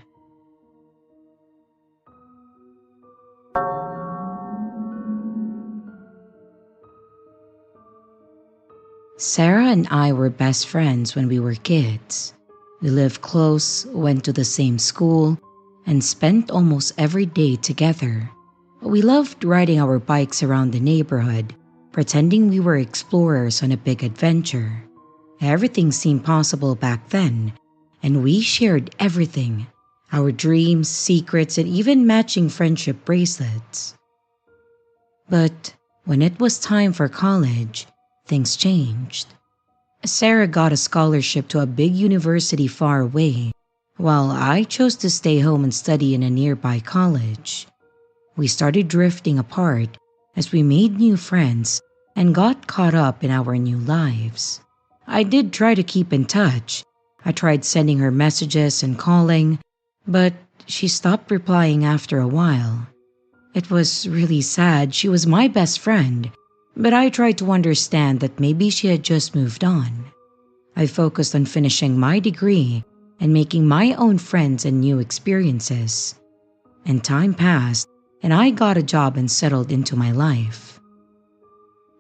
Sarah and I were best friends when we were kids. We lived close, went to the same school, and spent almost every day together. We loved riding our bikes around the neighborhood, pretending we were explorers on a big adventure. Everything seemed possible back then, and we shared everything, our dreams, secrets, and even matching friendship bracelets. But when it was time for college, things changed. Sarah got a scholarship to a big university far away, while I chose to stay home and study in a nearby college. We started drifting apart as we made new friends and got caught up in our new lives. I did try to keep in touch. I tried sending her messages and calling, but she stopped replying after a while. It was really sad. She was my best friend, but I tried to understand that maybe she had just moved on. I focused on finishing my degree and making my own friends and new experiences. And time passed, and I got a job and settled into my life.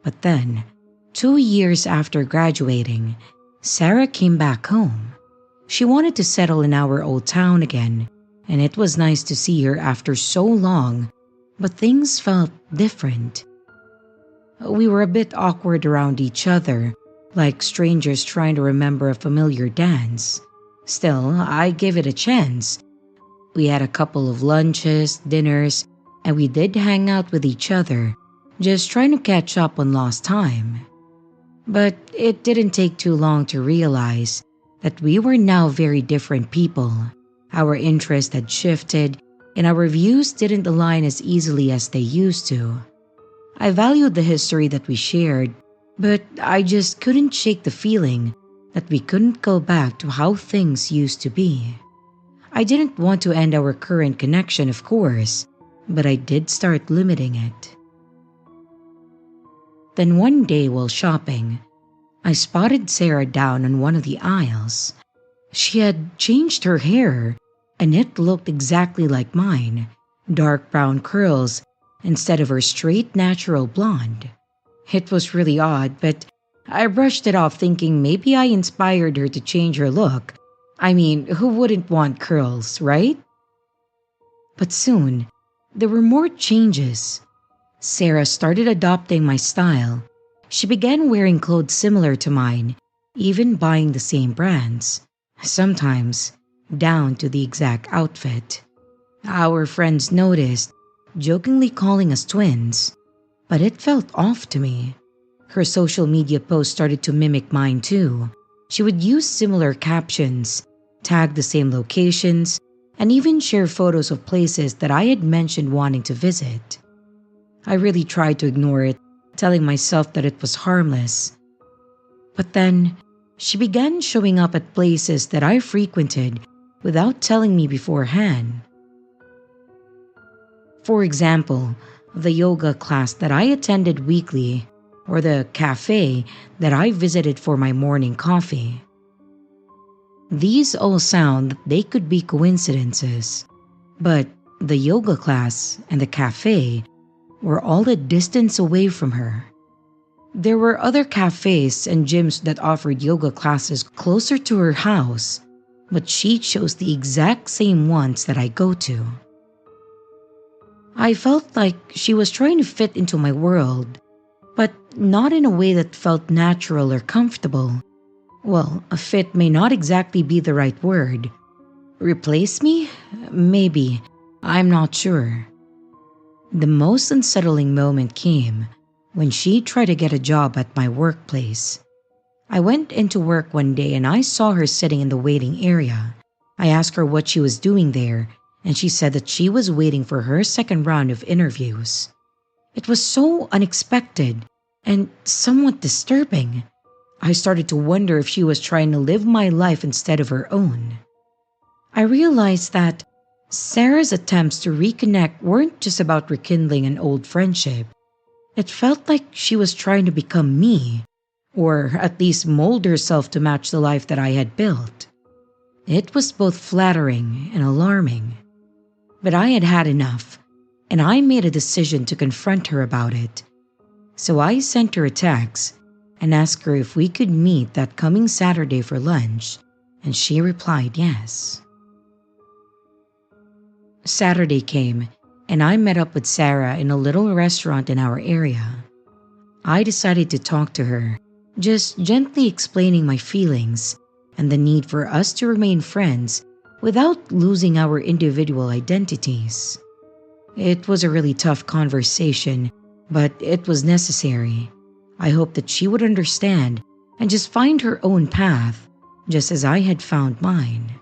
But then, 2 years after graduating, Sarah came back home. She wanted to settle in our old town again, and it was nice to see her after so long, but things felt different. We were a bit awkward around each other, like strangers trying to remember a familiar dance. Still, I gave it a chance. We had a couple of lunches, dinners, and we did hang out with each other, just trying to catch up on lost time. But it didn't take too long to realize that we were now very different people. Our interests had shifted, and our views didn't align as easily as they used to. I valued the history that we shared, but I just couldn't shake the feeling that we couldn't go back to how things used to be. I didn't want to end our current connection, of course, but I did start limiting it. Then one day while shopping, I spotted Sarah down on one of the aisles. She had changed her hair, and it looked exactly like mine, dark brown curls instead of her straight natural blonde. It was really odd, but I brushed it off thinking maybe I inspired her to change her look. I mean, who wouldn't want curls, right? But soon, there were more changes. Sarah started adopting my style. She began wearing clothes similar to mine, even buying the same brands, sometimes down to the exact outfit. Our friends noticed, jokingly calling us twins, but it felt off to me. Her social media posts started to mimic mine too. She would use similar captions, tag the same locations, and even share photos of places that I had mentioned wanting to visit. I really tried to ignore it, telling myself that it was harmless. But then, she began showing up at places that I frequented without telling me beforehand. For example, the yoga class that I attended weekly, or the cafe that I visited for my morning coffee. These all sound that they could be coincidences, but the yoga class and the cafe were all a distance away from her. There were other cafes and gyms that offered yoga classes closer to her house, but she chose the exact same ones that I go to. I felt like she was trying to fit into my world, but not in a way that felt natural or comfortable. Well, a fit may not exactly be the right word. Replace me? Maybe. I'm not sure. The most unsettling moment came when she tried to get a job at my workplace. I went into work one day and I saw her sitting in the waiting area. I asked her what she was doing there, and she said that she was waiting for her second round of interviews. It was so unexpected and somewhat disturbing. I started to wonder if she was trying to live my life instead of her own. I realized that Sarah's attempts to reconnect weren't just about rekindling an old friendship. It felt like she was trying to become me, or at least mold herself to match the life that I had built. It was both flattering and alarming. But I had had enough, and I made a decision to confront her about it. So I sent her a text and asked her if we could meet that coming Saturday for lunch, and she replied yes. Saturday came, and I met up with Sarah in a little restaurant in our area. I decided to talk to her, just gently explaining my feelings and the need for us to remain friends without losing our individual identities. It was a really tough conversation, but it was necessary. I hoped that she would understand and just find her own path, just as I had found mine.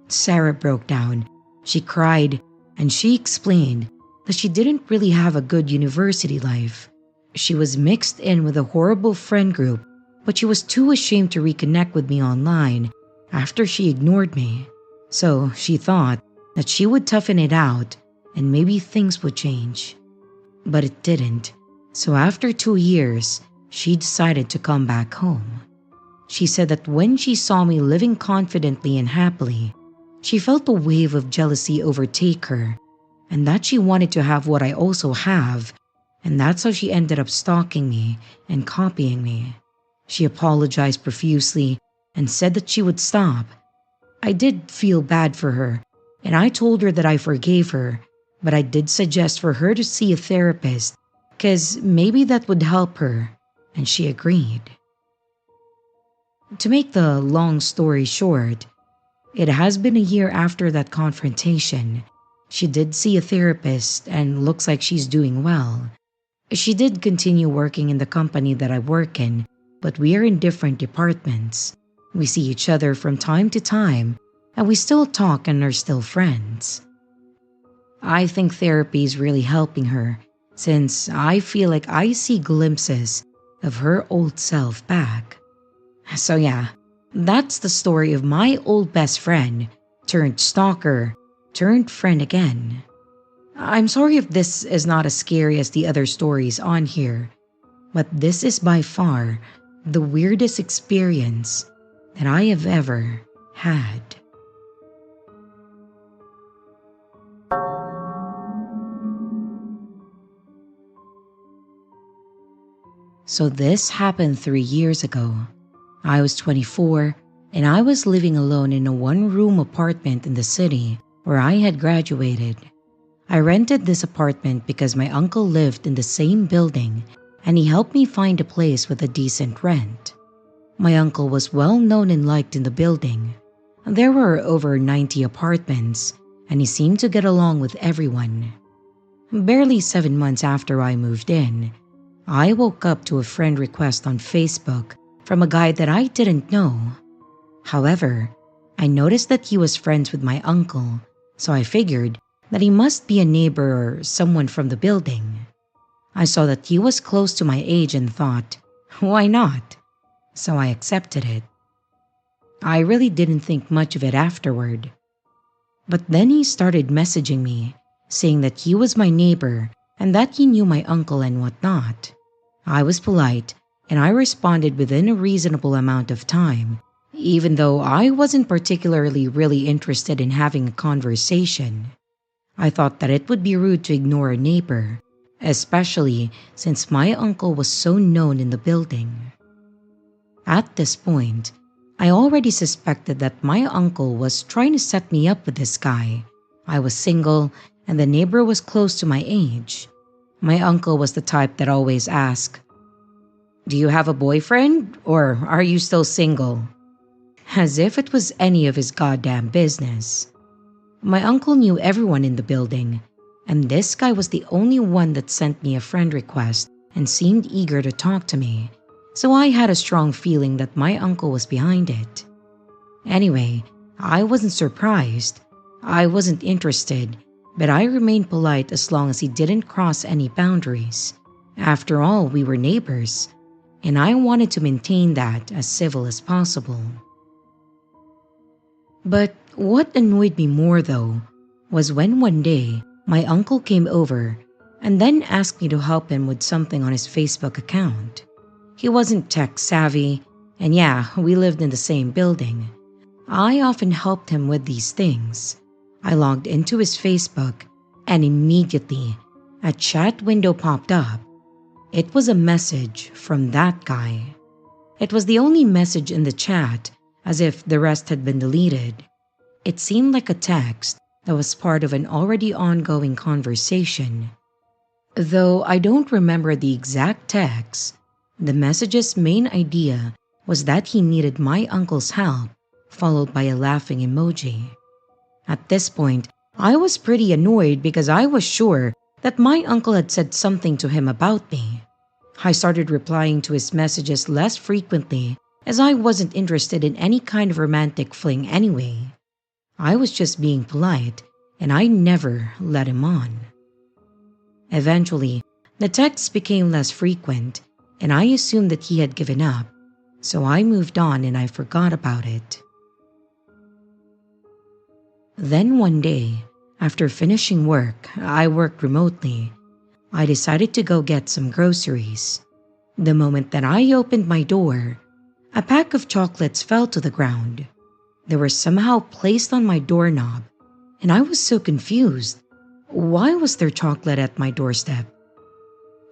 Sarah broke down. She cried, and she explained that she didn't really have a good university life. She was mixed in with a horrible friend group, but she was too ashamed to reconnect with me online after she ignored me. So she thought that she would toughen it out and maybe things would change. But it didn't. So after 2 years, she decided to come back home. She said that when she saw me living confidently and happily, she felt a wave of jealousy overtake her, and that she wanted to have what I also have, and that's how she ended up stalking me and copying me. She apologized profusely and said that she would stop. I did feel bad for her, and I told her that I forgave her, but I did suggest for her to see a therapist, because maybe that would help her, and she agreed. To make the long story short, it has been a year after that confrontation. She did see a therapist and looks like she's doing well. She did continue working in the company that I work in, but we are in different departments. We see each other from time to time, and we still talk and are still friends. I think therapy is really helping her, since I feel like I see glimpses of her old self back. So yeah, that's the story of my old best friend turned stalker turned friend again. I'm sorry if this is not as scary as the other stories on here, but this is by far the weirdest experience that I have ever had. So this happened 3 years ago. I was 24 and I was living alone in a one-room apartment in the city where I had graduated. I rented this apartment because my uncle lived in the same building and he helped me find a place with a decent rent. My uncle was well known and liked in the building. There were over 90 apartments and he seemed to get along with everyone. Barely 7 months after I moved in, I woke up to a friend request on Facebook from a guy that I didn't know. However, I noticed that he was friends with my uncle, so I figured that he must be a neighbor or someone from the building. I saw that he was close to my age and thought, why not? So I accepted it. I really didn't think much of it afterward. But then he started messaging me, saying that he was my neighbor and that he knew my uncle and whatnot. I was polite and I responded within a reasonable amount of time, even though I wasn't particularly really interested in having a conversation. I thought that it would be rude to ignore a neighbor, especially since my uncle was so known in the building. At this point, I already suspected that my uncle was trying to set me up with this guy. I was single and the neighbor was close to my age. My uncle was the type that always asked, "Do you have a boyfriend or are you still single?" As if it was any of his goddamn business. My uncle knew everyone in the building, and this guy was the only one that sent me a friend request and seemed eager to talk to me, so I had a strong feeling that my uncle was behind it. Anyway, I wasn't surprised. I wasn't interested, but I remained polite as long as he didn't cross any boundaries. After all, we were neighbors, and I wanted to maintain that as civil as possible. But what annoyed me more though was when one day my uncle came over and then asked me to help him with something on his Facebook account. He wasn't tech savvy, and yeah, we lived in the same building. I often helped him with these things. I logged into his Facebook and immediately a chat window popped up. It was a message from that guy. It was the only message in the chat, as if the rest had been deleted. It seemed like a text that was part of an already ongoing conversation. Though I don't remember the exact text, the message's main idea was that he needed my uncle's help, followed by a laughing emoji. At this point, I was pretty annoyed because I was sure that my uncle had said something to him about me. I started replying to his messages less frequently as I wasn't interested in any kind of romantic fling anyway. I was just being polite and I never led him on. Eventually, the texts became less frequent and I assumed that he had given up, so I moved on and I forgot about it. Then one day, after finishing work, I worked remotely. I decided to go get some groceries. The moment that I opened my door, a pack of chocolates fell to the ground. They were somehow placed on my doorknob, and I was so confused. Why was there chocolate at my doorstep?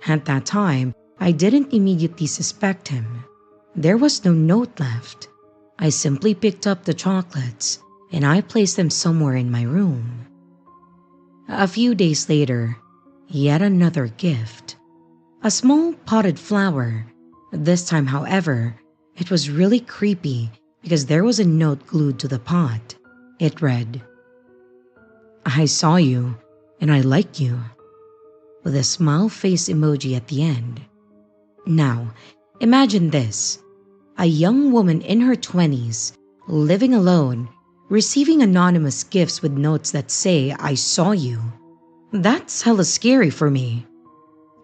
At that time, I didn't immediately suspect him. There was no note left. I simply picked up the chocolates and I placed them somewhere in my room. A few days later, yet another gift. A small potted flower. This time, however, It was really creepy because there was a note glued to the pot. It read, "I saw you and I like you," with a smile face emoji at the end. Now, imagine this: a young woman in her 20s, living alone, receiving anonymous gifts with notes that say, "I saw you." That's hella scary for me.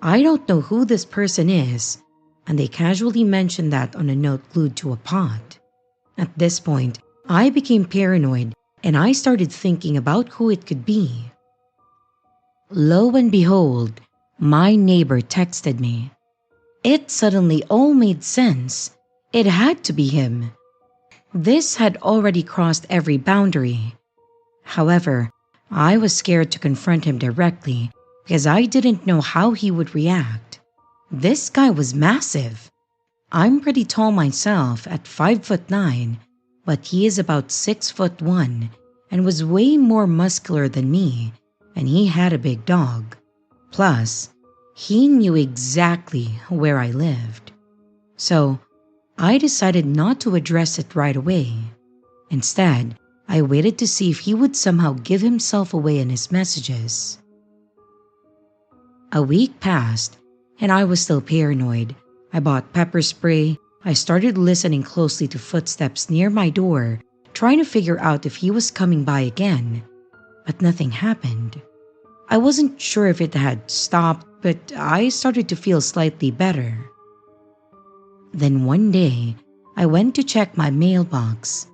I don't know who this person is, and they casually mentioned that on a note glued to a pot. At this point, I became paranoid and I started thinking about who it could be. Lo and behold, my neighbor texted me. It suddenly all made sense. It had to be him. This had already crossed every boundary. However, I was scared to confront him directly because I didn't know how he would react. This guy was massive. I'm pretty tall myself at 5'9", but he is about 6'1" and was way more muscular than me, and he had a big dog. Plus, he knew exactly where I lived. So, I decided not to address it right away. Instead, I waited to see if he would somehow give himself away in his messages. A week passed, and I was still paranoid. I bought pepper spray. I started listening closely to footsteps near my door, trying to figure out if he was coming by again. But nothing happened. I wasn't sure if it had stopped, but I started to feel slightly better. Then one day, I went to check my mailbox.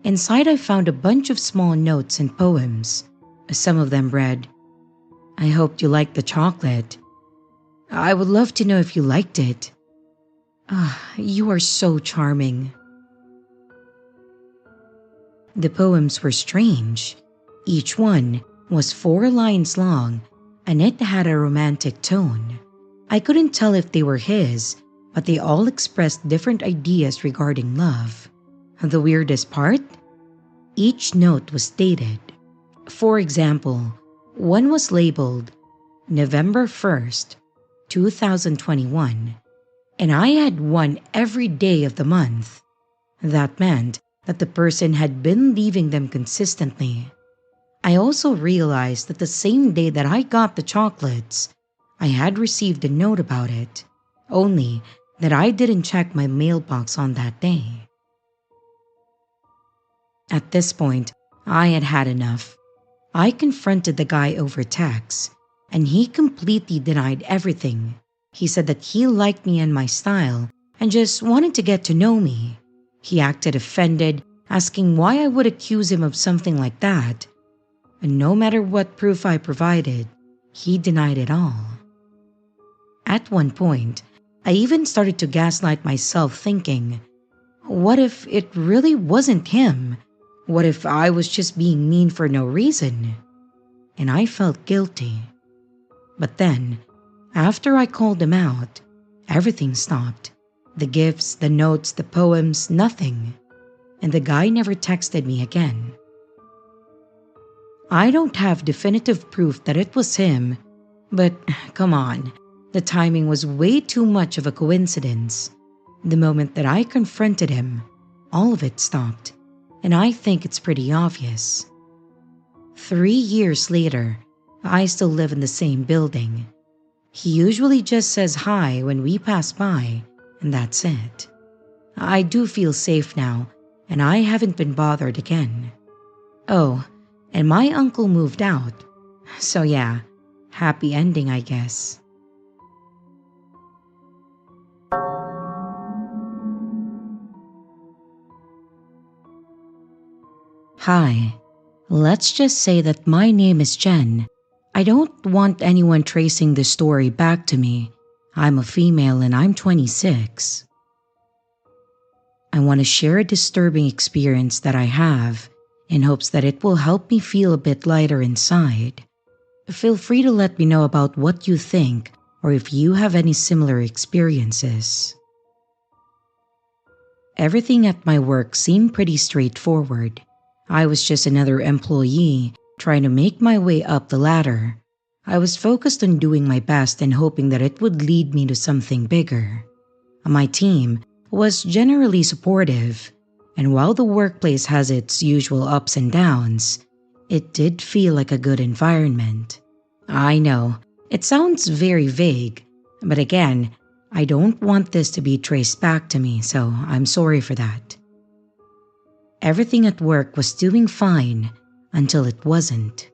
Inside, I found a bunch of small notes and poems. Some of them read, "I hoped you liked the chocolate. I would love to know if you liked it. You are so charming." The poems were strange. Each one was 4 lines long, and it had a romantic tone. I couldn't tell if they were his, but they all expressed different ideas regarding love. The weirdest part? Each note was dated. For example, one was labeled November 1st, 2021, and I had one every day of the month. That meant that the person had been leaving them consistently. I also realized that the same day that I got the chocolates, I had received a note about it, only that I didn't check my mailbox on that day. At this point, I had had enough. I confronted the guy over text, and he completely denied everything. He said that he liked me and my style and just wanted to get to know me. He acted offended, asking why I would accuse him of something like that. And no matter what proof I provided, he denied it all. At one point, I even started to gaslight myself thinking, what if it really wasn't him? What if I was just being mean for no reason? And I felt guilty. But then, after I called him out, everything stopped. The gifts, the notes, the poems, nothing. And the guy never texted me again. I don't have definitive proof that it was him, but come on, the timing was way too much of a coincidence. The moment that I confronted him, all of it stopped, and I think it's pretty obvious. 3 years later, I still live in the same building. He usually just says hi when we pass by, and that's it. I do feel safe now, and I haven't been bothered again. Oh, and my uncle moved out. So yeah, happy ending, I guess. Hi, let's just say that my name is Jen. I don't want anyone tracing this story back to me. I'm a female and I'm 26. I want to share a disturbing experience that I have in hopes that it will help me feel a bit lighter inside. Feel free to let me know about what you think or if you have any similar experiences. Everything at my work seemed pretty straightforward. I was just another employee trying to make my way up the ladder. I was focused on doing my best and hoping that it would lead me to something bigger. My team was generally supportive, and while the workplace has its usual ups and downs, it did feel like a good environment. I know, it sounds very vague, but again, I don't want this to be traced back to me, so I'm sorry for that. Everything at work was doing fine until it wasn't.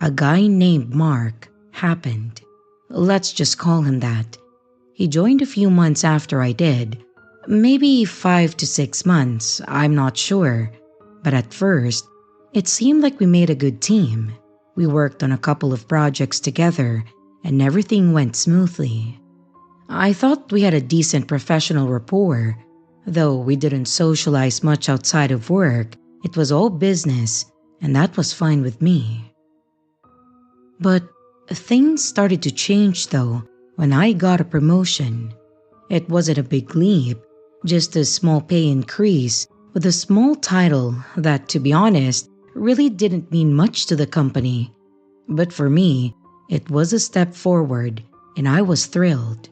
A guy named Mark happened. Let's just call him that. He joined a few months after I did. Maybe 5 to 6 months, I'm not sure. But at first, it seemed like we made a good team. We worked on a couple of projects together and everything went smoothly. I thought we had a decent professional rapport. Though we didn't socialize much outside of work, it was all business, and that was fine with me. But things started to change though when I got a promotion. It wasn't a big leap, just a small pay increase with a small title that, to be honest, really didn't mean much to the company. But for me, it was a step forward, and I was thrilled.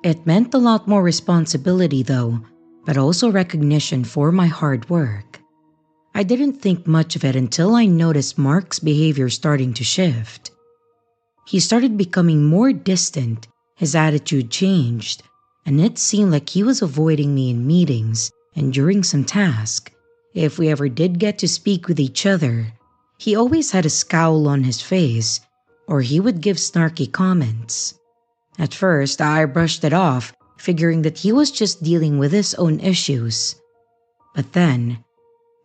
It meant a lot more responsibility though, but also recognition for my hard work. I didn't think much of it until I noticed Mark's behavior starting to shift. He started becoming more distant, his attitude changed, and it seemed like he was avoiding me in meetings and during some task. If we ever did get to speak with each other, he always had a scowl on his face, or he would give snarky comments. At first, I brushed it off, figuring that he was just dealing with his own issues. But then,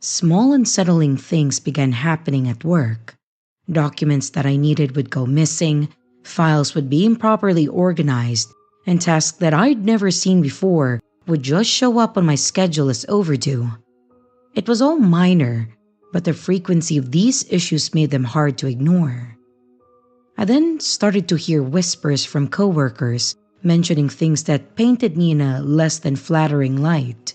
small unsettling things began happening at work. Documents that I needed would go missing, files would be improperly organized, and tasks that I'd never seen before would just show up on my schedule as overdue. It was all minor, but the frequency of these issues made them hard to ignore. I then started to hear whispers from coworkers mentioning things that painted me in a less than flattering light.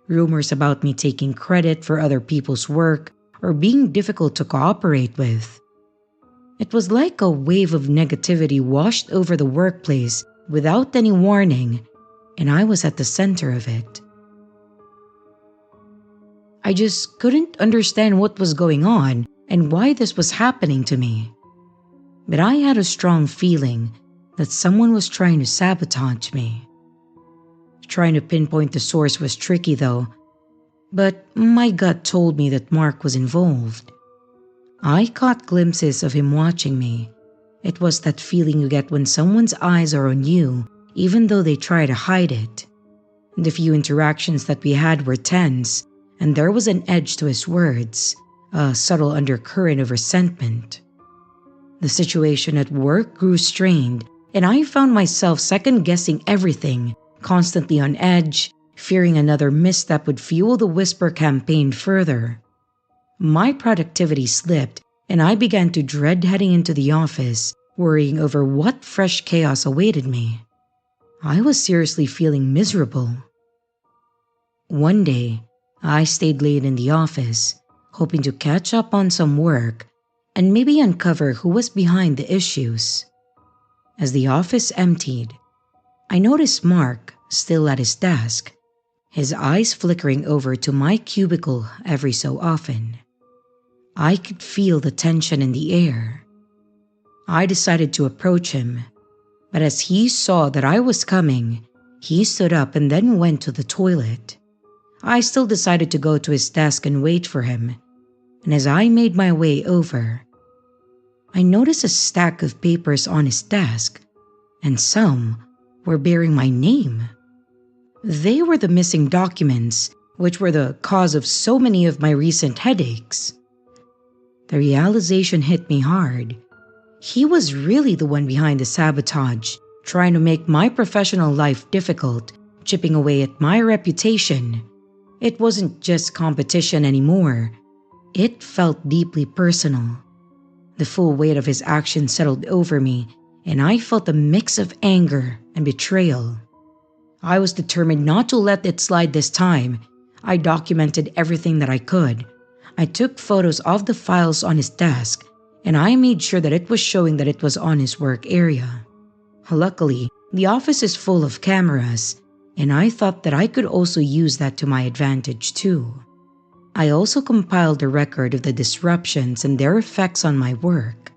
Rumors about me taking credit for other people's work or being difficult to cooperate with. It was like a wave of negativity washed over the workplace without any warning, and I was at the center of it. I just couldn't understand what was going on and why this was happening to me. But I had a strong feeling that someone was trying to sabotage me. Trying to pinpoint the source was tricky though, but my gut told me that Mark was involved. I caught glimpses of him watching me. It was that feeling you get when someone's eyes are on you, even though they try to hide it. The few interactions that we had were tense, and there was an edge to his words, a subtle undercurrent of resentment. The situation at work grew strained, and I found myself second-guessing everything, constantly on edge, fearing another misstep would fuel the whisper campaign further. My productivity slipped, and I began to dread heading into the office, worrying over what fresh chaos awaited me. I was seriously feeling miserable. One day, I stayed late in the office, hoping to catch up on some work and maybe uncover who was behind the issues. As the office emptied, I noticed Mark still at his desk, his eyes flickering over to my cubicle every so often. I could feel the tension in the air. I decided to approach him, but as he saw that I was coming, he stood up and then went to the toilet. I still decided to go to his desk and wait for him, and as I made my way over, I noticed a stack of papers on his desk, and some were bearing my name. They were the missing documents, which were the cause of so many of my recent headaches. The realization hit me hard. He was really the one behind the sabotage, trying to make my professional life difficult, chipping away at my reputation. It wasn't just competition anymore. It felt deeply personal. The full weight of his actions settled over me, and I felt a mix of anger and betrayal. I was determined not to let it slide this time. I documented everything that I could. I took photos of the files on his desk, and I made sure that it was showing that it was on his work area. Luckily, the office is full of cameras, and I thought that I could also use that to my advantage too. I also compiled a record of the disruptions and their effects on my work.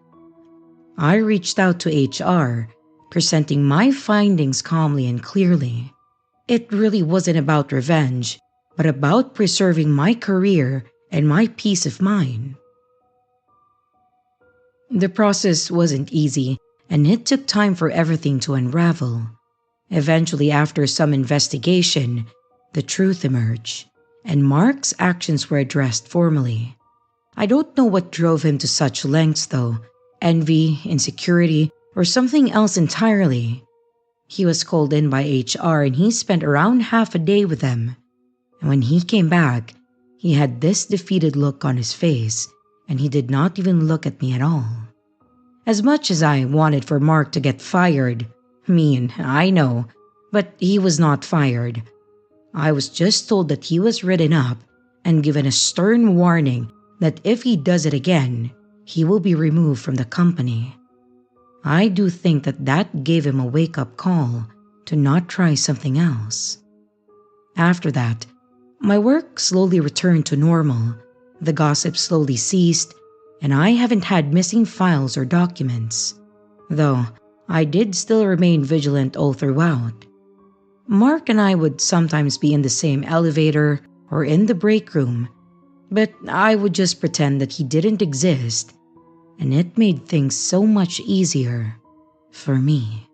I reached out to HR, presenting my findings calmly and clearly. It really wasn't about revenge, but about preserving my career and my peace of mind. The process wasn't easy, and it took time for everything to unravel. Eventually, after some investigation, the truth emerged, and Mark's actions were addressed formally. I don't know what drove him to such lengths though, envy, insecurity, or something else entirely. He was called in by HR and he spent around half a day with them. And when he came back, he had this defeated look on his face, and he did not even look at me at all. As much as I wanted for Mark to get fired, I know, but he was not fired. I was just told that he was written up and given a stern warning that if he does it again, he will be removed from the company. I do think that that gave him a wake-up call to not try something else. After that, my work slowly returned to normal, the gossip slowly ceased, and I haven't had missing files or documents, though I did still remain vigilant all throughout. Mark and I would sometimes be in the same elevator or in the break room, but I would just pretend that he didn't exist, and it made things so much easier for me.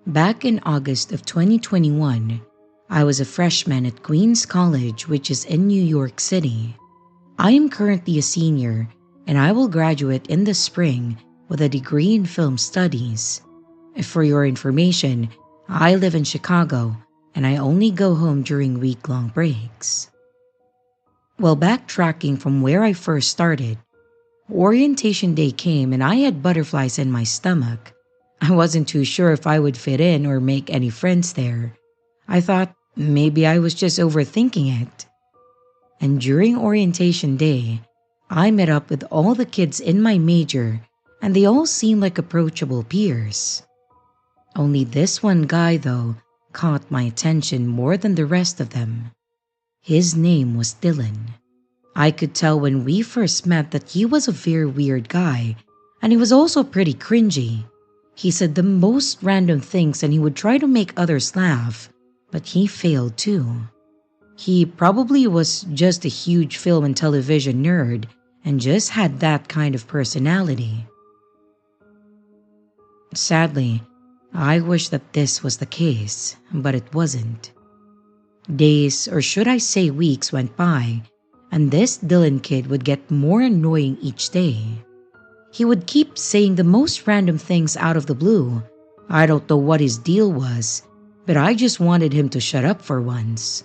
Back in August of 2021, I was a freshman at Queens College, which is in New York City. I am currently a senior, and I will graduate in the spring with a degree in film studies. For your information, I live in Chicago, and I only go home during week-long breaks. Well, backtracking from where I first started, orientation day came and I had butterflies in my stomach. I wasn't too sure if I would fit in or make any friends there. I thought maybe I was just overthinking it. And during orientation day, I met up with all the kids in my major, and they all seemed like approachable peers. Only this one guy, though, caught my attention more than the rest of them. His name was Dylan. I could tell when we first met that he was a very weird guy, and he was also pretty cringy. He said the most random things and he would try to make others laugh, but he failed too. He probably was just a huge film and television nerd and just had that kind of personality. Sadly, I wish that this was the case, but it wasn't. Days, or should I say weeks, went by, and this Dylan kid would get more annoying each day. He would keep saying the most random things out of the blue. I don't know what his deal was, but I just wanted him to shut up for once.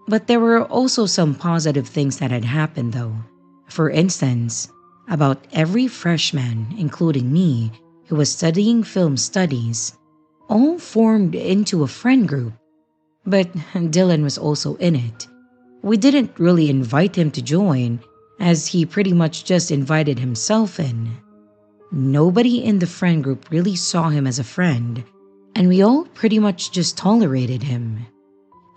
But there were also some positive things that had happened though. For instance, about every freshman, including me, who was studying film studies, all formed into a friend group. But Dylan was also in it. We didn't really invite him to join, as he pretty much just invited himself in. Nobody in the friend group really saw him as a friend, and we all pretty much just tolerated him.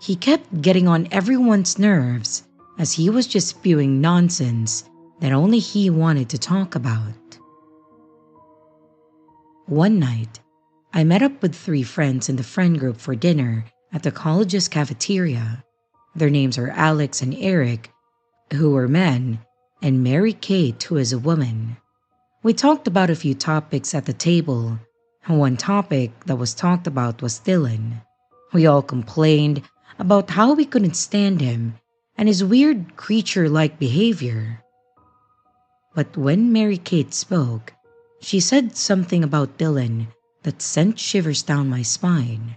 He kept getting on everyone's nerves, as he was just spewing nonsense that only he wanted to talk about. One night, I met up with 3 friends in the friend group for dinner at the college's cafeteria. Their names are Alex and Eric, who were men, and Mary Kate, who is a woman. We talked about a few topics at the table. One topic that was talked about was Dylan. We all complained about how we couldn't stand him and his weird creature-like behavior. But when Mary Kate spoke, she said something about Dylan that sent shivers down my spine.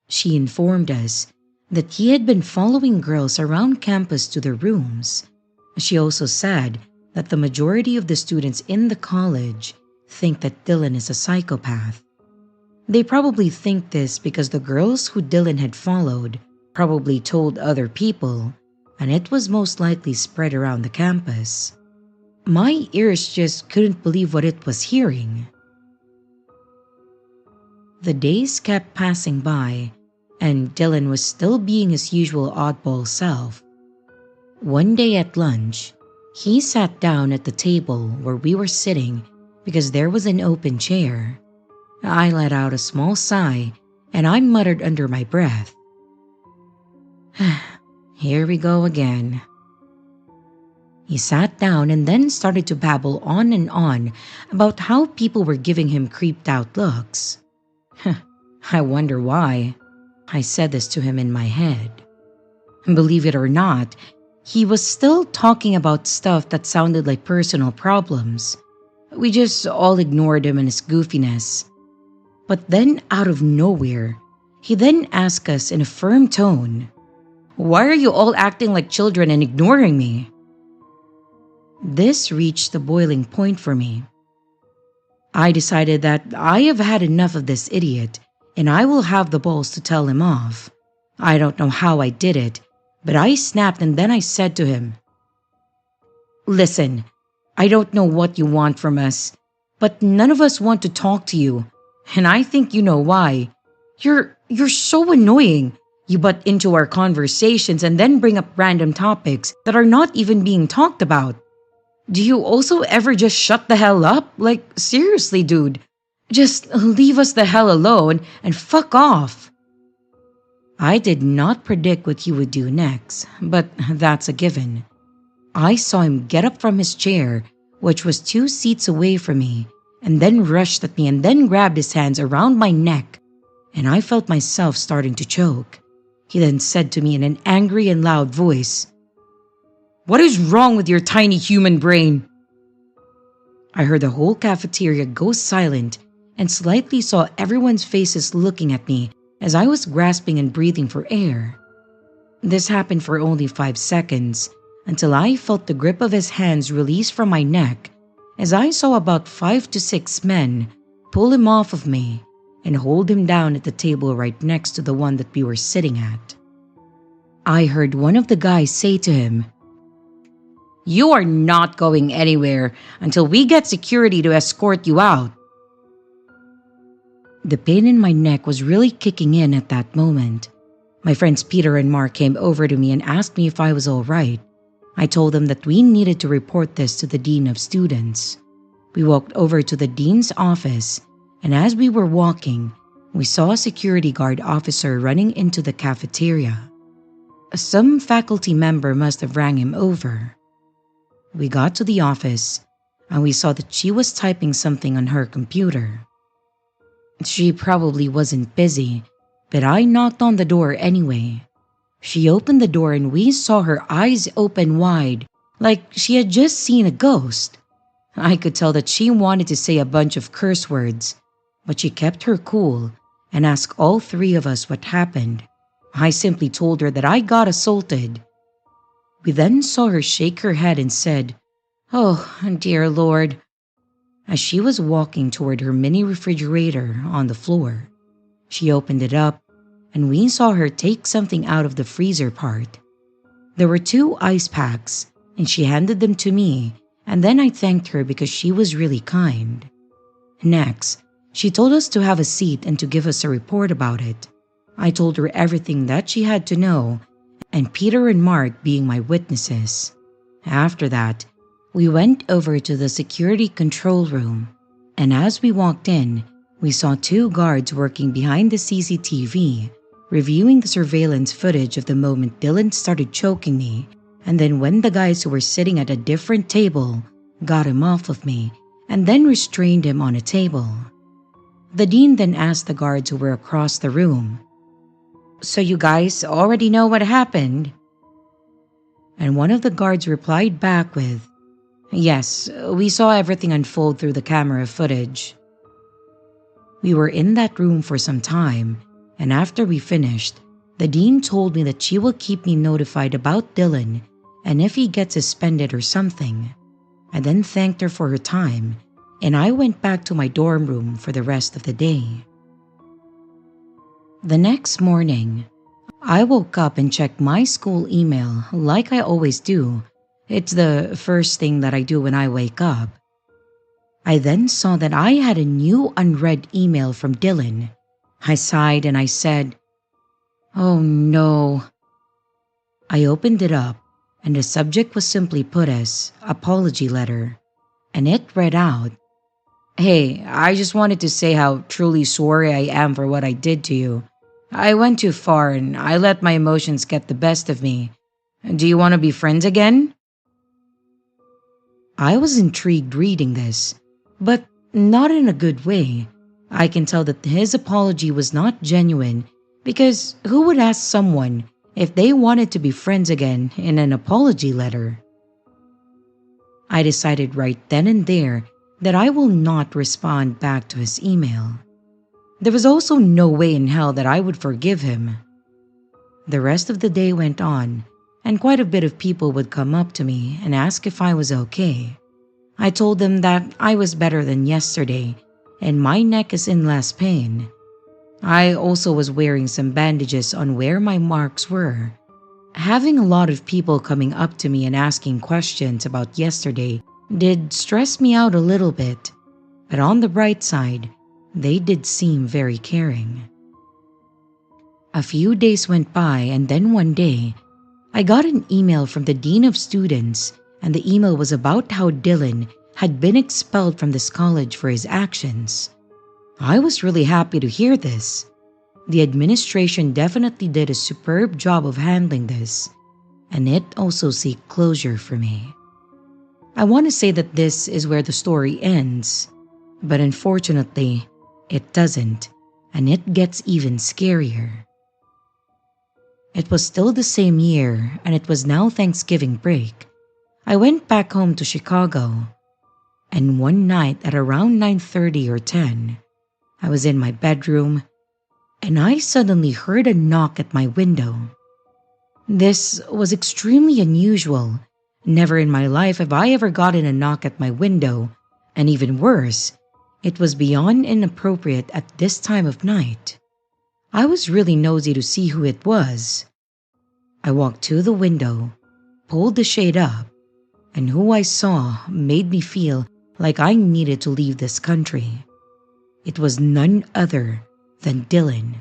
She informed us that he had been following girls around campus to their rooms. She also said that the majority of the students in the college think that Dylan is a psychopath. They probably think this because the girls who Dylan had followed probably told other people, and it was most likely spread around the campus. My ears just couldn't believe what it was hearing. The days kept passing by, and Dylan was still being his usual oddball self. One day at lunch, he sat down at the table where we were sitting because there was an open chair. I let out a small sigh and I muttered under my breath, "Here we go again." He sat down and then started to babble on and on about how people were giving him creeped out looks. I wonder why. I said this to him in my head. Believe it or not, he was still talking about stuff that sounded like personal problems. We just all ignored him and his goofiness. But then out of nowhere, he then asked us in a firm tone, "Why are you all acting like children and ignoring me?" This reached the boiling point for me. I decided that I have had enough of this idiot and I will have the balls to tell him off. I don't know how I did it, but I snapped and then I said to him, "Listen, I don't know what you want from us, but none of us want to talk to you, and I think you know why. You're so annoying. You butt into our conversations and then bring up random topics that are not even being talked about. Do you also ever just shut the hell up? Like, seriously, dude. Just leave us the hell alone and fuck off." I did not predict what he would do next, but that's a given. I saw him get up from his chair, which was 2 seats away from me, and then rushed at me and then grabbed his hands around my neck, and I felt myself starting to choke. He then said to me in an angry and loud voice, "What is wrong with your tiny human brain?" I heard the whole cafeteria go silent and slightly saw everyone's faces looking at me as I was grasping and breathing for air. This happened for only 5 seconds until I felt the grip of his hands release from my neck as I saw about 5 to 6 men pull him off of me and hold him down at the table right next to the one that we were sitting at. I heard one of the guys say to him, "You are not going anywhere until we get security to escort you out." The pain in my neck was really kicking in at that moment. My friends Peter and Mark came over to me and asked me if I was all right. I told them that we needed to report this to the Dean of Students. We walked over to the Dean's office, and as we were walking, we saw a security guard officer running into the cafeteria. Some faculty member must have rang him over. We got to the office, and we saw that she was typing something on her computer. She probably wasn't busy, but I knocked on the door anyway. She opened the door and we saw her eyes open wide, like she had just seen a ghost. I could tell that she wanted to say a bunch of curse words, but she kept her cool and asked all 3 of us what happened. I simply told her that I got assaulted. We then saw her shake her head and said, "Oh, dear Lord," as she was walking toward her mini refrigerator on the floor. She opened it up, and we saw her take something out of the freezer part. There were 2 ice packs, and she handed them to me, and then I thanked her because she was really kind. Next, she told us to have a seat and to give us a report about it. I told her everything that she had to know, and Peter and Mark being my witnesses. After that, we went over to the security control room, and as we walked in, we saw 2 guards working behind the CCTV, reviewing the surveillance footage of the moment Dylan started choking me, and then when the guys who were sitting at a different table got him off of me and then restrained him on a table. The dean then asked the guards who were across the room, "So you guys already know what happened?" And one of the guards replied back with, "Yes, we saw everything unfold through the camera footage." We were in that room for some time, and after we finished, the dean told me that she will keep me notified about Dylan and if he gets suspended or something. I then thanked her for her time, and I went back to my dorm room for the rest of the day. The next morning, I woke up and checked my school email like I always do. It's the first thing that I do when I wake up. I then saw that I had a new unread email from Dylan. I sighed and I said, "Oh no." I opened it up, and the subject was simply put as apology letter, and it read out, "Hey, I just wanted to say how truly sorry I am for what I did to you. I went too far and I let my emotions get the best of me. Do you want to be friends again?" I was intrigued reading this, but not in a good way. I can tell that his apology was not genuine because who would ask someone if they wanted to be friends again in an apology letter? I decided right then and there that I will not respond back to his email. There was also no way in hell that I would forgive him. The rest of the day went on, and quite a bit of people would come up to me and ask if I was okay. I told them that I was better than yesterday, and my neck is in less pain. I also was wearing some bandages on where my marks were. Having a lot of people coming up to me and asking questions about yesterday did stress me out a little bit, but on the bright side, they did seem very caring. A few days went by, and then one day, I got an email from the Dean of Students, and the email was about how Dylan had been expelled from this college for his actions. I was really happy to hear this. The administration definitely did a superb job of handling this, and it also seeked closure for me. I want to say that this is where the story ends, but unfortunately, it doesn't, and it gets even scarier. It was still the same year, and it was now Thanksgiving break. I went back home to Chicago, and one night at around 9:30 or 10, I was in my bedroom, and I suddenly heard a knock at my window. This was extremely unusual. Never in my life have I ever gotten a knock at my window, and even worse, it was beyond inappropriate at this time of night. I was really nosy to see who it was. I walked to the window, pulled the shade up, and who I saw made me feel like I needed to leave this country. It was none other than Dylan,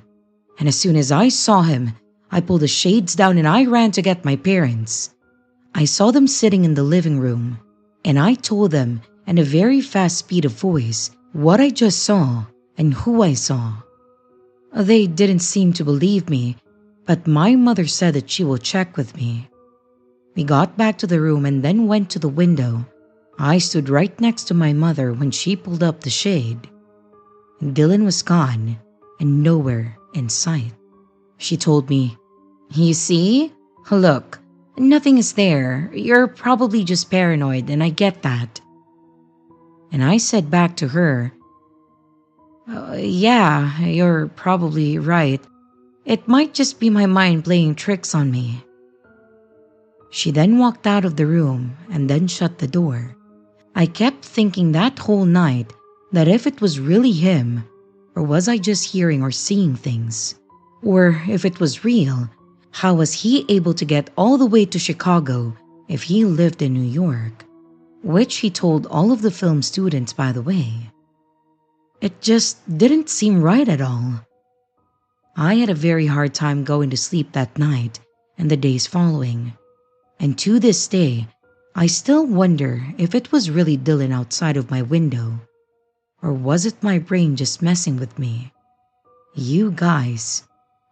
and as soon as I saw him, I pulled the shades down and I ran to get my parents. I saw them sitting in the living room, and I told them in a very fast speed of voice what I just saw and who I saw. They didn't seem to believe me, but my mother said that she will check with me. We got back to the room and then went to the window. I stood right next to my mother when she pulled up the shade. Dylan was gone and nowhere in sight. She told me, "You see? Look, nothing is there. You're probably just paranoid, and I get that." And I said back to her, "Yeah, you're probably right. It might just be my mind playing tricks on me." She then walked out of the room and then shut the door. I kept thinking that whole night that if it was really him, or was I just hearing or seeing things? Or if it was real, how was he able to get all the way to Chicago if he lived in New York? Which he told all of the film students, by the way. It just didn't seem right at all. I had a very hard time going to sleep that night and the days following. And to this day, I still wonder if it was really Dylan outside of my window, or was it my brain just messing with me? You guys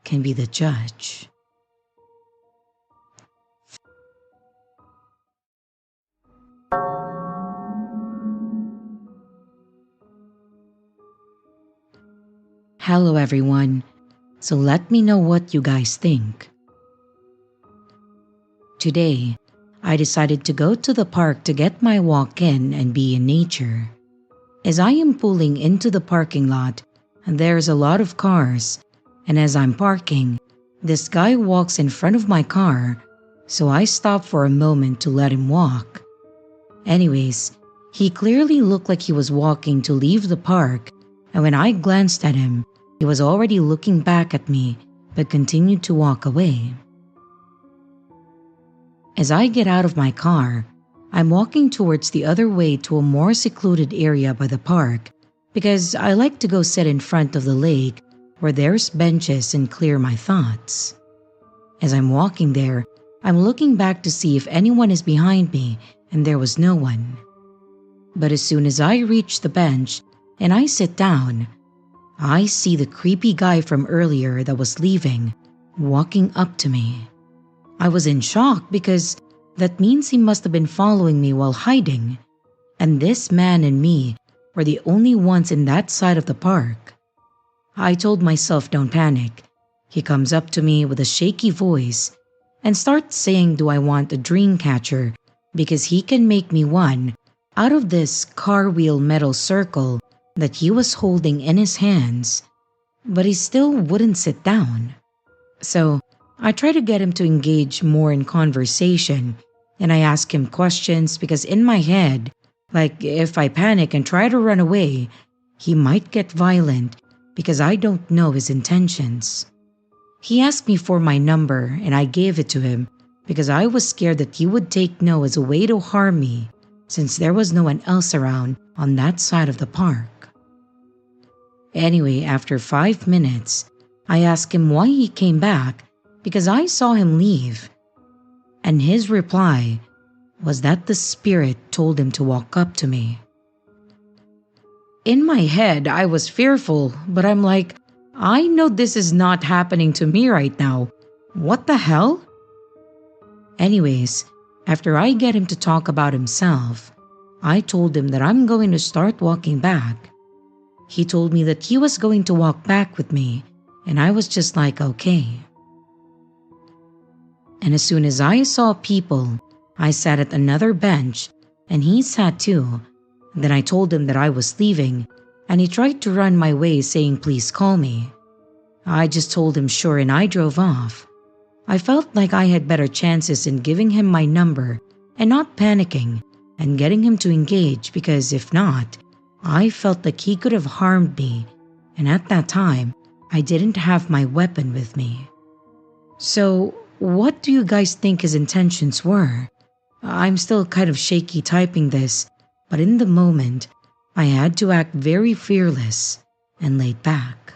can be the judge. Hello everyone, so let me know what you guys think. Today, I decided to go to the park to get my walk in and be in nature. As I am pulling into the parking lot, there's a lot of cars, and as I'm parking, this guy walks in front of my car, so I stop for a moment to let him walk. Anyways, he clearly looked like he was walking to leave the park, and when I glanced at him, he was already looking back at me but continued to walk away. As I get out of my car, I'm walking towards the other way to a more secluded area by the park because I like to go sit in front of the lake where there's benches and clear my thoughts. As I'm walking there, I'm looking back to see if anyone is behind me, and there was no one. But as soon as I reach the bench and I sit down, I see the creepy guy from earlier that was leaving, walking up to me. I was in shock because that means he must have been following me while hiding, and this man and me were the only ones in that side of the park. I told myself don't panic. He comes up to me with a shaky voice and starts saying do I want a dream catcher because he can make me one out of this car wheel metal circle that he was holding in his hands, but he still wouldn't sit down. So I try to get him to engage more in conversation, and I ask him questions because in my head, like if I panic and try to run away, he might get violent because I don't know his intentions. He asked me for my number and I gave it to him because I was scared that he would take no as a way to harm me since there was no one else around on that side of the park. Anyway, after 5 minutes, I asked him why he came back because I saw him leave, and his reply was that the spirit told him to walk up to me. In my head, I was fearful, but I'm like, I know this is not happening to me right now. What the hell? Anyways, after I get him to talk about himself, I told him that I'm going to start walking back. He told me that he was going to walk back with me, and I was just like, okay. And as soon as I saw people, I sat at another bench and he sat too. Then I told him that I was leaving and he tried to run my way saying please call me. I just told him sure and I drove off. I felt like I had better chances in giving him my number and not panicking and getting him to engage because if not, I felt like he could have harmed me, and at that time, I didn't have my weapon with me. So, what do you guys think his intentions were? I'm still kind of shaky typing this, but in the moment, I had to act very fearless and laid back.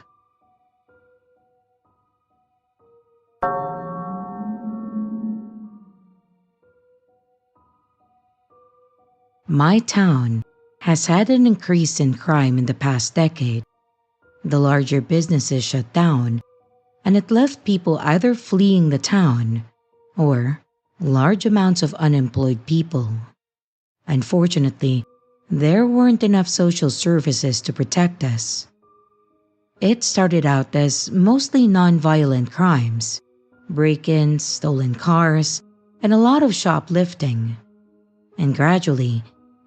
My town has had an increase in crime in the past decade. The larger businesses shut down, and it left people either fleeing the town or large amounts of unemployed people. Unfortunately, there weren't enough social services to protect us. It started out as mostly non-violent crimes, break-ins, stolen cars, and a lot of shoplifting. And gradually,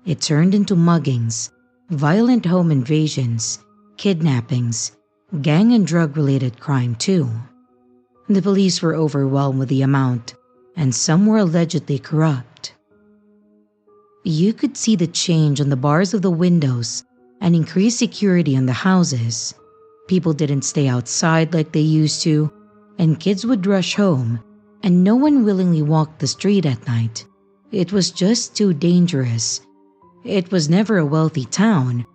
it turned into muggings, violent home invasions, kidnappings, gang and drug-related crime too. The police were overwhelmed with the amount, and some were allegedly corrupt. You could see the change on the bars of the windows and increased security on the houses. People didn't stay outside like they used to, and kids would rush home, and no one willingly walked the street at night. It was just too dangerous. It was never a wealthy town,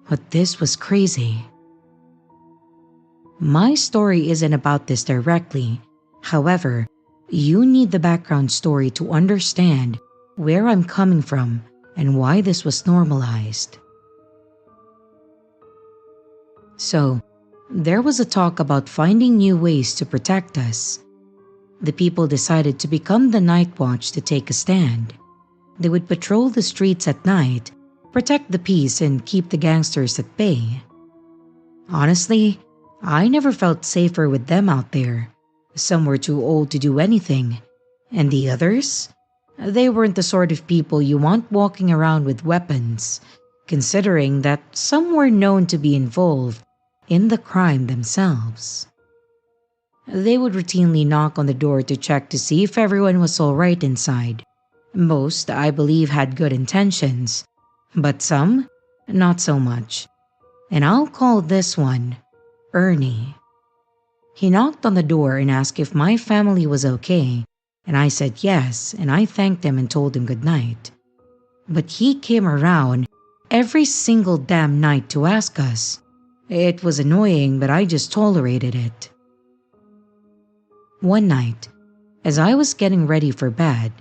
but this was crazy. My story isn't about this directly. However, you need the background story to understand where I'm coming from and why this was normalized. So, there was a talk about finding new ways to protect us. The people decided to become the night watch to take a stand. They would patrol the streets at night, protect the peace, and keep the gangsters at bay. Honestly, I never felt safer with them out there. Some were too old to do anything, and the others? They weren't the sort of people you want walking around with weapons, considering that some were known to be involved in the crime themselves. They would routinely knock on the door to check to see if everyone was alright inside. Most, I believe, had good intentions, but some, not so much. And I'll call this one Ernie. He knocked on the door and asked if my family was okay, and I said yes, and I thanked him and told him good night. But he came around every single damn night to ask us. It was annoying, but I just tolerated it. One night, as I was getting ready for bed,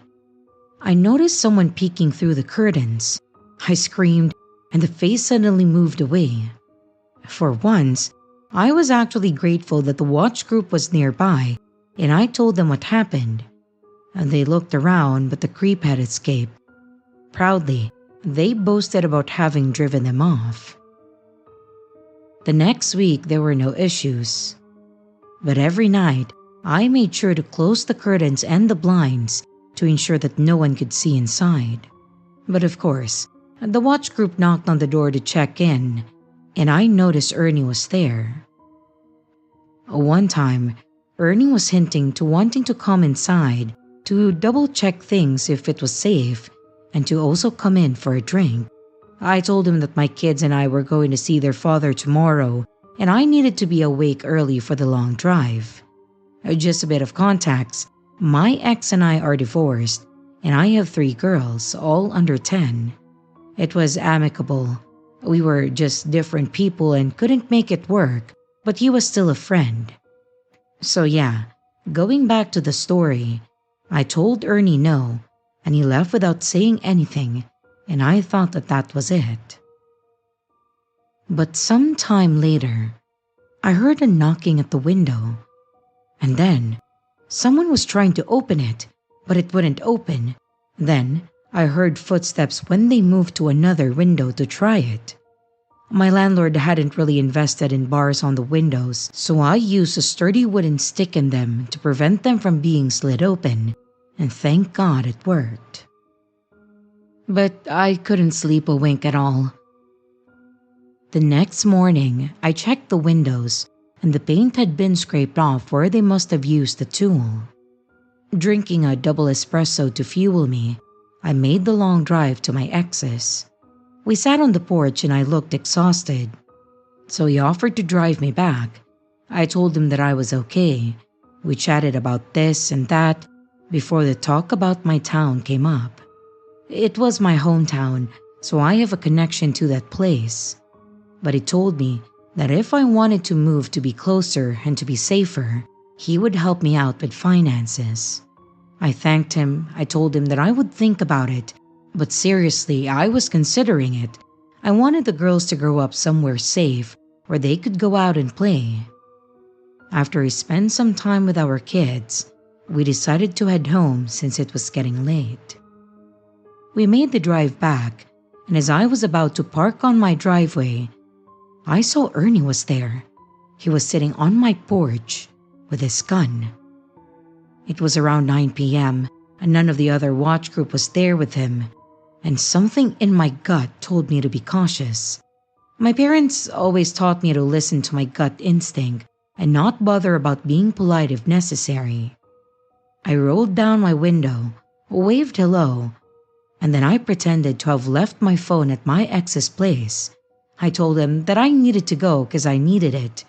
I noticed someone peeking through the curtains. I screamed, and the face suddenly moved away. For once, I was actually grateful that the watch group was nearby, and I told them what happened. And they looked around, but the creep had escaped. Proudly, they boasted about having driven them off. The next week, there were no issues. But every night, I made sure to close the curtains and the blinds to ensure that no one could see inside. But of course, the watch group knocked on the door to check in, and I noticed Ernie was there. One time, Ernie was hinting to wanting to come inside to double-check things if it was safe and to also come in for a drink. I told him that my kids and I were going to see their father tomorrow and I needed to be awake early for the long drive. Just a bit of context, my ex and I are divorced and I have 3 girls, all under 10. It was amicable. We were just different people and couldn't make it work, but he was still a friend. So yeah, going back to the story, I told Ernie no, and he left without saying anything, and I thought that that was it. But some time later, I heard a knocking at the window, and then someone was trying to open it, but it wouldn't open. Then I heard footsteps when they moved to another window to try it. My landlord hadn't really invested in bars on the windows, so I used a sturdy wooden stick in them to prevent them from being slid open, and thank God it worked. But I couldn't sleep a wink at all. The next morning, I checked the windows, and the paint had been scraped off where they must have used the tool. Drinking a double espresso to fuel me, I made the long drive to my ex's. We sat on the porch and I looked exhausted, so he offered to drive me back. I told him that I was okay. We chatted about this and that before the talk about my town came up. It was my hometown, so I have a connection to that place. But he told me that if I wanted to move to be closer and to be safer, he would help me out with finances. I thanked him. I told him that I would think about it, but seriously, I was considering it. I wanted the girls to grow up somewhere safe where they could go out and play. After we spent some time with our kids, we decided to head home since it was getting late. We made the drive back, and as I was about to park on my driveway, I saw Ernie was there. He was sitting on my porch with his gun. It was around 9 p.m., and none of the other watch group was there with him, and something in my gut told me to be cautious. My parents always taught me to listen to my gut instinct and not bother about being polite if necessary. I rolled down my window, waved hello, and then I pretended to have left my phone at my ex's place. I told him that I needed to go because I needed it.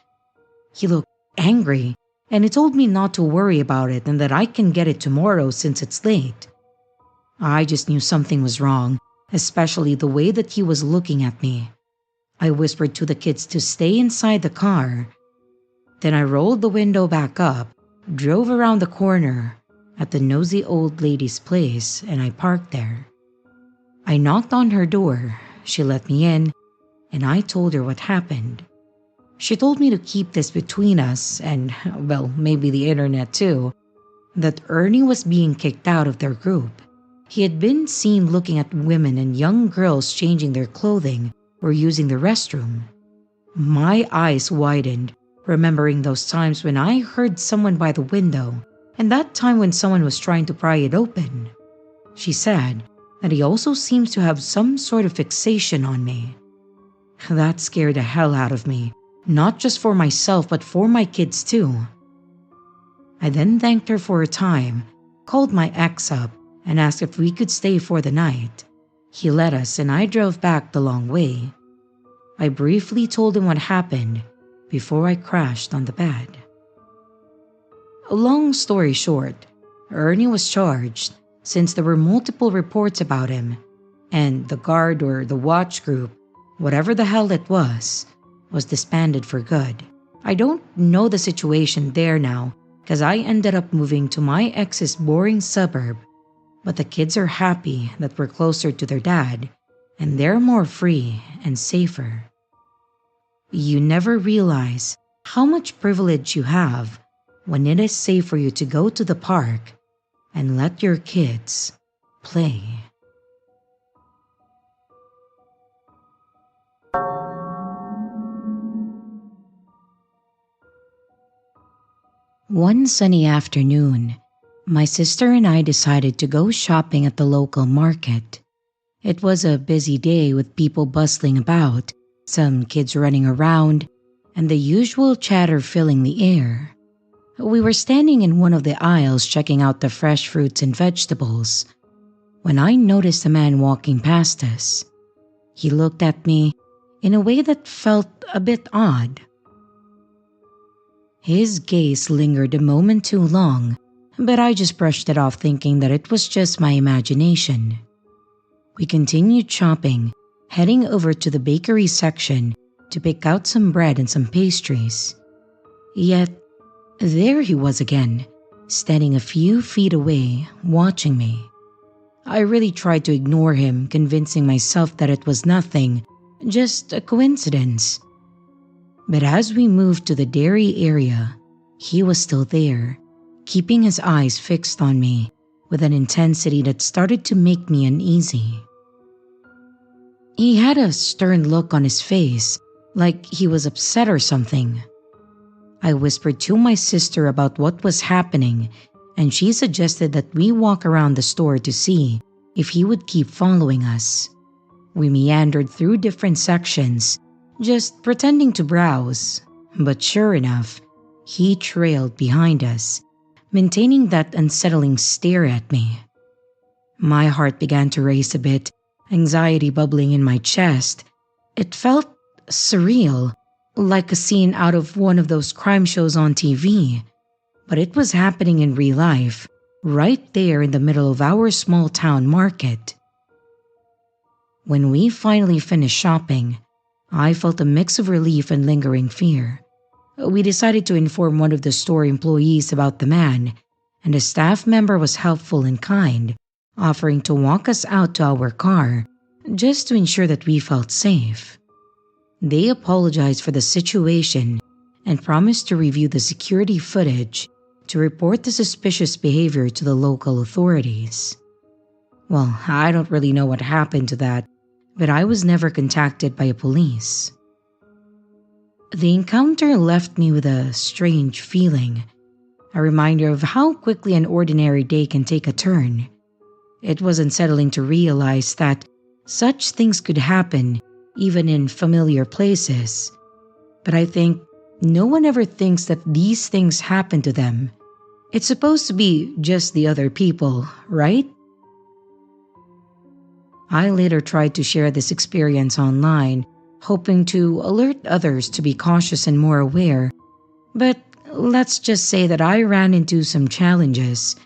He looked angry, and he told me not to worry about it and that I can get it tomorrow since it's late. I just knew something was wrong, especially the way that he was looking at me. I whispered to the kids to stay inside the car. Then I rolled the window back up, drove around the corner at the nosy old lady's place, and I parked there. I knocked on her door. She let me in, and I told her what happened. She told me to keep this between us and, well, maybe the internet too, that Ernie was being kicked out of their group. He had been seen looking at women and young girls changing their clothing or using the restroom. My eyes widened, remembering those times when I heard someone by the window and that time when someone was trying to pry it open. She said that he also seems to have some sort of fixation on me. That scared the hell out of me, not just for myself but for my kids too. I then thanked her for her time, called my ex up, and asked if we could stay for the night. He let us and I drove back the long way. I briefly told him what happened before I crashed on the bed. Long story short, Ernie was charged since there were multiple reports about him, and the guard or the watch group, whatever the hell it was disbanded for good. I don't know the situation there now because I ended up moving to my ex's boring suburb, but the kids are happy that we're closer to their dad and they're more free and safer. You never realize how much privilege you have when it is safe for you to go to the park and let your kids play. One sunny afternoon, my sister and I decided to go shopping at the local market. It was a busy day with people bustling about, some kids running around, and the usual chatter filling the air. We were standing in one of the aisles checking out the fresh fruits and vegetables when I noticed a man walking past us. He looked at me in a way that felt a bit odd. His gaze lingered a moment too long, but I just brushed it off thinking that it was just my imagination. We continued shopping, heading over to the bakery section to pick out some bread and some pastries. Yet, there he was again, standing a few feet away, watching me. I really tried to ignore him, convincing myself that it was nothing, just a coincidence. But as we moved to the dairy area, he was still there, keeping his eyes fixed on me with an intensity that started to make me uneasy. He had a stern look on his face, like he was upset or something. I whispered to my sister about what was happening, and she suggested that we walk around the store to see if he would keep following us. We meandered through different sections, just pretending to browse, but sure enough, he trailed behind us, maintaining that unsettling stare at me. My heart began to race a bit, anxiety bubbling in my chest. It felt surreal, like a scene out of one of those crime shows on TV, but it was happening in real life, right there in the middle of our small town market. When we finally finished shopping, I felt a mix of relief and lingering fear. We decided to inform one of the store employees about the man, and the staff member was helpful and kind, offering to walk us out to our car just to ensure that we felt safe. They apologized for the situation and promised to review the security footage to report the suspicious behavior to the local authorities. Well, I don't really know what happened to that, but I was never contacted by police. The encounter left me with a strange feeling, a reminder of how quickly an ordinary day can take a turn. It was unsettling to realize that such things could happen even in familiar places, but I think no one ever thinks that these things happen to them. It's supposed to be just the other people, right? I later tried to share this experience online, hoping to alert others to be cautious and more aware, but let's just say that I ran into some challenges.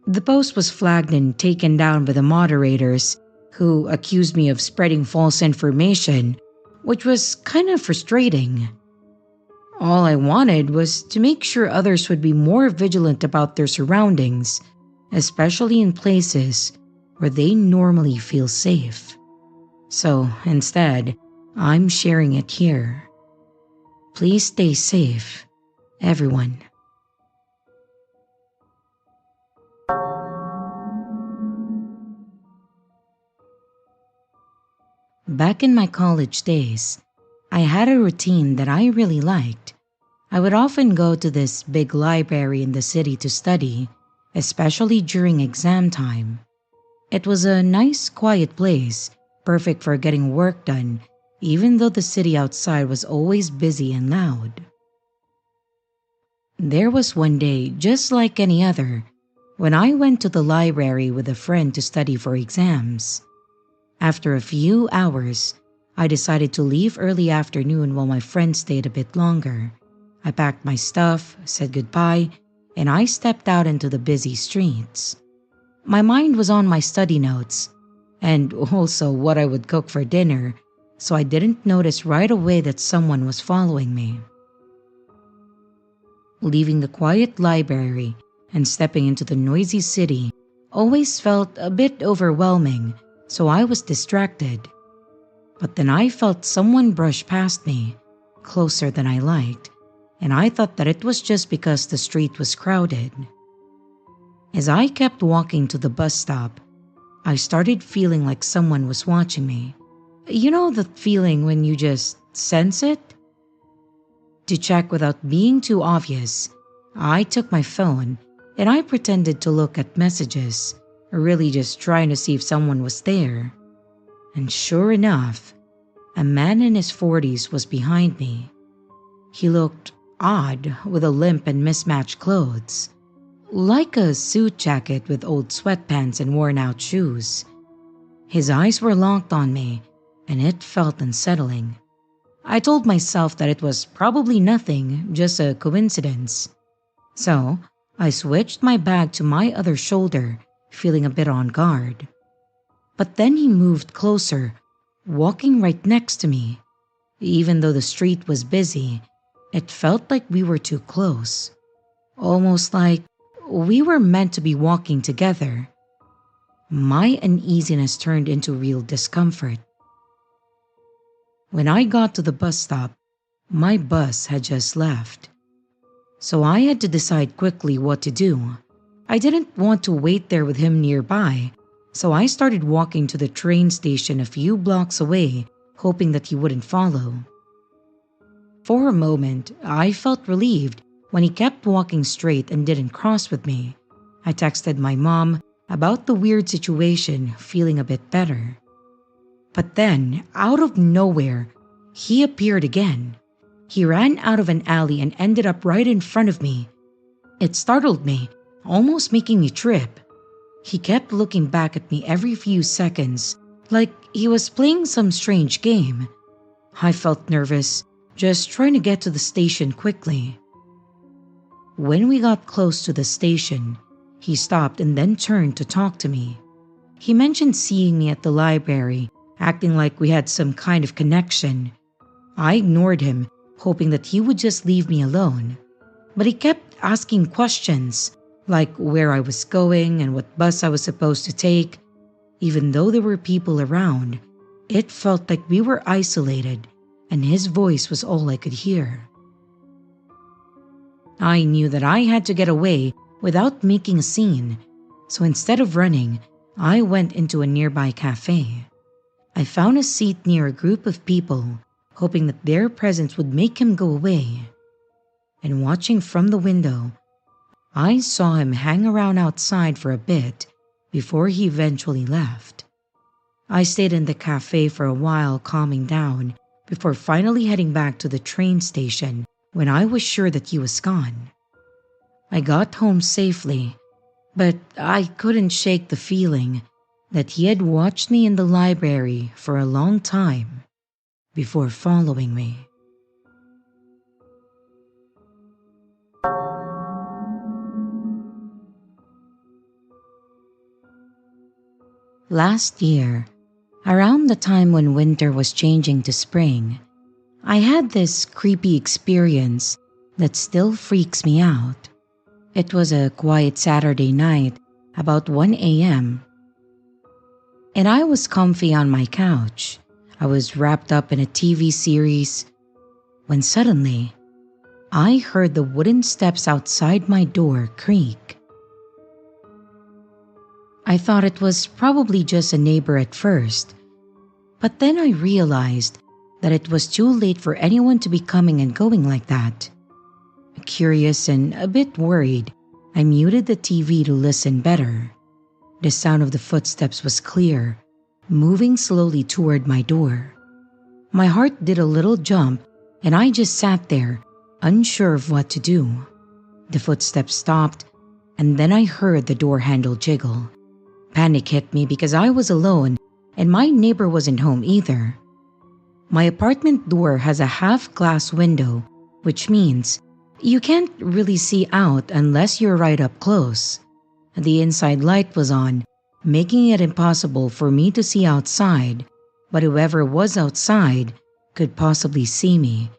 The post was flagged and taken down by the moderators, who accused me of spreading false information, which was kind of frustrating. All I wanted was to make sure others would be more vigilant about their surroundings, especially in places where they normally feel safe. So instead, I'm sharing it here. Please stay safe, everyone. Back in my college days, I had a routine that I really liked. I would often go to this big library in the city to study, especially during exam time. It was a nice, quiet place, perfect for getting work done, even though the city outside was always busy and loud. There was one day, just like any other, when I went to the library with a friend to study for exams. After a few hours, I decided to leave early afternoon while my friend stayed a bit longer. I packed my stuff, said goodbye, and I stepped out into the busy streets. My mind was on my study notes and also what I would cook for dinner, so I didn't notice right away that someone was following me. Leaving the quiet library and stepping into the noisy city always felt a bit overwhelming, so I was distracted. But then I felt someone brush past me, closer than I liked, and I thought that it was just because the street was crowded. As I kept walking to the bus stop, I started feeling like someone was watching me. You know that feeling when you just sense it? To check without being too obvious, I took my phone and I pretended to look at messages, really just trying to see if someone was there. And sure enough, a man in his 40s was behind me. He looked odd with a limp and mismatched clothes, like a suit jacket with old sweatpants and worn-out shoes. His eyes were locked on me, and it felt unsettling. I told myself that it was probably nothing, just a coincidence. So, I switched my bag to my other shoulder, feeling a bit on guard. But then he moved closer, walking right next to me. Even though the street was busy, it felt like we were too close. Almost like we were meant to be walking together. My uneasiness turned into real discomfort. When I got to the bus stop, my bus had just left. So I had to decide quickly what to do. I didn't want to wait there with him nearby, so I started walking to the train station a few blocks away, hoping that he wouldn't follow. For a moment, I felt relieved when he kept walking straight and didn't cross with me. I texted my mom about the weird situation, feeling a bit better. But then, out of nowhere, he appeared again. He ran out of an alley and ended up right in front of me. It startled me, almost making me trip. He kept looking back at me every few seconds, like he was playing some strange game. I felt nervous, just trying to get to the station quickly. When we got close to the station, he stopped and then turned to talk to me. He mentioned seeing me at the library, acting like we had some kind of connection. I ignored him, hoping that he would just leave me alone. But he kept asking questions, like where I was going and what bus I was supposed to take. Even though there were people around, it felt like we were isolated, and his voice was all I could hear. I knew that I had to get away without making a scene, so instead of running, I went into a nearby cafe. I found a seat near a group of people, hoping that their presence would make him go away. And watching from the window, I saw him hang around outside for a bit before he eventually left. I stayed in the cafe for a while, calming down, before finally heading back to the train station when I was sure that he was gone. I got home safely, but I couldn't shake the feeling that he had watched me in the library for a long time before following me. Last year, around the time when winter was changing to spring, I had this creepy experience that still freaks me out. It was a quiet Saturday night, about 1 a.m., and I was comfy on my couch. I was wrapped up in a TV series when suddenly I heard the wooden steps outside my door creak. I thought it was probably just a neighbor at first, but then I realized that it was too late for anyone to be coming and going like that. Curious and a bit worried, I muted the TV to listen better. The sound of the footsteps was clear, moving slowly toward my door. My heart did a little jump, and I just sat there, unsure of what to do. The footsteps stopped, and then I heard the door handle jiggle. Panic hit me because I was alone, and my neighbor wasn't home either. My apartment door has a half-glass window, which means You can't really see out unless you're right up close. The inside light was on, making it impossible for me to see outside, but whoever was outside could possibly see me,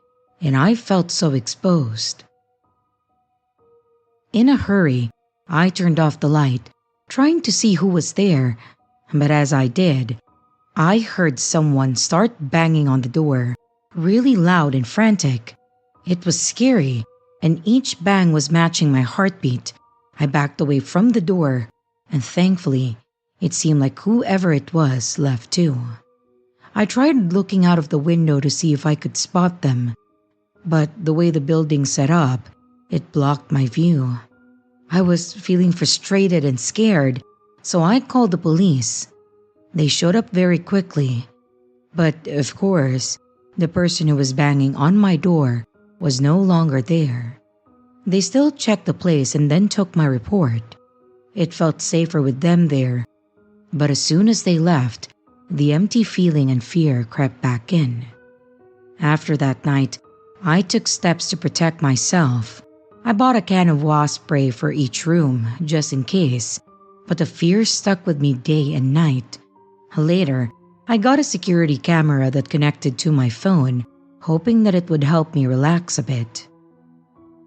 and I felt so exposed. In a hurry, I turned off the light, trying to see who was there, but as I did, I heard someone start banging on the door, really loud and frantic. It was scary, and each bang was matching my heartbeat. I backed away from the door, and thankfully, it seemed like whoever it was left too. I tried looking out of the window to see if I could spot them, but the way the building's set up, it blocked my view. I was feeling frustrated and scared, so I called the police. They showed up very quickly, but of course, the person who was banging on my door was no longer there. They still checked the place and then took my report. It felt safer with them there, but as soon as they left, the empty feeling and fear crept back in. After that night, I took steps to protect myself. I bought a can of wasp spray for each room, just in case, but the fear stuck with me day and night. Later, I got a security camera that connected to my phone, hoping that it would help me relax a bit.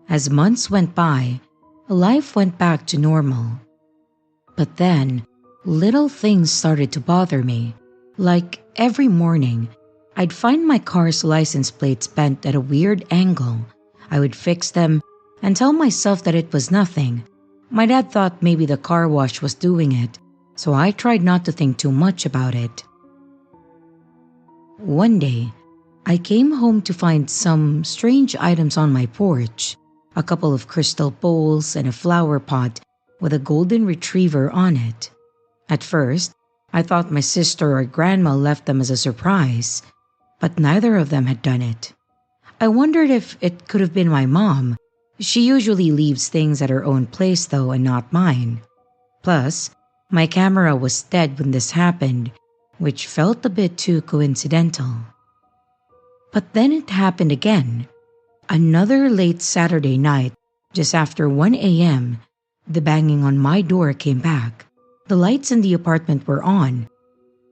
As months went by, life went back to normal. But then, little things started to bother me. Like every morning, I'd find my car's license plates bent at a weird angle. I would fix them and tell myself that it was nothing. My dad thought maybe the car wash was doing it, so I tried not to think too much about it. One day, I came home to find some strange items on my porch, a couple of crystal bowls and a flower pot with a golden retriever on it. At first, I thought my sister or grandma left them as a surprise, but neither of them had done it. I wondered if it could have been my mom. She usually leaves things at her own place though, and not mine. Plus, my camera was dead when this happened, which felt a bit too coincidental. But then it happened again. Another late Saturday night, just after 1 a.m., the banging on my door came back. The lights in the apartment were on,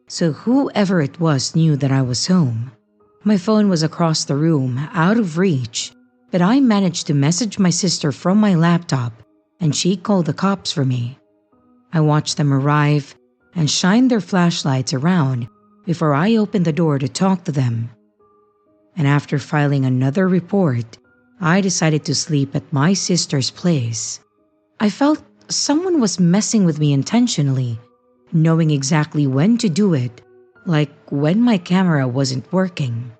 so whoever it was knew that I was home. My phone was across the room, out of reach, but I managed to message my sister from my laptop, and she called the cops for me. I watched them arrive and shine their flashlights around before I opened the door to talk to them. And after filing another report, I decided to sleep at my sister's place. I felt someone was messing with me intentionally, knowing exactly when to do it, like when my camera wasn't working.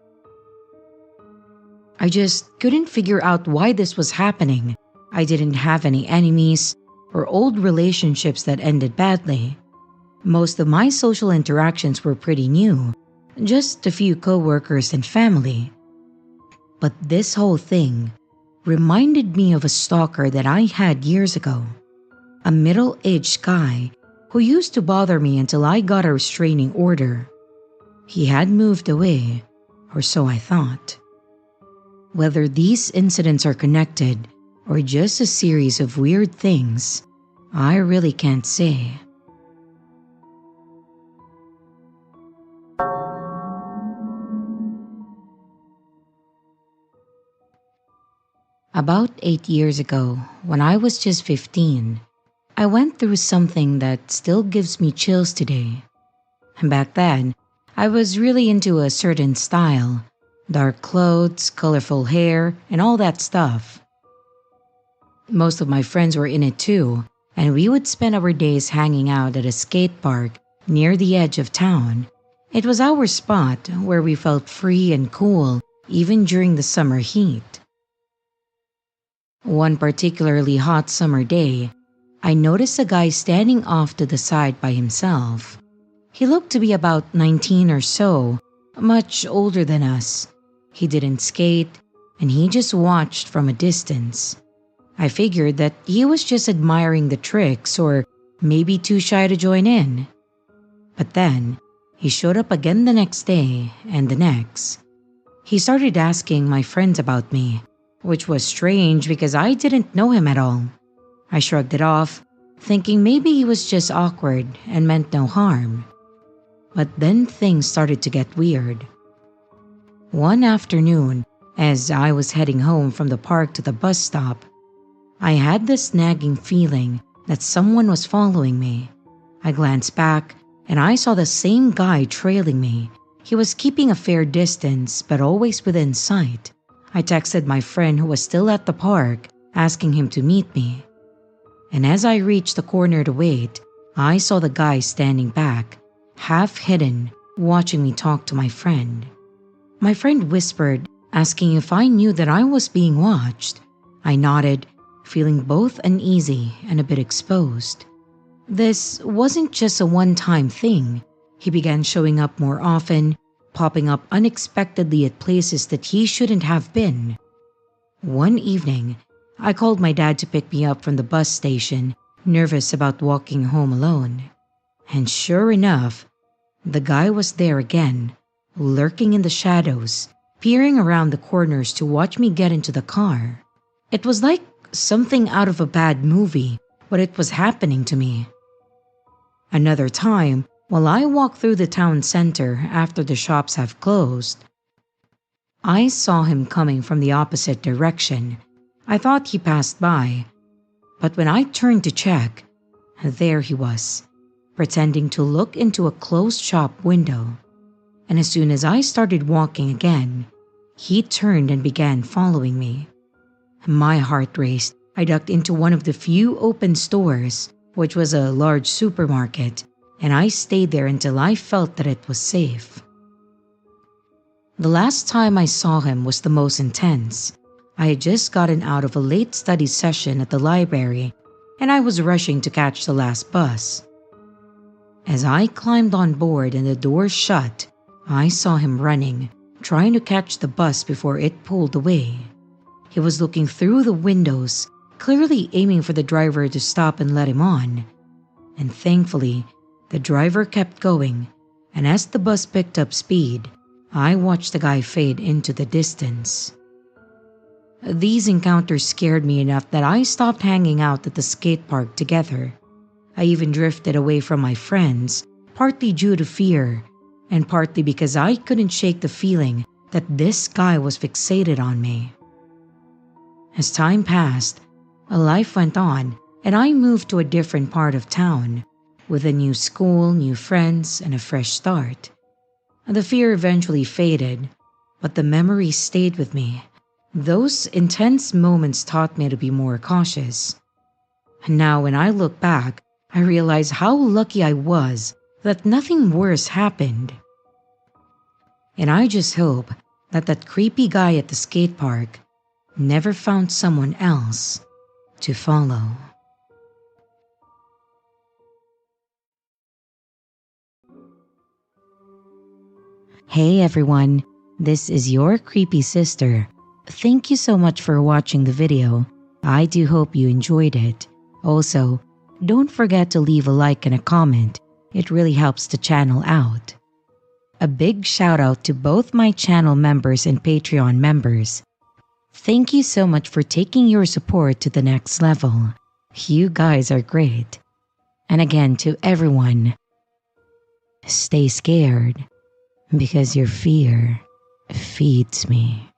I just couldn't figure out why this was happening. I didn't have any enemies or old relationships that ended badly. Most of my social interactions were pretty new, just a few coworkers and family. But this whole thing reminded me of a stalker that I had years ago. A middle-aged guy who used to bother me until I got a restraining order. He had moved away, or so I thought. Whether these incidents are connected or just a series of weird things, I really can't say. About 8 years ago, when I was just 15, I went through something that still gives me chills today. Back then, I was really into a certain style. Dark clothes, colorful hair, and all that stuff. Most of my friends were in it too, and we would spend our days hanging out at a skate park near the edge of town. It was our spot where we felt free and cool even during the summer heat. One particularly hot summer day, I noticed a guy standing off to the side by himself. He looked to be about 19 or so, much older than us. He didn't skate, and he just watched from a distance. I figured that he was just admiring the tricks or maybe too shy to join in. But then, he showed up again the next day and the next. He started asking my friends about me, which was strange because I didn't know him at all. I shrugged it off, thinking maybe he was just awkward and meant no harm. But then things started to get weird. One afternoon, as I was heading home from the park to the bus stop, I had this nagging feeling that someone was following me. I glanced back and I saw the same guy trailing me. He was keeping a fair distance but always within sight. I texted my friend who was still at the park, asking him to meet me. And as I reached the corner to wait, I saw the guy standing back, half hidden, watching me talk to my friend. My friend whispered, asking if I knew that I was being watched. I nodded, feeling both uneasy and a bit exposed. This wasn't just a one-time thing. He began showing up more often, popping up unexpectedly at places that he shouldn't have been. One evening, I called my dad to pick me up from the bus station, nervous about walking home alone. And sure enough, the guy was there again, lurking in the shadows, peering around the corners to watch me get into the car. It was like something out of a bad movie, but it was happening to me. Another time, while I walked through the town center after the shops have closed, I saw him coming from the opposite direction. I thought he passed by, but when I turned to check, there he was, pretending to look into a closed shop window. And as soon as I started walking again, he turned and began following me. My heart raced. I ducked into one of the few open stores, which was a large supermarket, and I stayed there until I felt that it was safe. The last time I saw him was the most intense. I had just gotten out of a late study session at the library, and I was rushing to catch the last bus. As I climbed on board and the door shut, I saw him running, trying to catch the bus before it pulled away. He was looking through the windows, clearly aiming for the driver to stop and let him on. And thankfully, the driver kept going, and as the bus picked up speed, I watched the guy fade into the distance. These encounters scared me enough that I stopped hanging out at the skate park together. I even drifted away from my friends, partly due to fear, and partly because I couldn't shake the feeling that this guy was fixated on me. As time passed, life went on, and I moved to a different part of town, with a new school, new friends, and a fresh start. The fear eventually faded, but the memories stayed with me. Those intense moments taught me to be more cautious. Now when I look back, I realize how lucky I was that nothing worse happened. And I just hope that that creepy guy at the skate park never found someone else to follow. Hey everyone, this is your creepy sister. Thank you so much for watching the video. I do hope you enjoyed it. Also, don't forget to leave a like and a comment. It really helps the channel out. A big shout out to both my channel members and Patreon members. Thank you so much for taking your support to the next level. You guys are great. And again, to everyone, stay scared because your fear feeds me.